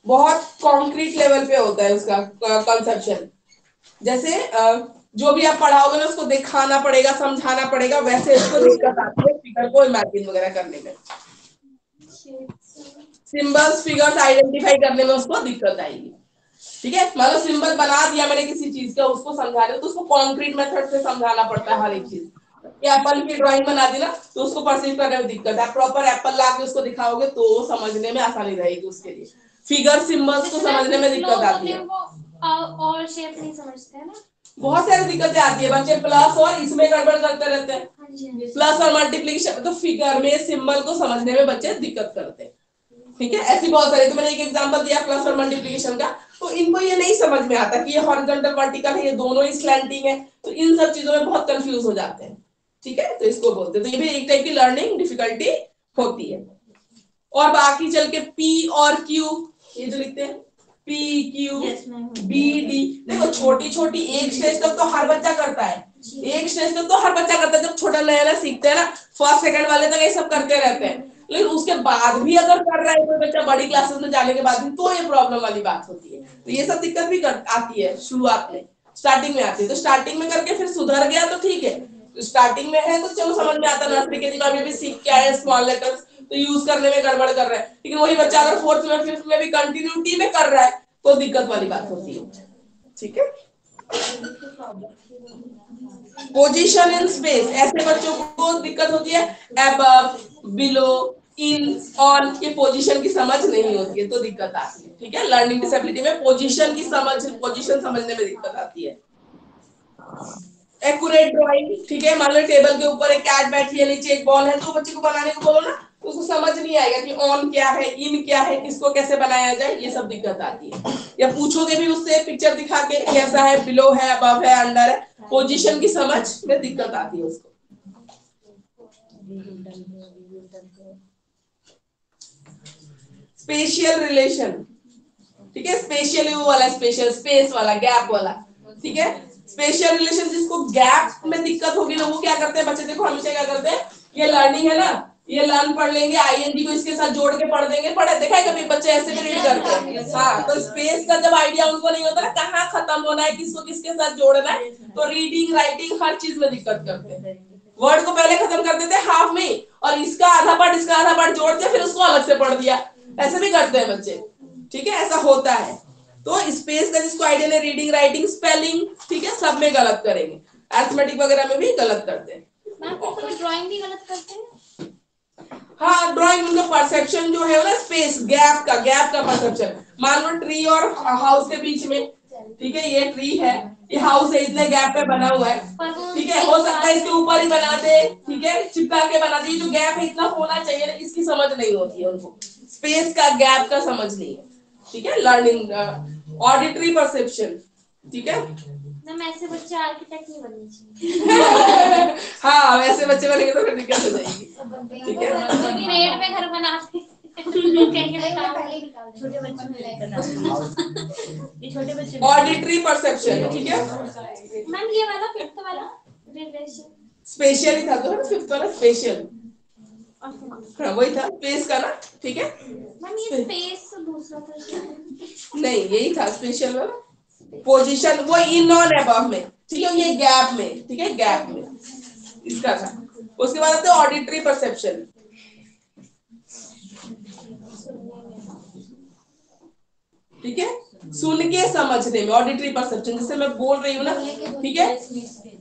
बहुत कॉन्क्रीट लेवल पे होता है उसका कंसेप्शन। जैसे जो भी आप पढ़ाओगे ना उसको दिखाना पड़ेगा, समझाना पड़ेगा, वैसे इसको दिक्कत आती है फिगर को इमेजिन वगैरह करने में। सिंबल्स, फिगर्स आइडेंटिफाई करने में उसको दिक्कत आएगी, ठीक है। मान लो सिंबल बना दिया मैंने किसी चीज का, उसको समझा रहे हो तो उसको कॉन्क्रीट मेथड से समझाना पड़ता है हर एक चीज। एप्पल की ड्राइंग बना दी ना तो उसको परसीव करने में दिक्कत है, प्रॉपर एप्पल ला के उसको दिखाओगे तो वो समझने में आसानी रहेगी उसके लिए। फिगर सिंबल्स को समझने में दिक्कत आती है,
और शेप नहीं समझते हैं ना,
बहुत सारी दिक्कतें आती है। बच्चे प्लस और इसमें गड़बड़ करते रहते हैं, प्लस और मल्टीप्लिकेशन, तो फिगर में सिंबल को समझने में बच्चे दिक्कत करते हैं, ठीक है। ऐसी बहुत सारी, तो मैंने एक एग्जांपल दिया प्लस और मल्टीप्लिकेशन का, तो इनको ये नहीं समझ में आता कि ये हॉरिजॉन्टल वर्टिकल है, ये दोनों ही स्लैंटिंग है, तो इन सब चीजों में बहुत कंफ्यूज हो जाते हैं, ठीक है। तो इसको बोलते हैं, तो ये भी एक टाइप की लर्निंग डिफिकल्टी होती है। और बाकी चल के पी और क्यू, ये जो लिखते हैं पी क्यू बी डी, देखो छोटी छोटी एक स्टेज तक तो हर बच्चा करता है, एक स्टेज तक तो हर बच्चा करता है, जब छोटा नया नया सीखते हैं ना फर्स्ट सेकंड वाले तक ये सब करते रहते हैं। लेकिन उसके बाद भी अगर कर रहा है कोई बच्चा बड़ी क्लासेस में जाने के बाद भी, तो ये प्रॉब्लम वाली बात होती है। तो ये सब दिक्कत भी आती है शुरुआत में, स्टार्टिंग में आती है। तो स्टार्टिंग में करके फिर सुधर गया तो ठीक है, स्टार्टिंग में है तो चलो समझ में आता, नर्सरी के दिन अभी भी सीख के आए स्मॉल लेटर्स तो यूज करने में गड़बड़ कर रहा है। लेकिन वही बच्चा अगर फोर्थ में फिफ्थ में भी कंटिन्यूटी में कर रहा है तो दिक्कत वाली बात होती है, ठीक है। पोजीशन इन स्पेस, ऐसे बच्चों को दिक्कत होती है, अबव, बिलो, इन, ऑन, ये पोजीशन की समझ नहीं होती है तो दिक्कत आती है, ठीक है। लर्निंग डिसेबिलिटी में पोजीशन की समझ, पोजीशन समझने में दिक्कत आती है। एक्यूरेट ड्राइंग, ठीक है, मान लो टेबल के ऊपर एक कैट बैठी है, नीचे एक बॉल है, तो बच्चे को बनाने को बोलो ना तो उसको समझ नहीं आएगा कि ऑन क्या है, इन क्या है, किसको कैसे बनाया जाए, ये सब दिक्कत आती है। या पूछोगे भी उससे पिक्चर दिखा के कैसा है, बिलो है, अबव है, अंडर है, पोजीशन की समझ में दिक्कत आती है उसको। स्पेशियल रिलेशन, ठीक है, स्पेशल वो वाला, स्पेशल स्पेस वाला, गैप वाला, ठीक है। स्पेशल रिलेशन जिसको गैप में दिक्कत होगी ना वो क्या करते हैं बच्चे, देखो हमेशा क्या करते हैं, ये लर्निंग है ना, ये लर्न पढ़ लेंगे, आईएनजी को इसके साथ जोड़ के पढ़ देंगे, पढ़े देखा है कभी बच्चे ऐसे भी रीड करते हैं। हाँ, तो स्पेस का जब आइडिया उनको नहीं होता ना कहाँ खत्म होना है, किसको किसके साथ जोड़ना है, तो रीडिंग राइटिंग हर चीज में दिक्कत करते हैं। वर्ड को पहले खत्म कर देते हैं हाफ में, और इसका आधा पार्ट इसका आधा पार्ट जोड़ दिया, फिर उसको अलग से पढ़ दिया, ऐसे भी करते हैं बच्चे, ठीक है, ऐसा होता है। तो स्पेस का जिसको आइडिया नहीं, रीडिंग राइटिंग स्पेलिंग, ठीक है, सब में गलत करेंगे, अरिथमेटिक वगैरह में भी गलत करते हैं।
ड्राइंग भी गलत करते हैं।
हाँ, ड्राइंग उनका परसेप्शन जो है ना, स्पेस गैप का परसेप्शन। मान लो ट्री और हाउस के बीच में, ठीक है, ये ट्री है, ये हाउस है, इतने गैप पे बना हुआ है, ठीक है, हो सकता है इसके ऊपर ही बना दे, ठीक है, चिपका के बना दे, जो गैप है इतना होना चाहिए ना, इसकी समझ नहीं होती है उनको, स्पेस का गैप का समझ नहीं है, ठीक है। लर्निंग ऑडिटरी परसेप्शन, ठीक है
ना, ऐसे बच्चे आर्किटेक्ट नहीं बनने चाहिए।
हाँ, वैसे बच्चे बनेंगे तो फिर दिक्कत हो जाएगी, ठीक है।
पेड़ में घर बनाते
छोटे बच्चे
ऑडिटरी परसेप्शन, ठीक है।
मैम ये वाला फिफ्थ वाला रिलेशन
स्पेशल ही था तो फिफ्थ वाला स्पेशल, हाँ वही था स्पेस का ना, ठीक है।
मैम ये स्पेस दूसरा था,
नहीं यही था स्पेशल वाला। पोजीशन वो इन ऑन अबव में, ठीक है, ये गैप में, ठीक है, गैप में इसका था। उसके बाद आता है ऑडिटरी परसेप्शन, ठीक है। सुन के समझने में, ऑडिटरी परसेप्शन जैसे मैं बोल रही हूँ ना, ठीक है,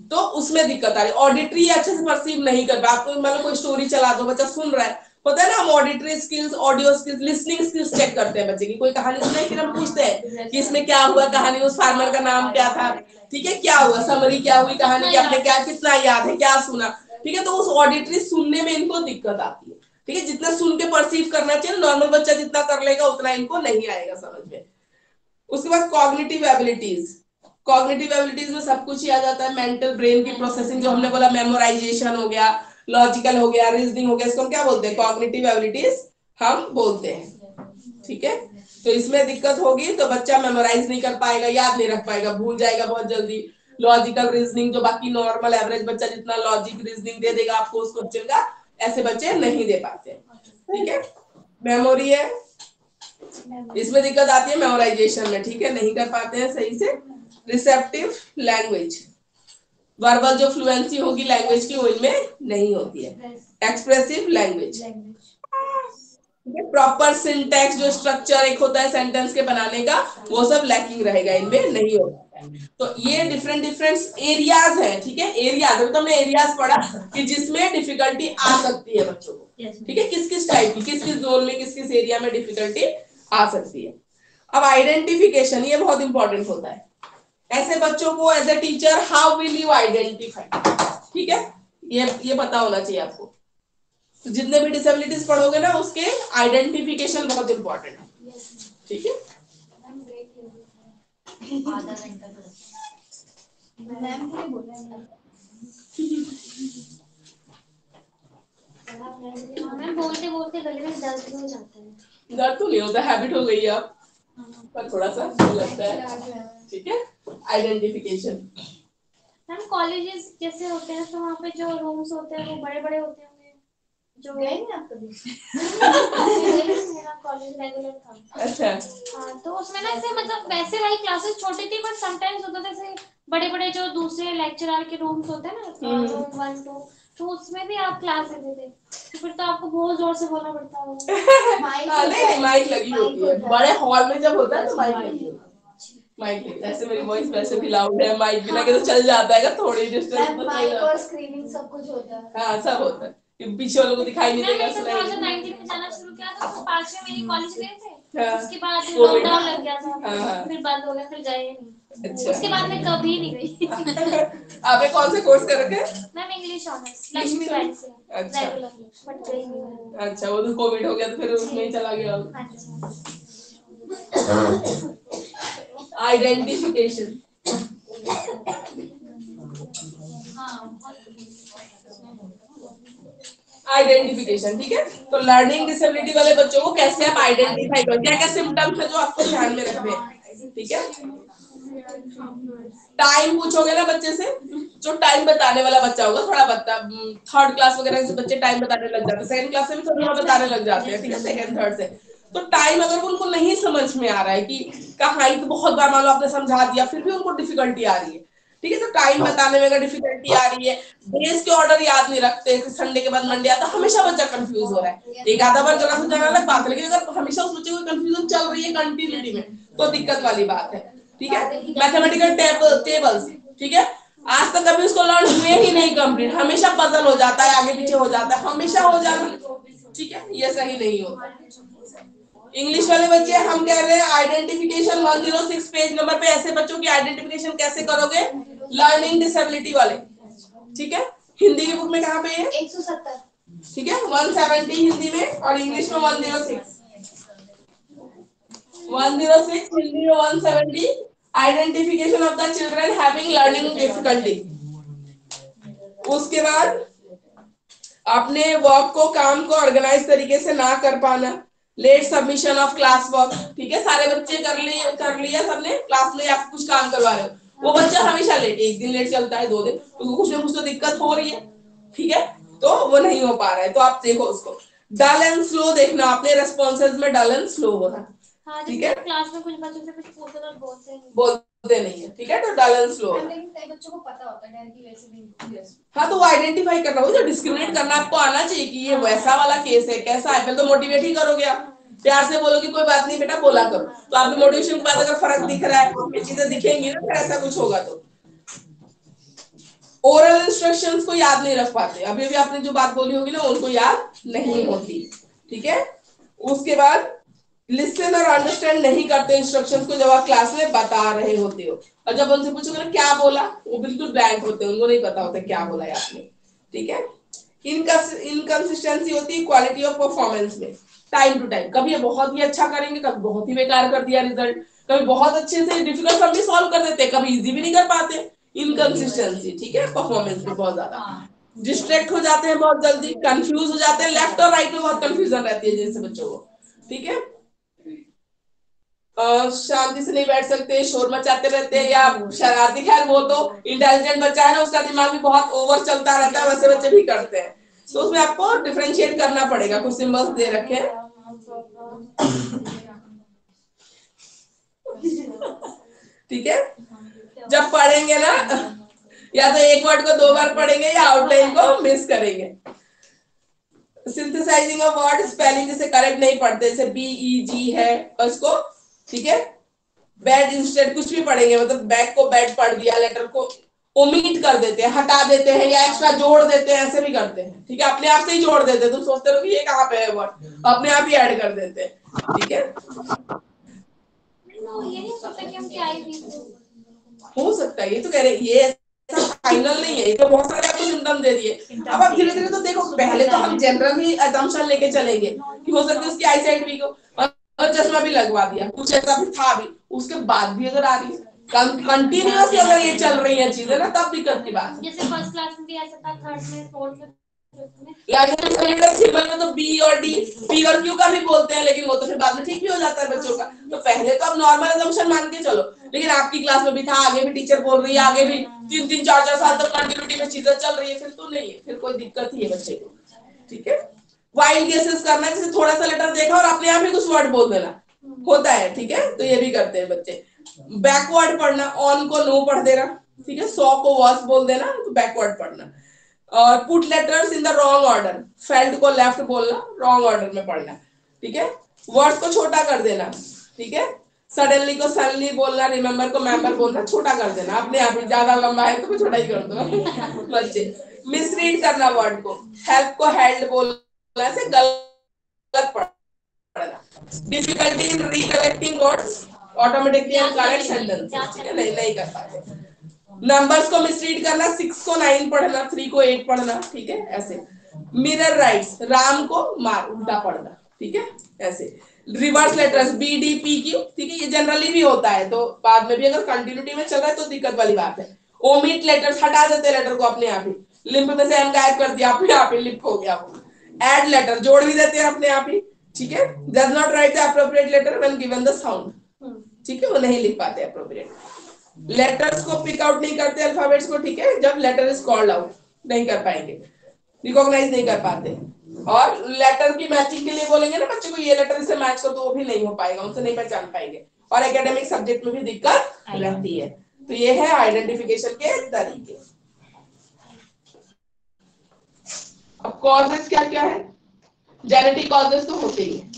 तो उसमें दिक्कत आ रही है। ऑडिटरी अच्छे से परसीव नहीं कर पा, आपको मतलब कोई स्टोरी चला दो, बच्चा सुन रहा है, पता है ना, हम auditory skills, audio skills, listening skills check करते हैं बच्चे की। कोई कहानी सुनाई, फिर हम पूछते हैं कि इसमें क्या हुआ, कहानी उस फार्मर का नाम क्या था, ठीक है, क्या हुआ, समरी क्या हुई कहानी की, आपने क्या, कितना याद है, क्या सुना, ठीक है। तो उस ऑडिटरी सुनने में इनको दिक्कत आती है, ठीक है। जितना सुन के परसीव करना चाहिए, नॉर्मल बच्चा जितना कर लेगा उतना इनको नहीं आएगा समझ में। उसके बाद कॉग्निटिव एबिलिटीज, कॉग्निटिव एबिलिटीज में सब कुछ ही आ जाता है। मेंटल ब्रेन की प्रोसेसिंग, जो हमने बोला मेमोराइजेशन हो गया, लॉजिकल हो गया, रीजनिंग हो गया, इसको हम क्या बोलते हैं, कॉग्निटिव एबिलिटीज हम बोलते हैं, ठीक है। तो इसमें दिक्कत होगी तो बच्चा मेमोराइज नहीं कर पाएगा, याद नहीं रख पाएगा, भूल जाएगा बहुत जल्दी। लॉजिकल रीजनिंग, जो बाकी नॉर्मल एवरेज बच्चा जितना लॉजिक रीजनिंग दे देगा आपको उस क्वेश्चन का, ऐसे बच्चे नहीं दे पाते, ठीक है। मेमोरी है, इसमें दिक्कत आती है मेमोराइजेशन में, ठीक है, नहीं कर पाते हैं सही से। रिसेप्टिव लैंग्वेज, वर्बल जो फ्लुएंसी होगी लैंग्वेज की वो इनमें नहीं होती है। एक्सप्रेसिव लैंग्वेज, प्रॉपर सिंटैक्स, जो स्ट्रक्चर एक होता है सेंटेंस के बनाने का, वो सब लैकिंग रहेगा, इनमें नहीं होता है। तो ये डिफरेंट डिफरेंट एरियाज हैं, ठीक है। एरियाज, तो हमने एरियाज पढ़ा कि जिसमें डिफिकल्टी आ सकती है बच्चों को, ठीक है, किस किस टाइप की, किस किस जोन में, किस किस एरिया में डिफिकल्टी आ सकती है। अब आइडेंटिफिकेशन, ये बहुत इंपॉर्टेंट होता है। ऐसे बच्चों को as a teacher how will you identify, ठीक है, ये पता होना चाहिए आपको। तो जितने भी डिसेबिलिटीज पढ़ोगे ना, उसके आइडेंटिफिकेशन बहुत इंपॉर्टेंट है, ठीक है।
मैं बोलते बोलते गले में दर्द हो जाता है।
दर्द तो नहीं होता, हैबिट हो गई है अब, पर थोड़ा सा लगता है, ठीक है। आइडेंटिफिकेशन,
मैम कॉलेजेस जैसे होते हैं तो वहाँ पे जो रूम्स होते हैं वो बड़े बड़े होते हैं, जो गए नहीं आप कभी? मेरा कॉलेज रेगुलर था।
अच्छा।
हाँ, तो उसमें ना ऐसे मतलब वैसे वाली क्लासेस छोटी थी, बट समटाइम्स होता था ऐसे बड़े बड़े जो दूसरे लेक्चरर के रूम्स होते हैं ना, रूम 1 2, तो उसमें भी आप क्लास लेते थे, तो फिर तो आपको बहुत जोर से बोलना पड़ता होगा।
नहीं, माइक लगी होती है बड़े हॉल में, जब होता है तो माइक लगी होती है। माइक लगी, ऐसे मेरी वॉइस वैसे भी लाउड है, माइक भी लगे तो चल जाता है, थोड़ी डिस्टेंस
माइक और स्क्रीनिंग सब कुछ होता है।
हाँ, सब होता है, पीछे वालों को दिखाई नहीं देगा।
2019 में जाना शुरू किया था, तो 5 में मेरी कॉलेज गए थे,
हाँ,
उसके बाद लॉकडाउन लग गया था,
हाँ,
फिर बंद हो गया, फिर गए नहीं।
अच्छा।
उसके बाद मैं कभी नहीं गई।
आपने कौन से कोर्स कर रखे?
Ma'am English honours Lakshmi valley से।
अच्छा,
बट गई नहीं।
अच्छा, वो तो कोविड हो गया तो फिर उसमें ही चला गया। आइडेंटिफिकेशन, आइडेंटिफिकेशन, ठीक है। तो लर्निंग डिसेबिलिटी वाले बच्चों को कैसे आप आइडेंटिफाई करें, क्या क्या सिम्टम्स है जो आपको ध्यान में रखने हैं, ठीक है। टाइम पूछोगे ना बच्चे से, जो टाइम बताने वाला बच्चा होगा, थोड़ा बता, 3rd क्लास वगैरह से बच्चे टाइम बताने लग जाते हैं, 2nd क्लास से भी थोड़ा बताने लग जाते हैं, ठीक है, 2nd 3rd से। तो टाइम अगर उनको नहीं समझ में आ रहा है कि कहानी तो बहुत बार मान लो आपने समझा दिया, फिर भी उनको डिफिकल्टी आ रही है, ठीक है, तो टाइम बताने में अगर डिफिकल्टी आ रही है, डेज के ऑर्डर याद नहीं रखते, संडे के बाद मंडे आता, हमेशा बच्चा कंफ्यूज हो रहा है। एक आधा बार जरा समझाना अलग बात है, लेकिन अगर हमेशा उस बच्चे को कंफ्यूजन चल रही है कंटिन्यूटी में, तो दिक्कत वाली बात है, ठीक है। मैथमेटिकल टेबल्स, ठीक है, आज तक कभी उसको लर्न हुए ही नहीं कंप्लीट, हमेशा पजल हो जाता है, आगे पीछे हो जाता है, हमेशा हो जाना, ठीक है, ये सही नहीं होता। इंग्लिश वाले बच्चे हम कह रहे हैं आइडेंटिफिकेशन 106 पेज नंबर पे, ऐसे बच्चों की आइडेंटिफिकेशन कैसे करोगे, लर्निंग डिसेबिलिटी वाले, ठीक है। हिंदी की बुक में कहाँ पे है?
170,
ठीक है, 170 हिंदी में, और इंग्लिश में 106, 106 हिंदी में 170, identification of the children having learning difficulty. उसके बाद अपने वर्क को, काम को ऑर्गेनाइज तरीके से ना कर पाना, late submission of class work, ठीक है, सारे बच्चे कर लिया सबने क्लास में, आप कुछ काम करवा रहे हो, वो बच्चा हमेशा लेट, एक दिन लेट चलता है, 2 दिन, तो कुछ ना कुछ तो दिक्कत हो रही है, ठीक है, तो वो नहीं हो पा रहा है, तो आप देखो उसको। डल एंड स्लो देखना, अपने रेस्पॉन्सेज में डल एंड स्लो होना, ठीक है,
क्लास में कुछ बच्चों से कुछ पूछो तो
बोलते नहीं है, ठीक है, तो डल एंड स्लो।
बच्चों को पता होता है कि वैसे नहीं।
हाँ, तो वो आइडेंटिफाई करना, वो जो डिस्क्रिमिनेट करना आपको आना चाहिए कि ये वैसा वाला केस है, कैसा है, पहले तो मोटिवेट ही करोगे आप, प्यार से बोलो कि कोई बात नहीं बेटा बोला करो। तो आपके मोटिवेशन के बाद अगर फर्क दिख रहा है, ये चीजें दिखेंगी ना, फिर ऐसा कुछ होगा। तो ओरल इंस्ट्रक्शंस को याद नहीं रख पाते, अभी अभी आपने जो बात बोली होगी ना उनको याद नहीं होती, ठीक है। उसके बाद लिसन और अंडरस्टैंड नहीं करते इंस्ट्रक्शंस को जब आप क्लास में बता रहे होते हो, और जब उनसे पूछोगे ना क्या बोला, वो बिल्कुल ब्लैंक होते हैं, उनको नहीं पता होता क्या बोला है आपने, ठीक है। इनकंसिस्टेंसी होती है क्वालिटी ऑफ परफॉर्मेंस में, टाइम टू टाइम, कभी ये बहुत ही अच्छा करेंगे, कभी बहुत ही बेकार कर दिया रिजल्ट, कभी बहुत अच्छे से डिफिकल्ट सम भी सॉल्व कर देते, कभी इजी भी नहीं कर पाते। इनकंसिस्टेंसी, ठीक है, परफॉर्मेंस में बहुत ज्यादा डिस्ट्रैक्ट हो जाते हैं, बहुत जल्दी कंफ्यूज हो जाते हैं, लेफ्ट और राइट में बहुत कंफ्यूजन रहती है जैसे बच्चों को, ठीक है। शांति से नहीं बैठ सकते, शोर मचाते रहते हैं या शरारती, खैर वो तो इंटेलिजेंट बच्चा है ना, उसका दिमाग भी बहुत ओवर चलता रहता है, वैसे बच्चे भी करते हैं। तो उसमें आपको डिफरेंशिएट करना पड़ेगा, कुछ सिंबल्स दे रखे हैं, ठीक है। जब पढ़ेंगे ना, या तो एक वर्ड को 2 बार पढ़ेंगे या आउटलाइन को मिस करेंगे। सिंथेसाइजिंग ऑफ वर्ड, स्पेलिंग जैसे करेक्ट नहीं पढ़ते, जैसे BEG है उसको, ठीक है। बैड इंस्टेड कुछ भी पढ़ेंगे, मतलब बैग को बैड पढ़ दिया, लेटर को ओमिट कर देते हैं, हटा देते हैं या एक्स्ट्रा जोड़ देते हैं, ऐसे भी करते हैं, ठीक है। अपने आप से ही जोड़ देते हैं, तुम सोचते रहो कि ये कहाँ पे है वर्ड, अपने आप ही ऐड कर देते हैं, ठीक है।
ये नहीं सोचता कि हम क्या ही
हो सकता है, ये तो कह रहे ये फाइनल नहीं है, ये तो बहुत सारे आपको सिम्टम दे दिए। अब आप धीरे धीरे तो देखो, पहले तो हम जनरल ही असम्पशन लेके चलेंगे कि हो सकता है उसकी आई साइट वीक हो, और चश्मा भी लगवा दिया, कुछ ऐसा भी था भी, उसके बाद भी अगर आ रही है कंटिन्यूअसली अगर ये चल रही है चीजें ना, तब दिक्कत की बात है।
जैसे फर्स्ट क्लास में भी ऐसा था, थर्ड में, फोर्थ में,
सिंबल में तो बी और डी, पी और क्यू का भी बोलते हैं, लेकिन वो तो फिर बाद में ठीक भी हो जाता है बच्चों का। तो पहले तो अब नॉर्मल असम्पशन मान के चलो, लेकिन आपकी क्लास में भी था, आगे भी टीचर बोल रही है, आगे भी 3-3, 4-4 साल तक कंटिन्यूटी में चीजें चल रही है, फिर तो नहीं है, फिर कोई दिक्कत ही है बच्चे को, ठीक है। वाइल्ड गेसेस करना, जैसे थोड़ा सा लेटर देखा और अपने आप ही कुछ वर्ड बोल देना, होता है, ठीक है। तो ये भी करते हैं बच्चे। बैकवर्ड पढ़ना, ऑन को नो पढ़ देना, ठीक है, सॉ को वॉस बोल देना, तो बैकवर्ड पढ़ना। और put letters in the wrong order, failed को लेफ्ट बोलना, रॉन्ग ऑर्डर में पढ़ना, ठीक है। वर्ड्स को छोटा कर देना, ठीक है। सडनली को सडनली बोलना, रिमेम्बर को मेंबर बोलना, छोटा कर देना, अपने आप ही, ज्यादा लंबा है तो छोटा ही कर दो बच्चे। मिसरीड करना वर्ड को, हेल्प को हेल्ड बोलना, ऐसे गलत पढ़ना। Difficulty in recollecting words, automatically and correct sentence, ठीक है, नहीं कर पाते। नंबर्स को मिसरीड करना, 6 को 9 पढ़ना, 3 को 8 पढ़ना, ठीक है, ऐसे। मिरर राइट्स, राम को मार, उल्टा पढ़ना, ठीक है, ऐसे। रिवर्स लेटर्स, BDPQ, ठीक है, ये जनरली भी होता है, तो बाद में भी अगर कंटिन्यूटी में चल रहा है तो दिक्कत वाली बात है। ओमिट लेटर्स, हटा देते लेटर को अपने आप ही, लिंप में से एम गायब कर दिया, अपने आप ही लिप हो गया वो। एड लेटर, जोड़ भी देते हैं अपने आप ही, ठीक है। Does not right the appropriate letter when given the sound, ठीक है, वो नहीं लिख पाते अप्रोप्रिएट। लेटर्स को पिक आउट नहीं करते अल्फाबेट्स को, ठीक है, जब लेटर इज कॉल्ड आउट नहीं कर पाएंगे, रिकॉग्नाइज नहीं कर पाते। और लेटर की मैचिंग के लिए बोलेंगे ना बच्चे को, ये लेटर इससे मैच कर, तो वो भी नहीं हो पाएगा, उनसे नहीं पहचान पाएंगे, और एकेडमिक सब्जेक्ट में भी दिक्कत रहती है। तो ये है आइडेंटिफिकेशन के तरीके। अब कॉजेस क्या क्या है, जेनेटिक कॉजेस तो होते ही है,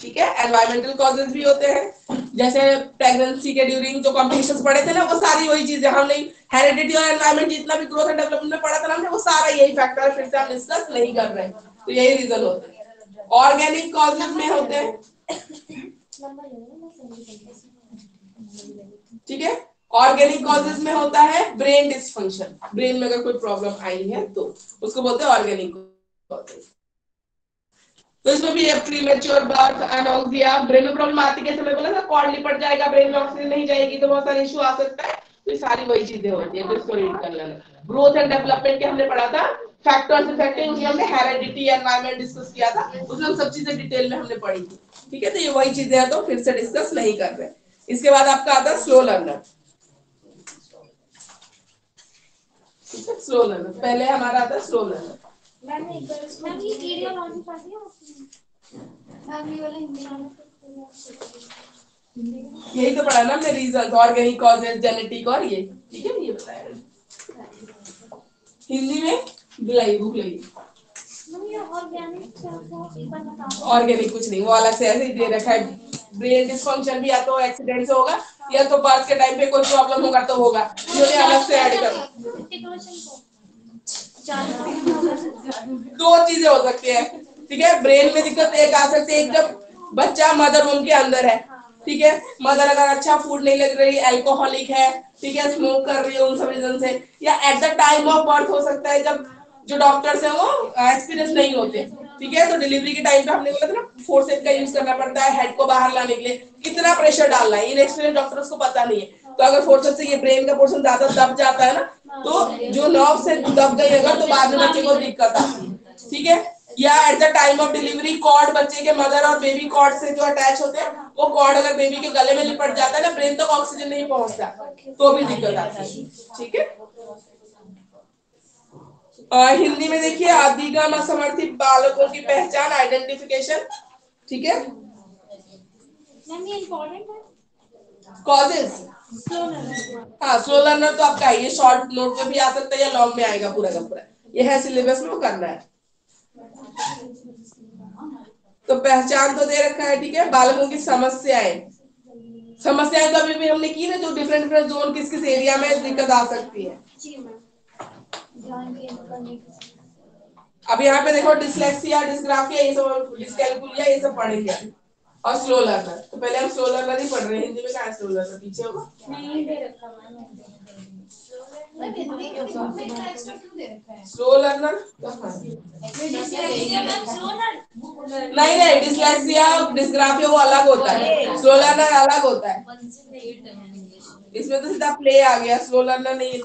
ठीक है। एनवायरमेंटल कॉजेस भी होते हैं, जैसे प्रेगनेंसी के ड्यूरिंग जो कॉम्प्लिकेशंस पढ़े थे ना, वो सारी वही चीजें हमने हेरिडिटी और एनवायरमेंट जितना भी ग्रोथ एंड डेवलपमेंट में पढ़ा था हमने, वो सारा यही फैक्टर है, फिर से हम डिस्कस नहीं कर रहे हैं, तो यही रीजन होते हैं। ऑर्गेनिक कॉजेस में होते हैं, ठीक है। ऑर्गेनिक कॉजेस में होता है ब्रेन डिसफंक्शन, ब्रेन में अगर कोई प्रॉब्लम आई है तो उसको बोलते हैं ऑर्गेनिक कॉजेस। तो इसमें भी प्रीमेच्योर बर्थ, एनोक्सिया, ब्रेन में प्रॉब्लम आती है, मैं बोला था कॉर्ड लिपट जाएगा, ब्रेन में ऑक्सीजन नहीं जाएगी, तो बहुत सारे इशू आ सकता है। तो ये सारी वही चीजें होती है, तो इसको रीड कर लेना। ग्रोथ एंड डेवलपमेंट के हमने पढ़ा था, फैक्टर्स इफेक्टिंग, उसमें हमने हेरिडिटी, एनवायरनमेंट डिस्कस किया था, उसमें हम सब चीजें डिटेल में हमने पढ़ी थी, ठीक है। तो ये वही चीजें हैं, तो फिर से डिस्कस नहीं कर रहे। इसके बाद आपका आता है स्लो लर्नर, स्लो लर्नर, पहले हमारा आता है स्लो लर्नर।
मैम ये वीडियोलॉजी पढ़ी है मैम, ये वाला हिंदी वाला,
यही तो पढ़ा ना हमने, रीजन, ऑर्गेनिक कॉजेस, जेनेटिक, और ये, ठीक है, ये बताया। हिंदी में बिलाई, भूख लगी, ऑर्गेनिक कुछ नहीं, वो अलग से ऐसे ही दे रखा है। ब्रेन डिस्फंक्शन भी या तो एक्सीडेंट से होगा या तो बर्थ के टाइम पे कोई प्रॉब्लम होगा तो होगा, इन्होंने अलग से ऐड कर। दो चीजें हो सकती है, ठीक है। ब्रेन में दिक्कत एक आ सकती है, एक जब बच्चा मदर वूम के अंदर है, ठीक है, मदर अगर अच्छा फूड नहीं लग रही, अल्कोहलिक है, ठीक है, स्मोक कर रही है, उन सब रीजन से, या at the time of birth हो सकता है जब जो डॉक्टर्स है वो एक्सपीरियंस नहीं होते, ठीक है। तो डिलीवरी के टाइम पे हमने बोला था ना फोर्सेप का यूज करना पड़ता है हेड को बाहर लाने के लिए, कितना प्रेशर डालना है, इनएक्सपीरियंस डॉक्टर्स को पता नहीं है। तो अगर फोर्सेप से ये ब्रेन का पोर्शन ज्यादा दब जाता है ना, तो जो नर्व से दब गई अगर तो बाद में बच्चे को दिक्कत आती है, ठीक है। या at the time of delivery cord बच्चे के मदर और बेबी कॉर्ड से जो अटैच होते हैं, वो कॉर्ड अगर बेबी के गले में लिपट जाता है ना, ब्रेन तक ऑक्सीजन नहीं पहुंचता, तो भी दिक्कत आती है, ठीक है। हिंदी में देखिए अधिगम असमर्थित बालकों की पहचान, आइडेंटिफिकेशन, ठीक है। कॉजेज, हाँ स्लो लर्नर तो आपका ये शॉर्ट नोट में भी आ सकता है या लॉन्ग में आएगा पूरा का पूरा, ये है सिलेबस में, वो करना है। तो पहचान तो दे रखा है, ठीक है। बालकों की समस्याएं, समस्याएं तो अभी भी हमने की ना, जो डिफरेंट डिफरेंट जोन किस किस एरिया में दिक्कत आ सकती है। अब यहाँ पे देखो डिसलेक्सिया, डिस्ग्राफिया, ये सब, डिसकैलकुलिया, ये सब पढ़ेंगे और स्लो लर्नर। तो पहले हम स्लो लर्नर ही पढ़ रहे हैं, हिंदी में क्या है स्लो लर्नर, पीछे होगा स्लो लर्नर। नहीं नहीं, डिसलेक्सिया डिस्ग्राफिया वो अलग होता है, स्लो लर्नर अलग होता है। इसमें तो सीधा प्ले आ गया, स्लो लर्नर नहीं है।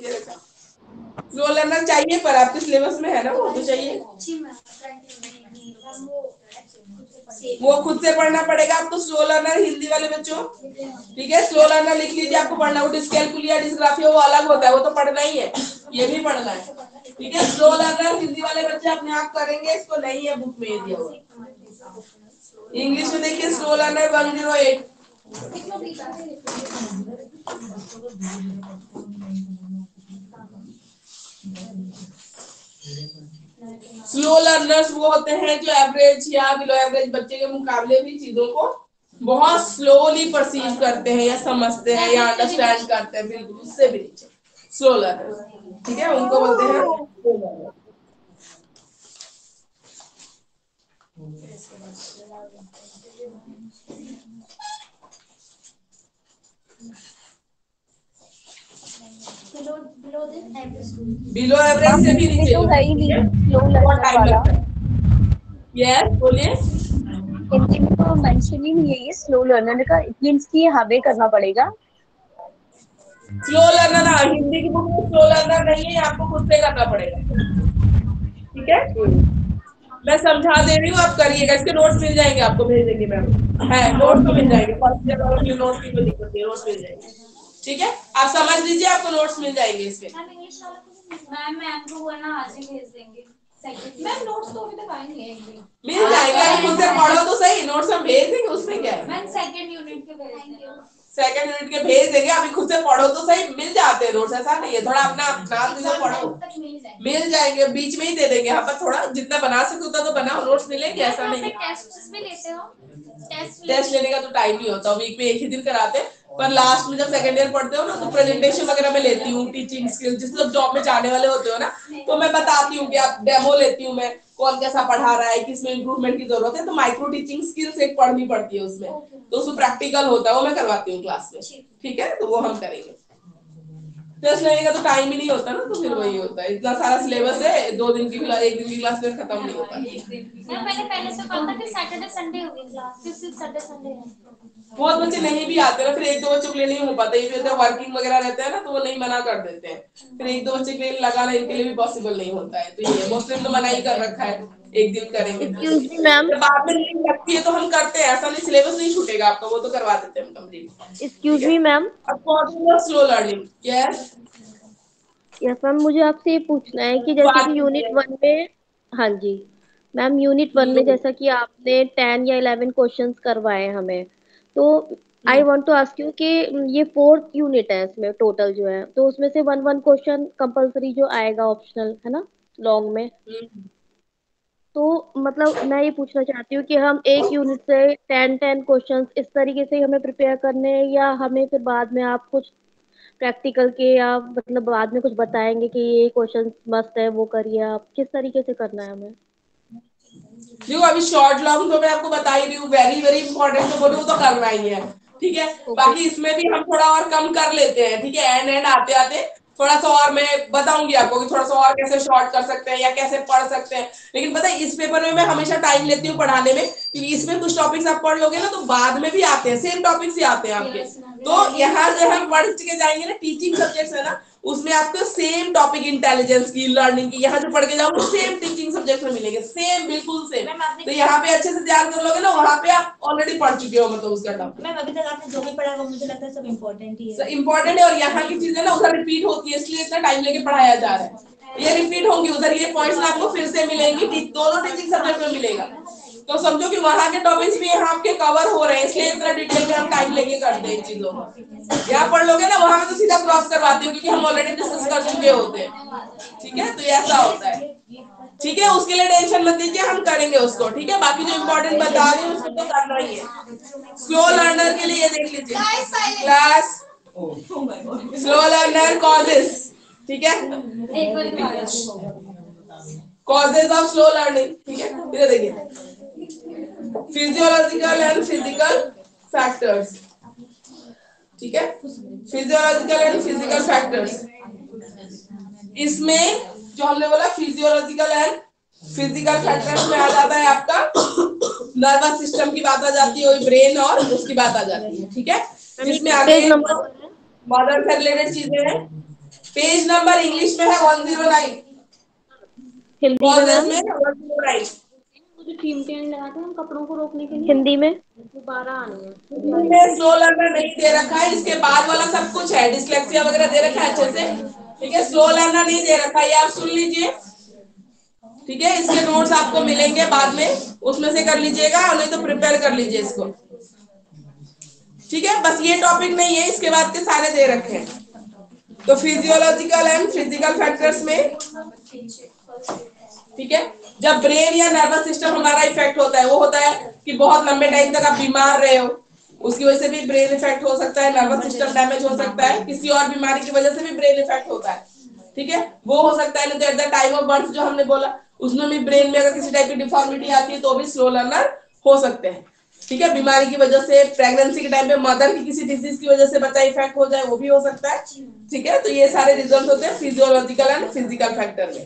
स्लो लर्नर चाहिए पर आपके सिलेबस में है ना, वो तो चाहिए, वो खुद से पढ़ना पड़ेगा। आप तो स्लो लर्नर हिंदी वाले बच्चों, ठीक है, स्लो लर्नर लिख लीजिए, आपको पढ़ना। वो डिस्कैलकुलिया डिस्ग्राफिया वो अलग होता है, वो तो पढ़ना ही है, ये भी पढ़ना है, ठीक है। स्लो लर्नर हिंदी वाले बच्चे अपने आप करेंगे, इसको नहीं है बुक में दिया हुआ। इंग्लिश में देखिए स्लो लर्नर 108। स्लो लर्नर्स वो होते हैं जो एवरेज या बिलो एवरेज बच्चे के मुकाबले भी चीजों को बहुत स्लोली परसीव करते हैं या समझते हैं या अंडरस्टैंड करते हैं, बिल्कुल उससे भी नीचे स्लो लर्नर्स, ठीक है, उनको बोलते हैं स्लो लर्नर। बिलो एवरेज से भी नीचे
तो है ही नहीं स्लो लर्नर वाला।
यस बोलिए।
हिंदी में तो मेंशन ही नहीं है ये स्लो लर्नर का, इट मींस कि हमें करना पड़ेगा।
स्लो लर्नर हिंदी की बुक में स्लो लर्नर नहीं है, आपको खुद से करना पड़ेगा, ठीक है। मैं समझा दे रही हूँ, आप करिएगा, इसके नोट्स मिल जाएंगे आपको, भेज देंगे मैम, है नोट्स तो मिल जाएंगे, फर्स्ट ईयर वालों के नोट्स की कोई दिक्कत नहीं, नोट्स मिल जाएंगे, ठीक है। आप समझ लीजिए, आपको नोट्स मिल जाएंगे इसके।
मैम को वो ना आज ही भेज देंगे। मैम नोट्स तो अभी तक आए नहीं है,
मिल जाएगा, खुद से पढ़ो तो सही, नोट्स हम भेज देंगे, उसमें क्या है।
मैम सेकंड यूनिट के भेज देंगे,
सेकंड यूनिट के भेज देंगे, अभी खुद से पढ़ो तो सही, मिल जाते हैं नोट्स, ऐसा नहीं है, थोड़ा अपना ध्यान से पढ़ो, मिल जाएंगे, बीच में ही दे देंगे, यहाँ पर थोड़ा जितना बना सकते उतना तो बनाओ, नोट्स मिलेंगे, ऐसा नहीं है।
टेस्ट भी लेते हो?
टेस्ट लेने का तो टाइम नहीं होता, वीक में एक ही दिन कराते हैं, पर लास्ट में जब सेकंड ईयर पढ़ते हो ना, तो प्रेजेंटेशन वगैरह में लेती हूँ, टीचिंग स्किल, जिस लोग जॉब में जाने वाले होते हो ना, तो मैं बताती हूँ कि आप डेमो लेती हूँ मैं, कौन कैसा पढ़ा रहा है, किसमें इंप्रूवमेंट की जरूरत है, तो माइक्रो टीचिंग स्किल्स एक पढ़नी पड़ती है उसमें, तो उसमें प्रैक्टिकल होता है, वो मैं करवाती हूँ क्लास में, ठीक है, तो वो हम करेंगे। टेस्ट लेने का तो टाइम ही नहीं होता ना, तो फिर वही होता है, इतना सारा सिलेबस है, 2 दिन की क्लास, 1 दिन की क्लास में खत्म नहीं होता।
मैंने पहले से कहा था कि सैटरडे संडे होगी क्लास, सिर्फ सैटरडे संडे है।
बहुत बच्चे नहीं भी आते ना, फिर 1-2 बच्चों के लिए नहीं हो पाता, ये भी होता है वर्किंग वगैरह रहते हैं ना, तो वो नहीं मना कर देते हैं, फिर 1-2 बच्चे के लिए लगाना इनके लिए भी पॉसिबल नहीं होता है, तो ये मुस्लिम तो मना ही कर रखा है, एक दिन करेंगे।
एक्सक्यूज मी मैम,
बाद में नींद लगती है तो हम करते हैं, ऐसा नहीं सिलेबस नहीं छूटेगा आपका, वो तो करवा देते हैं हम complete.
Excuse me ma'am,
slow learning, yes
yes ma'am, मुझे आपसे ये पूछना है कि जैसे कि यूनिट 1 में, हाँ जी मैम, यूनिट 1 में जैसा कि आपने 10 या 11 क्वेश्चंस करवाए हमें, तो I want to ask you कि ये 4th यूनिट है इसमें टोटल जो है, तो उसमें से 1 क्वेश्चन कंपलसरी जो आएगा ऑप्शनल है ना लॉन्ग में,
तो मतलब मैं ये पूछना चाहती हूँ कि हम एक यूनिट से 10 क्वेश्चंस इस तरीके से ही हमें प्रिपेयर करने हैं, या हमें फिर बाद में आप कुछ प्रैक्टिकल के या मतलब बाद में कुछ बताएंगे कि ये क्वेश्चंस मस्त है वो करिए, आप किस तरीके से करना है हमें?
देखो अभी शॉर्ट लॉन्ग तो मैं आपको बता ही रही हूँ, वेरी वेरी इंपॉर्टेंट तो बोलूँ तो करना ही है, ठीक है। बाकी इसमें भी हम थोड़ा और कम कर लेते हैं, ठीक है। एंड आते आते थोड़ा सा और मैं बताऊंगी आपको कि थोड़ा सा और कैसे शॉर्ट कर सकते हैं या कैसे पढ़ सकते हैं। लेकिन पता है इस पेपर में मैं हमेशा टाइम लेती हूँ पढ़ाने में, क्योंकि इसमें कुछ टॉपिक्स आप पढ़ लोगे ना तो बाद में भी आते हैं, सेम टॉपिक्स ही आते हैं आपके। तो यहाँ जो हम पढ़ के जाएंगे ना, टीचिंग सब्जेक्ट्स है ना, उसमें आपको सेम टॉपिक इंटेलिजेंस की, लर्निंग की, यहाँ जो पढ़ के जाओगे सेम टीचिंग सब्जेक्ट में मिलेंगे, सेम बिल्कुल सेम। तो यहाँ पे अच्छे से ध्यान कर लोगे ना, वहाँ पे आप ऑलरेडी पढ़ चुके हो मतलब उसका टॉपिक।
मैम अभी तक आपने जो भी पढ़ा वो मुझे लगता है सब इम्पोर्टेंट ही है।
इम्पोर्टेंट है, और यहाँ की चीजें ना उधर रिपीट होती है, इसलिए इतना टाइम लेके पढ़ाया जा रहा है। ये रिपीट होंगी उधर, ये पॉइंट्स आपको फिर से मिलेंगी, दोनों टीचिंग सब्जेक्ट में मिलेगा। तो समझो कि वहाँ के टॉपिक्स भी यहाँ आपके कवर हो रहे हैं, इसलिए इतना डिटेल में हम टाइम लेके करते हैं इन चीजों को। यहाँ पढ़ लोगे ना, वहां में तो सीधा क्रॉस करवाते हो, क्योंकि हम ऑलरेडी डिस्कस कर चुके होते हैं, ठीक है। तो ऐसा होता है, ठीक है। उसके लिए टेंशन मत लीजिए, हम करेंगे उसको, ठीक है। बाकी जो इम्पोर्टेंट बता रही हूँ उसको तो करना ही है। स्लो लर्नर के लिए ये देख लीजिए क्लास, स्लो लर्नर कॉजेस, ठीक है। कॉजेज ऑफ स्लो लर्निंग, ठीक है। ये देखिए फिजियोलॉजिकल एंड फिजिकल फैक्टर्स, ठीक है। फिजियोलॉजिकल एंड फिजिकल फैक्टर्स, इसमें जो हमने बोला फिजियोलॉजिकल एंड फिजिकल फैक्टर्स में आ जाता है आपका नर्वस सिस्टम की बात आ जाती है, ब्रेन और उसकी बात आ जाती है, ठीक है। जिसमें आगे मदर से रिलेटेड चीजें हैं। पेज नंबर इंग्लिश में है 109,
हिंदी में
109।
लगाते हैं कपड़ों को रोकने के लिए, हिंदी में दोबारा आनी
है। स्लो लर्नर नहीं दे रखा है, इसके बाद वाला सब कुछ है, डिस्लेक्सिया वगैरह दे रखा है अच्छे से, ठीक है। स्लो लर्नर नहीं दे रखा है, ये आप सुन लीजिए, ठीक है। इसके नोट्स आपको मिलेंगे बाद में, उसमें से कर लीजिएगा, और नहीं तो प्रिपेयर कर लीजिए इसको, ठीक है। बस ये टॉपिक नहीं है, इसके बाद के सारे दे रखे हैं। तो फिजियोलॉजिकल एंड फिजिकल फैक्टर्स में, ठीक है, जब ब्रेन या नर्वस सिस्टम हमारा इफेक्ट होता है, वो होता है कि बहुत लंबे टाइम तक आप बीमार रहे हो, उसकी वजह से भी ब्रेन इफेक्ट हो सकता है, नर्वस सिस्टम डैमेज हो सकता है, किसी और बीमारी की वजह से भी ब्रेन इफेक्ट होता है, ठीक है। वो हो सकता है। नहीं तो eight the time of birth जो हमने बोला, उसमें भी ब्रेन में अगर किसी टाइप की डिफॉर्मिटी आती है तो भी स्लो लर्नर हो सकते हैं, ठीक है। बीमारी की वजह से, प्रेगनेंसी के टाइम पे मदर की किसी डिजीज की वजह से बच्चा इफेक्ट हो जाए, वो भी हो सकता है, ठीक है। तो ये सारे रिजल्ट होते हैं फिजियोलॉजिकल एंड फिजिकल फैक्टर में।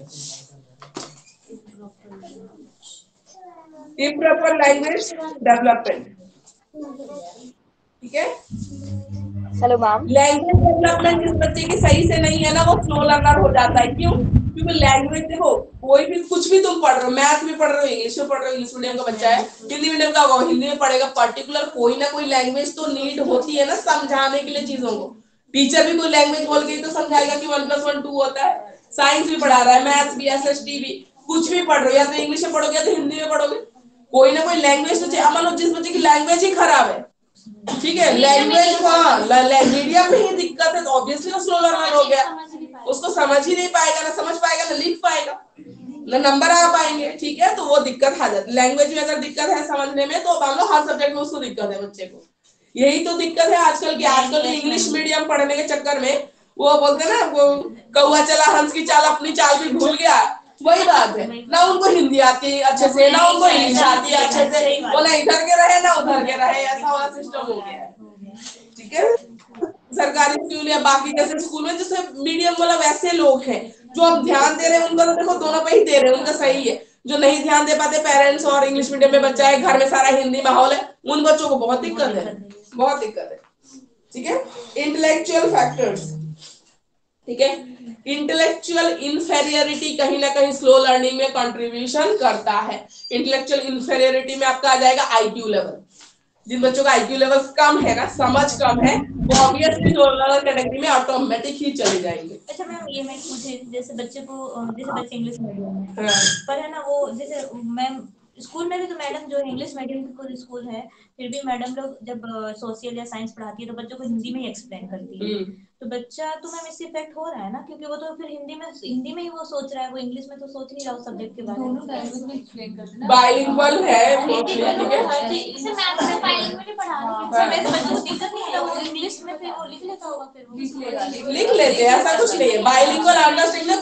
इम्प्रॉपर लैंग्वेज डेवलपमेंट, ठीक है।
Hello ma'am.
लैंग्वेज डेवलपमेंट जिस बच्चे की सही से नहीं है ना, वो स्लो लर्नर हो जाता है। क्यों? क्योंकि लैंग्वेज, देखो कोई भी कुछ भी तुम पढ़ रहे हो, मैथ भी पढ़ रहे हो, इंग्लिश में पढ़ रहे हो, इंग्लिश मीडियम का बच्चा है, हिंदी मीडियम का होगा हिंदी में पढ़ेगा, पर्टिकुलर कोई ना कोई लैंग्वेज तो नीड होती है ना समझाने के लिए चीजों को। टीचर भी कोई लैंग्वेज बोल के तो समझाएगा कि 1+1 2 होता है। साइंस भी पढ़ा रहा है, मैथ्स भी, SST भी, कुछ भी पढ़ रहे हो, या तो इंग्लिश में पढ़ोगे या तो हिंदी में पढ़ोगे, कोई ना कोई लैंग्वेज तो चाहिए। मान लो जिस बच्चे की लैंग्वेज ही खराब है, ठीक है, लैंग्वेज, हाँ मीडिया में ही दिक्कत है, तो ऑब्वियसली वो स्लो लर्नर हो गया, उसको समझ ही नहीं पाएगा, ना समझ पाएगा, ना लिख पाएगा, ना नंबर आ पाएंगे, ठीक है। तो वो दिक्कत आ जाती है। लैंग्वेज में अगर दिक्कत है समझने में, तो मान लो हर सब्जेक्ट में उसको दिक्कत है बच्चे को। यही तो दिक्कत है आजकल की। आजकल इंग्लिश मीडियम पढ़ने के चक्कर में वो बोलते ना, वो कौआ चला हंस की चाल, अपनी चाल भी भूल गया, वही बात है। ना उनको हिंदी आती है अच्छे से, ना उनको इंग्लिश आती है अच्छे से, वो ना इधर के रहे ना उधर के रहे, ऐसा वाला सिस्टम हो गया है, ठीक है। सरकारी स्कूल या बाकी जैसे स्कूल में जैसे मीडियम वाला, वैसे लोग हैं जो अब ध्यान दे रहे हैं, उनका तो देखो दोनों पे ही दे रहे हैं, उनका सही है। जो नहीं ध्यान दे पाते पेरेंट्स, और इंग्लिश मीडियम में बच्चा है, घर में सारा हिंदी माहौल है, उन बच्चों को बहुत दिक्कत है, बहुत दिक्कत है, ठीक है। इंटेलेक्चुअल फैक्टर्स, ठीक है। इंटेलेक्चुअल इनफेरियरिटी कहीं ना कहीं स्लो लर्निंग में कंट्रीब्यूशन करता है। इंटेलेक्चुअल इनफेरियरिटी में आपका आ जाएगा IQ लेवल। जिन बच्चों का IQ लेवल कम है ना, समझ कम है, वो ऑब्वियसली स्लो लर्नर कैटेगरी में ऑटोमेटिक ही चले जाएंगे।
अच्छा मैम, ये मैं पूछे जैसे बच्चे को, जैसे बच्चे इंग्लिश मीडियम में पर है ना, वो जैसे मैम स्कूल में भी तो मैडम जो इंग्लिश मीडियम की कोई स्कूल है, फिर भी मैडम लोग जब सोशल या साइंस पढ़ाती है तो बच्चों को हिंदी में ही एक्सप्लेन करती है। तो बच्चा तो मैम इससे इफेक्ट हो रहा है ना, क्योंकि वो तो फिर हिंदी में ही वो सोच रहा है, वो इंग्लिश में तो सोच नहीं रहा उस सब्जेक्ट के बारे में।
बाइलिंगुअल है
इसे मैथ्स में बाइलिंगुअल ही पढ़ा रही है, मेरे बच्चों को दिक्कत नहीं है, वो इंग्लिश में फिर वो लिख लेता होगा, फिर वो
लिख लेते हैं, ऐसा कुछ नहीं है। बाइलिंगुअल अंडरस्टैंडिंग ना,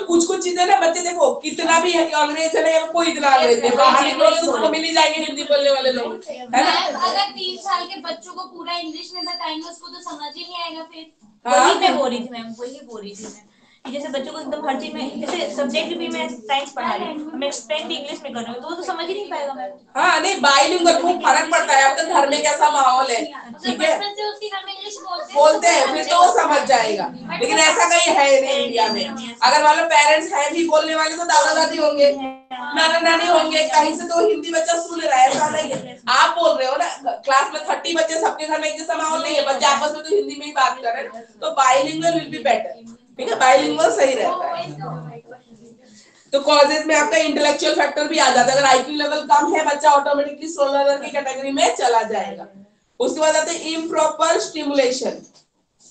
कुछ चीजें ना बच्चे देखो कितना भी अंग्रेज है ना, कोई इतना अंग्रेज है, बाहर तो मिल ही जाएंगे हिंदी बोलने वाले लोग, है ना।
अगर 3 साल के बच्चों को पूरा इंग्लिश में बताएंगे उसको तो समझ ही नहीं आएगा फिर।
वही मैं बोल रही थी मैम, वही बोल रही थी मैं कि जैसे बच्चों को एकदम हर चीज में, जैसे सब्जेक्ट भी मैं साइंस पढ़ा रही हूँ, मैं एक्सप्लेन भी इंग्लिश में कर रही हूँ, तो वो तो समझ ही नहीं पाएगा मैम।
हाँ नहीं, बाइलिंगुअल खूब फर्क पड़ता है, आपके घर में कैसा माहौल है, ठीक है,
बचपन से उसके घर में इंग्लिश
बोलते हैं फिर तो वो समझ जाएगा। लेकिन ऐसा कहीं है नहीं इंडिया में। अगर मान लो पेरेंट्स हैं भी बोलने वाले तो दादा दादी होंगे, नाना नानी होंगे, कहीं से तो हिंदी बच्चा सुन रहा है, ऐसा नहीं है। आप बोल रहे हो ना क्लास में 30 बच्चे, सबके घर में एक जैसा माहौल नहीं है, बच्चे आपस में तो हिंदी में ही बात कर रहे हैं, तो बाइलिंगुअल विल बी बेटर, ठीक है, बाइलिंगुअल सही रहता है। तो कॉजेज में आपका इंटेलेक्चुअल फैक्टर भी आ जाता है, अगर आईक्यू लेवल कम है बच्चा ऑटोमेटिकली स्लो लर्नर की कैटेगरी में चला जाएगा। उसके बाद आते हैं इम्प्रॉपर स्टिमुलेशन,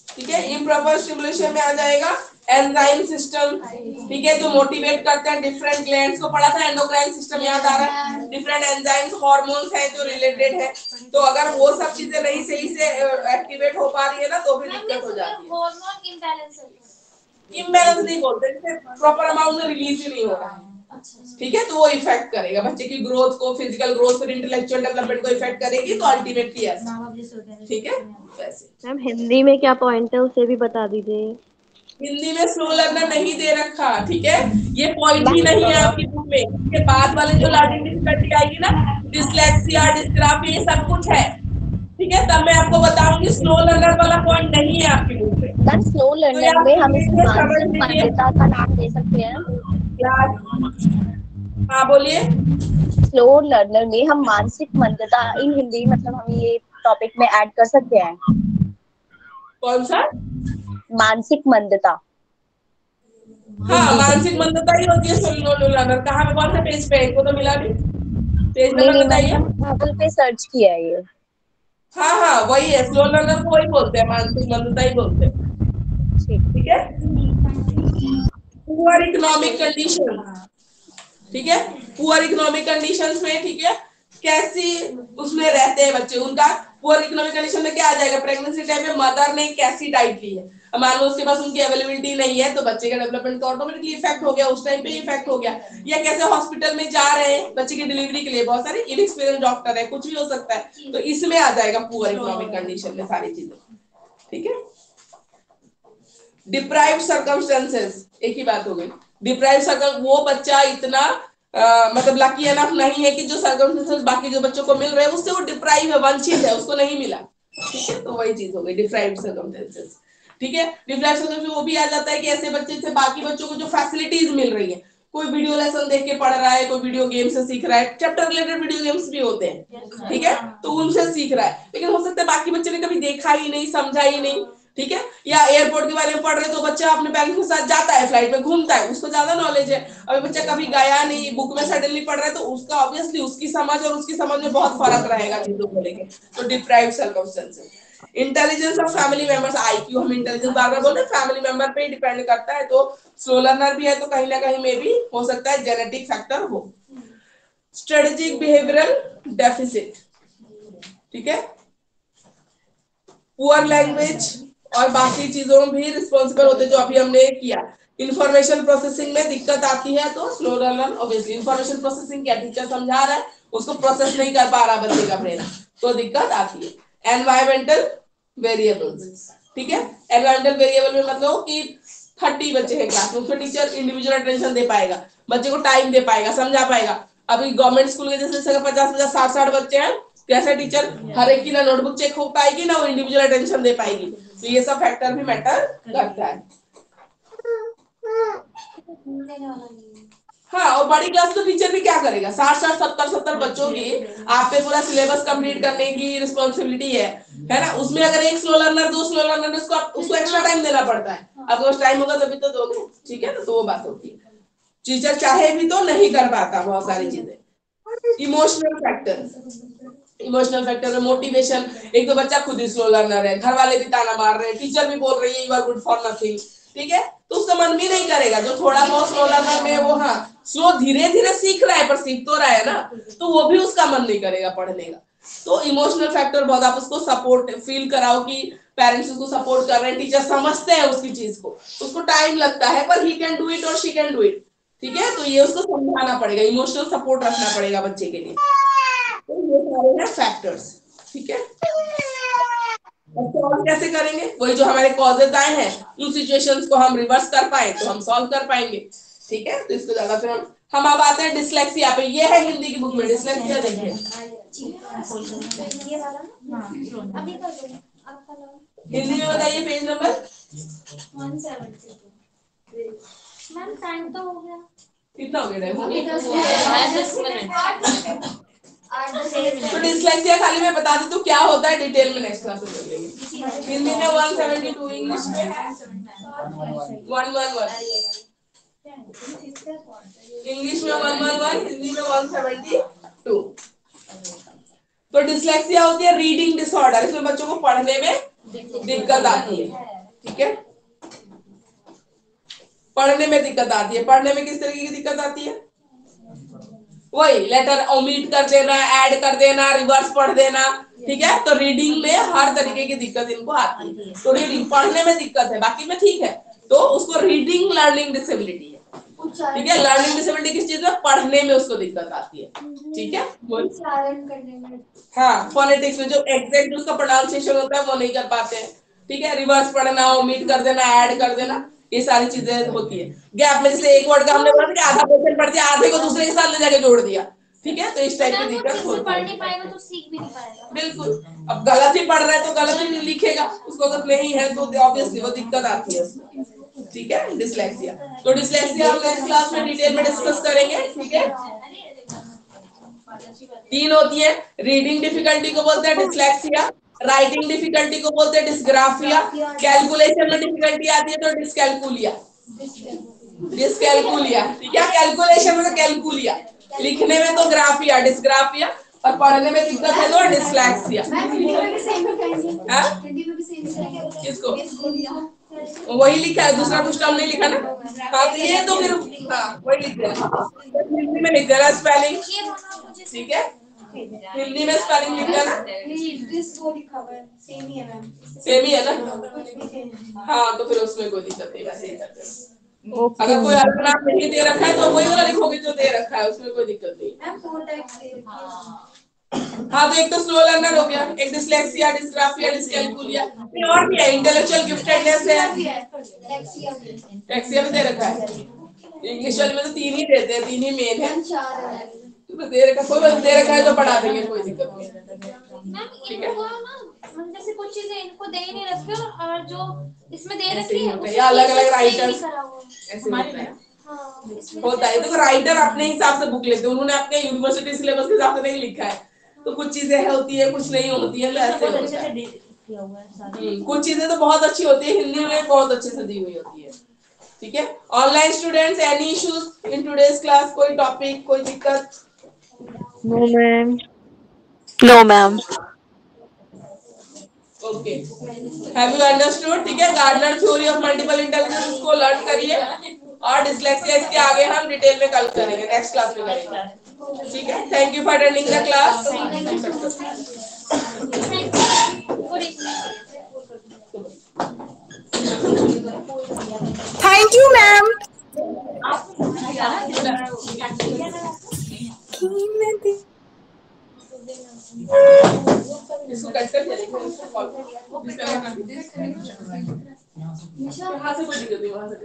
ठीक है, इम्प्रॉपर स्टिमुलेशन में आ जाएगा एंजाइम सिस्टम, ठीक है, जो मोटिवेट करते हैं डिफरेंट ग्लैंड्स को पढ़ा था, एंडोक्राइन सिस्टम याद आ रहा है, डिफरेंट एंजाइम्स हार्मोन्स हैं जो रिलेटेड है, तो अगर वो सब चीजें नहीं सही से एक्टिवेट हो पा रही है ना तो भी दिक्कत हो जाती है।
हार्मोन इम्बैलेंस है,
इम्बैलेंस नहीं बोलते, जैसे प्रॉपर अमाउंट में रिलीज ही नहीं हो रहा है, ठीक है, तो वो इफेक्ट करेगा बच्चे की ग्रोथ को, फिजिकल ग्रोथ और इंटेलेक्चुअल डेवलपमेंट को इफेक्ट करेगी, तो अल्टीमेटली ऐसा, ठीक है। वैसे
मैम हिंदी में क्या पॉइंट है उसे भी बता दीजिए।
हिंदी में स्लो लर्नर नहीं दे रखा, ठीक है, ये पॉइंट ही नहीं है आपकी बुक में, इसके बाद वाले जो लर्निंग डिफिकल्टी आएगी ना, डिस्लेक्सिया, डिस्ग्राफी, ये सब कुछ है, ठीक है, तब मैं आपको बताऊंगी। स्लो लर्नर वाला पॉइंट नहीं है आपकी बुक में।
मैम स्लो लर्नर में हम इस मानसिक मान्यता का नाम दे सकते हैं?
हाँ बोलिए।
स्लो लर्नर में हम मानसिक मंदता इन हिंदी मतलब हम ये टॉपिक में ऐड कर सकते हैं?
कौन सा?
मानसिक मंदता।
हाँ मानसिक मंदता ही होती है स्लो लर्नर। कहाँ पे, कौन सा पेज पे? इनको तो मिला भी पेज नंबर बताइए।
गूगल पे सर्च किया है ये।
हाँ हाँ वही है, स्लो लर्नर को वही बोलते हैं, मानसिक मंदता ही बोलते हैं, ठीक है। पुअर इकोनॉमिक कंडीशन, ठीक है, पुअर इकोनॉमिक कंडीशंस में, ठीक है, कैसी उसमें रहते हैं बच्चे, उनका पुअर इकोनॉमिक कंडीशन में क्या आ जाएगा, प्रेगनेंसी टाइम में मदर ने कैसी डाइट ली है, मान लो उसके पास उनकी अवेलेबिलिटी नहीं है तो बच्चे का डेवलपमेंट तो ऑटोमेटिकली इफेक्ट हो गया, उस टाइम पे इफेक्ट हो गया। या कैसे हॉस्पिटल में जा रहे हैं बच्चे की डिलीवरी के लिए, बहुत सारे इनएक्सपीरियंस डॉक्टर है, कुछ भी हो सकता है, तो इसमें आ जाएगा पुअर इकोनॉमिक कंडीशन में सारी चीजें, ठीक है। डिप्राइव्ड सर्कमस्टेंसेस, एक ही बात हो गई। डिप्राइव्ड सर्कम, वो बच्चा इतना मतलब लकी एनफ नहीं है कि जो सर्कमस्टेंसेस बाकी जो बच्चों को मिल रहे हैं उससे वो डिप्राइव है, वंचित है, उसको नहीं मिला, ठीक है, तो वही चीज हो गई डिप्राइव्ड सर्कमस्टेंसेस, ठीक है। डिप्राइव्ड सर्कमस्टेंसेस वो भी आ जाता है कि ऐसे बच्चे से बाकी बच्चों को जो फैसिलिटीज मिल रही है, कोई वीडियो लेसन देख के पढ़ रहा है, कोई वीडियो गेम से सीख रहा है, चैप्टर रिलेटेड वीडियो गेम्स भी होते हैं, ठीक है, तो उनसे सीख रहा है, लेकिन हो सकता है बाकी बच्चे ने कभी देखा ही नहीं, समझा ही नहीं, ठीक है। या एयरपोर्ट के बारे में पढ़ रहे तो बच्चा अपने पेरेंट्स के साथ जाता है, फ्लाइट में घूमता है, उसको ज्यादा नॉलेज है। अभी बच्चा कभी गया नहीं, बुक में सडनली पढ़ रहा है, तो उसका ऑब्वियसली उसकी समझ और उसकी समझ में बहुत फर्क रहेगा चीजों को लेकर, तो deprived circumstances. Intelligence of family members, IQ, हम इंटेलिजेंस बार बार बोलते हैं, फैमिली मेंबर पे डिपेंड करता है, तो स्लो लर्नर भी है तो कहीं ना कहीं में भी हो सकता है जेनेटिक फैक्टर हो। स्ट्रेटेजिक बिहेवियरल डेफिसिट, ठीक है, पुअर लैंग्वेज और बाकी चीजों में भी रिस्पॉन्सिबल होते जो अभी हमने किया। इंफॉर्मेशन प्रोसेसिंग में दिक्कत आती है तो slow learner obviously, information processing क्या, टीचर समझा रहा है उसको प्रोसेस नहीं कर पा रहा बच्चे का ब्रेन, तो दिक्कत आती है। एनवायरमेंटल वेरिएबल्स, ठीक है, एनवायरमेंटल वेरिएबल में मतलब कि 30 बच्चे हैं क्लास में, उसमें टीचर इंडिविजुअल अटेंशन दे पाएगा, बच्चे को टाइम दे पाएगा, समझा पाएगा। अभी गवर्नमेंट स्कूल के जैसे 50-50 60-60 बच्चे हैं, कैसे टीचर हर एक की ना नोटबुक चेक हो पाएगी ना वो इंडिविजुअल अटेंशन दे पाएगी, तो ये सब फैक्टर भी मैटर करता है। हाँ, और बड़ी क्लास तो टीचर भी क्या करेगा, 60-60 70-70 बच्चों की आप पे पूरा सिलेबस कंप्लीट करने की रिस्पॉन्सिबिलिटी है ना, उसमें अगर एक स्लो लर्नर, 2 स्लो लर्नर, उसको एक्स्ट्रा टाइम देना पड़ता है, अगर उस टाइम होगा तभी तो दोगे, ठीक है, तो वो बात होती है। टीचर चाहे भी तो नहीं कर पाता बहुत सारी चीजें। इमोशनल फैक्टर, इमोशनल फैक्टर में मोटिवेशन, एक तो बच्चा खुद ही स्लो लर्नर है, घर वाले भी ताना मार रहे हैं, टीचर भी बोल रही है you are good for nothing, ठीक है, तो उसका मन भी नहीं करेगा। जो थोड़ा बहुत स्लो लर्नर में वो हाँ स्लो धीरे धीरे सीख रहा है पर सीख तो रहा है ना, तो वो भी उसका मन नहीं करेगा पढ़ने का। तो इमोशनल फैक्टर बहुत, आप उसको सपोर्ट फील कराओ कि पेरेंट्स उसको सपोर्ट कर रहे हैं, टीचर समझते हैं उसकी चीज को, उसको टाइम लगता है पर ही कैन डू इट और शी कैन डू इट, ठीक है, तो ये उसको समझाना पड़ेगा, इमोशनल सपोर्ट रखना पड़ेगा बच्चे के लिए। तो ये सारे हैं फैक्टर्स, ठीक है। सॉल्व कैसे करेंगे, वही जो हमारे कॉजेज आए हैं उन सिचुएशंस को हम रिवर्स कर पाए तो हम सॉल्व कर पाएंगे, ठीक है। तो इसको ज्यादा फिर हम अब आते हैं डिसलेक्सिया पे। ये है हिंदी की बुक में डिसलेक्सिया, देखिए हिंदी में बताइए पेज नंबर
172। मैम टाइम तो हो गया,
कितना हो गया? तो
टाइम
डिसलेक्सिया खाली मैं बता दूं तो क्या होता है, डिटेल में नेक्स्ट क्लास में कर लेंगे। हिंदी में 172, इंग्लिश में 111, इंग्लिश में 111, हिंदी में 172। तो डिसलेक्सिया होती है रीडिंग डिसऑर्डर, इसमें बच्चों को पढ़ने में दिक्कत आती है, ठीक है, पढ़ने में दिक्कत आती है। पढ़ने में किस तरीके की दिक्कत आती है, वही लेटर ओमिट कर देना, ऐड कर देना, रिवर्स पढ़ देना, ठीक है। तो रीडिंग में हर तरीके की दिक्कत इनको आती है। तो रीडिंग पढ़ने में दिक्कत है, बाकी में ठीक है, तो उसको रीडिंग लर्निंग डिसेबिलिटी है, ठीक है। लर्निंग डिसेबिलिटी किस चीज में, पढ़ने में उसको दिक्कत आती है, ठीक है।
उच्चारण करने में,
हाँ फोनेटिक्स में जो एग्जैक्ट उसका प्रोनाउंसिएशन होता है वो नहीं कर पाते हैं, ठीक है। रिवर्स पढ़ना, ओमिट कर देना, ऐड कर देना, ये सारी चीजें होती है। गैप में जैसे एक वर्ड का हमने बोला कि आधा क्वेश्चन पढ़ दिया, आधे को दूसरे के साथ ले जाके जोड़ दिया, ठीक है, तो इस टाइप की दिक्कत होती
पढ़
है।
नहीं पाएगा तो सीख भी नहीं पाएगा।
बिल्कुल, अब गलत ही पढ़ रहा है तो गलत ही लिखेगा, उसको अगर नहीं है तो ऑब्वियसली वो दिक्कत आती है उसमें, ठीक है। डिसलेक्सिया, तो डिसलेक्सिया हम नेक्स्ट क्लास में डिटेल में डिस्कस करेंगे, ठीक है। तीन होती है, रीडिंग डिफिकल्टी को बोलते हैं डिसलेक्सिया, राइटिंग डिफिकल्टी को बोलते हैं डिस्ग्राफिया, कैलकुलेशन में डिफिकल्टी आती है तो डिस्कैलकुलिया, डिस्कैलकुलिया, ठीक है। कैलकुलेशन में तो कैलकुलिया, लिखने में तो ग्राफिया, डिस्ग्राफिया, और पढ़ने में दिक्कत है तो डिसलेक्सिया। किसको वही लिखा है, दूसरा कुछ टर्म नहीं लिखा ना, हाँ तो ये तो फिर हाँ वही लिख देना, हिंदी में लिख देना स्पेलिंग, ठीक है, हिंदी में स्पेलिंग लिख देना, सेम ही है ना, हाँ तो फिर उसमें कोई दिक्कत नहीं, वैसे ही कर देना। अगर कोई अलग नाम नहीं दे रखा है तो वही वाला लिखोगे जो दे रखा है, उसमें कोई दिक्कत नहीं। हाँ तो एक तो स्लो लर्नर हो गया, एक डिसलेक्सिया, डिस्ग्राफिया, डिस्कैलकुलिया, और भी है, इंटेलेक्चुअल गिफ्टेडनेस है, टैक्सिया भी दे रखा है। इंग्लिश वाले में तो तीन ही देते हैं, तीन ही मेन है, तो दे रखा, कोई बस दे रखा है तो पढ़ा देंगे, कोई दिक्कत नहीं, ठीक है।
जैसे कुछ चीजें इनको दे नहीं रखी और जो इसमें दे रखी है
या अलग अलग राइटर्स
ऐसे
होता है, तो राइटर अपने हिसाब से बुक लेते हैं, उन्होंने अपने यूनिवर्सिटी सिलेबस के हिसाब से नहीं लिखा है, तो कुछ चीजें होती है कुछ नहीं होती है, तो ऐसे होता है। कुछ चीजें तो बहुत अच्छी होती है, हिंदी में बहुत अच्छे से दी हुई होती है, ठीक है। Online students, any issues in today's class, कोई टॉपिक, कोई दिक्कत?
No ma'am.
No ma'am.
Okay, have you understood, ठीक है। Gardner theory of multiple intelligence उसको लर्न करिए, और डिसलेक्सिया इसके आगे हम डिटेल में कल करेंगे, नेक्स्ट क्लास में करेंगे, ठीक है। Thank you for attending the class.
Thank you ma'am.
इसको कट कर देंगे, इसको कॉल यहाँ से कोई दिक्कत नहीं, वहाँ से